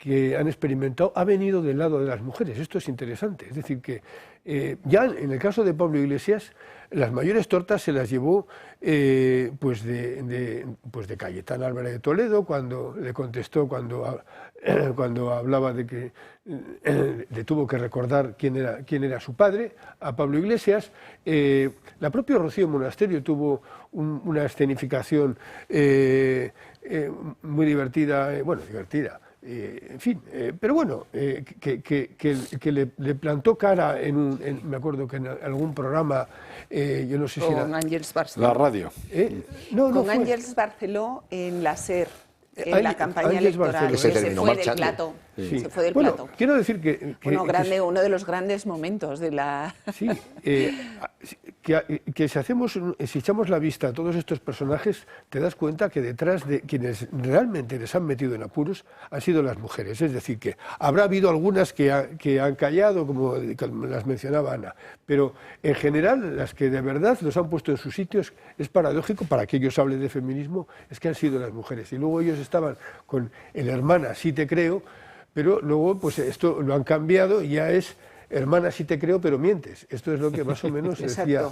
que han experimentado ha venido del lado de las mujeres. Esto es interesante. Es decir, que ya en el caso de Pablo Iglesias, las mayores tortas se las llevó pues de Cayetana Álvarez de Toledo, cuando le contestó, cuando hablaba de que le tuvo que recordar quién era su padre, a Pablo Iglesias. La propia Rocío Monasterio tuvo una escenificación muy divertida, en fin, pero bueno, que le plantó cara me acuerdo que en algún programa, yo no sé si era... Con Ángels Barceló. La radio. Con Ángels Barceló en la SER. En la campaña electoral, que se fue del plato. Sí. Se fue del bueno, plato. Quiero decir que uno de los grandes momentos de la... Sí, que si echamos la vista a todos estos personajes, te das cuenta que detrás de quienes realmente les han metido en apuros han sido las mujeres. Es decir, que habrá habido algunas que han callado, como las mencionaba Ana, pero en general las que de verdad los han puesto en sus sitios, es paradójico para que ellos hablen de feminismo, es que han sido las mujeres. Y luego ellos estaban con el hermana, sí te creo, pero luego pues esto lo han cambiado y ya es hermana, sí te creo, pero mientes. Esto es lo que más o menos decía.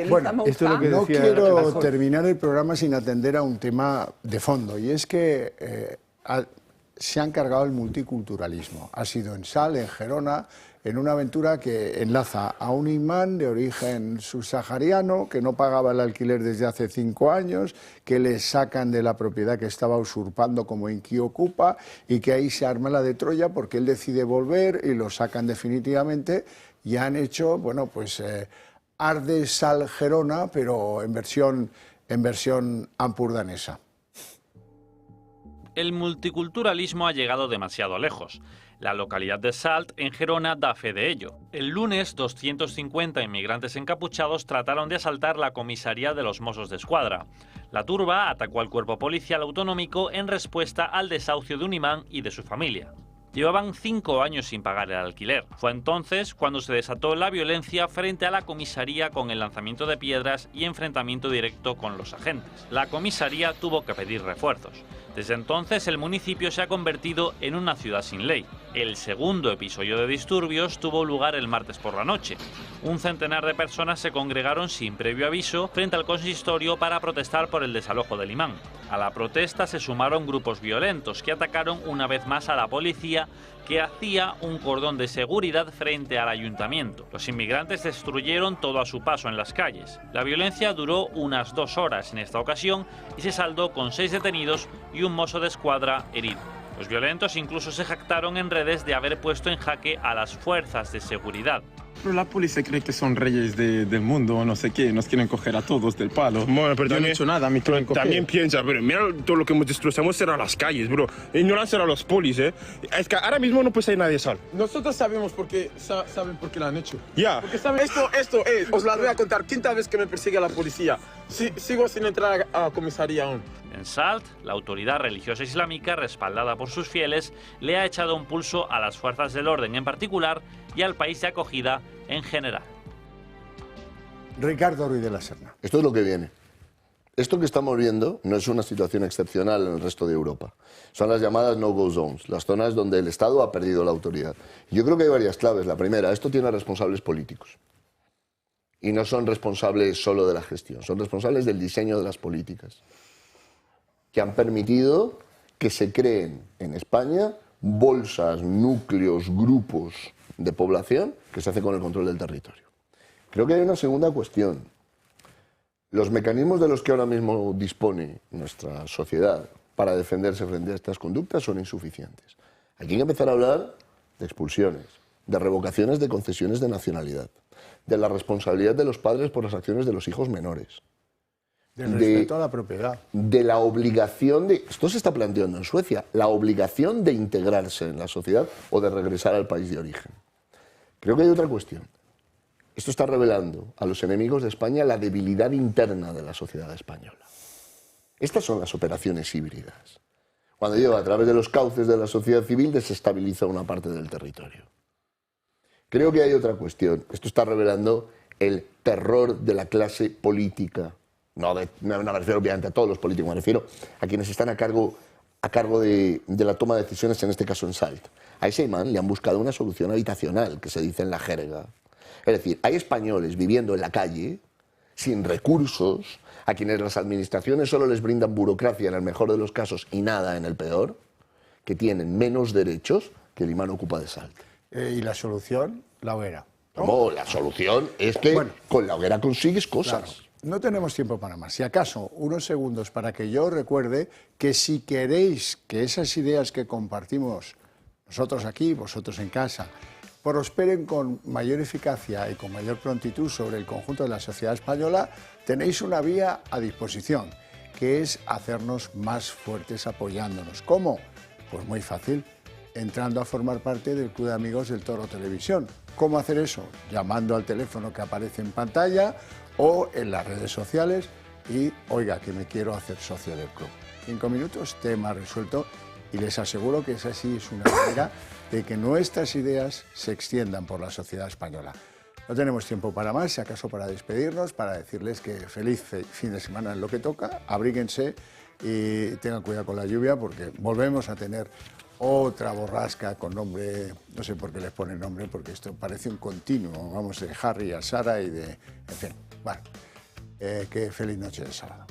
Bueno, esto es lo que no quiero terminar el programa sin atender a un tema de fondo, y es que se han cargado el multiculturalismo. Ha sido en Sal, en Gerona, en una aventura que enlaza a un imán de origen subsahariano que no pagaba el alquiler desde hace 5 años, que le sacan de la propiedad que estaba usurpando como Inqui ocupa, y que ahí se arma la de Troya porque él decide volver y lo sacan definitivamente, y han hecho, bueno, pues Arde Sal Gerona, pero en versión ampurdanesa. El multiculturalismo ha llegado demasiado lejos. La localidad de Salt, en Gerona, da fe de ello. El lunes, 250 inmigrantes encapuchados trataron de asaltar la comisaría de los Mossos d'Esquadra. La turba atacó al cuerpo policial autonómico en respuesta al desahucio de un imán y de su familia. Llevaban 5 años sin pagar el alquiler. Fue entonces cuando se desató la violencia frente a la comisaría con el lanzamiento de piedras y enfrentamiento directo con los agentes. La comisaría tuvo que pedir refuerzos. Desde entonces el municipio se ha convertido en una ciudad sin ley. El segundo episodio de disturbios tuvo lugar el martes por la noche. Un centenar de personas se congregaron sin previo aviso frente al consistorio para protestar por el desalojo del imán. A la protesta se sumaron grupos violentos que atacaron una vez más a la policía, que hacía un cordón de seguridad frente al ayuntamiento. Los inmigrantes destruyeron todo a su paso en las calles. La violencia duró unas 2 horas en esta ocasión y se saldó con 6 detenidos y un mozo de escuadra herido. Los violentos incluso se jactaron en redes de haber puesto en jaque a las fuerzas de seguridad. Pero la policía cree que son reyes del mundo, no sé qué, nos quieren coger a todos del palo. Bueno, pero yo no he hecho nada, me quieren coger. También piensa, pero mira todo lo que hemos destrozamos será las calles, bro. Y no han cerrado los polis, ¿eh? Es que ahora mismo no puede salir nadie Sal. Nosotros sabemos saben por qué lo han hecho. Ya. Porque saben, esto es, os la voy a contar, 5ª vez que me persigue la policía. Sigo sin entrar a comisaría aún. En Salt, la autoridad religiosa islámica, respaldada por sus fieles, le ha echado un pulso a las fuerzas del orden en particular y al país de acogida en general. Ricardo Ruiz de la Serna. Esto es lo que viene. Esto que estamos viendo no es una situación excepcional en el resto de Europa. Son las llamadas no-go zones, las zonas donde el Estado ha perdido la autoridad. Yo creo que hay varias claves. La primera, esto tiene responsables políticos. Y no son responsables solo de la gestión, son responsables del diseño de las políticas, que han permitido que se creen en España bolsas, núcleos, grupos de población que se hace con el control del territorio. Creo que hay una segunda cuestión. Los mecanismos de los que ahora mismo dispone nuestra sociedad para defenderse frente a estas conductas son insuficientes. Aquí hay que empezar a hablar de expulsiones, de revocaciones de concesiones de nacionalidad, de la responsabilidad de los padres por las acciones de los hijos menores. Del respeto a la propiedad. De la obligación de... Esto se está planteando en Suecia, la obligación de integrarse en la sociedad o de regresar al país de origen. Creo que hay otra cuestión. Esto está revelando a los enemigos de España la debilidad interna de la sociedad española. Estas son las operaciones híbridas. Cuando lleva a través de los cauces de la sociedad civil desestabiliza una parte del territorio. Creo que hay otra cuestión. Esto está revelando el terror de la clase política. No me refiero obviamente a todos los políticos, me refiero a quienes están a cargo a cargo de la toma de decisiones, en este caso en Salt. A ese imán le han buscado una solución habitacional, que se dice en la jerga. Es decir, hay españoles viviendo en la calle, sin recursos, a quienes las administraciones solo les brindan burocracia en el mejor de los casos y nada en el peor, que tienen menos derechos que el imán ocupa de Salt. ¿Y la solución? La hoguera. No, la solución es que con la hoguera consigues cosas. Claro. No tenemos tiempo para más. Si acaso, unos segundos para que yo recuerde que si queréis que esas ideas que compartimos nosotros aquí, vosotros en casa, prosperen con mayor eficacia y con mayor prontitud sobre el conjunto de la sociedad española, tenéis una vía a disposición, que es hacernos más fuertes apoyándonos. ¿Cómo? Pues muy fácil, entrando a formar parte del Club de Amigos del Toro Televisión. ¿Cómo hacer eso? Llamando al teléfono que aparece en pantalla o en las redes sociales y, oiga, que me quiero hacer socio del club. 5 minutos, tema resuelto, y les aseguro que esa sí es una manera de que nuestras ideas se extiendan por la sociedad española. No tenemos tiempo para más, si acaso para despedirnos, para decirles que feliz fin de semana en lo que toca, abríguense y tengan cuidado con la lluvia porque volvemos a tener otra borrasca con nombre, no sé por qué les ponen nombre, porque esto parece un continuo, vamos, de Harry a Sara y de... En fin, bueno, que feliz noche de sábado.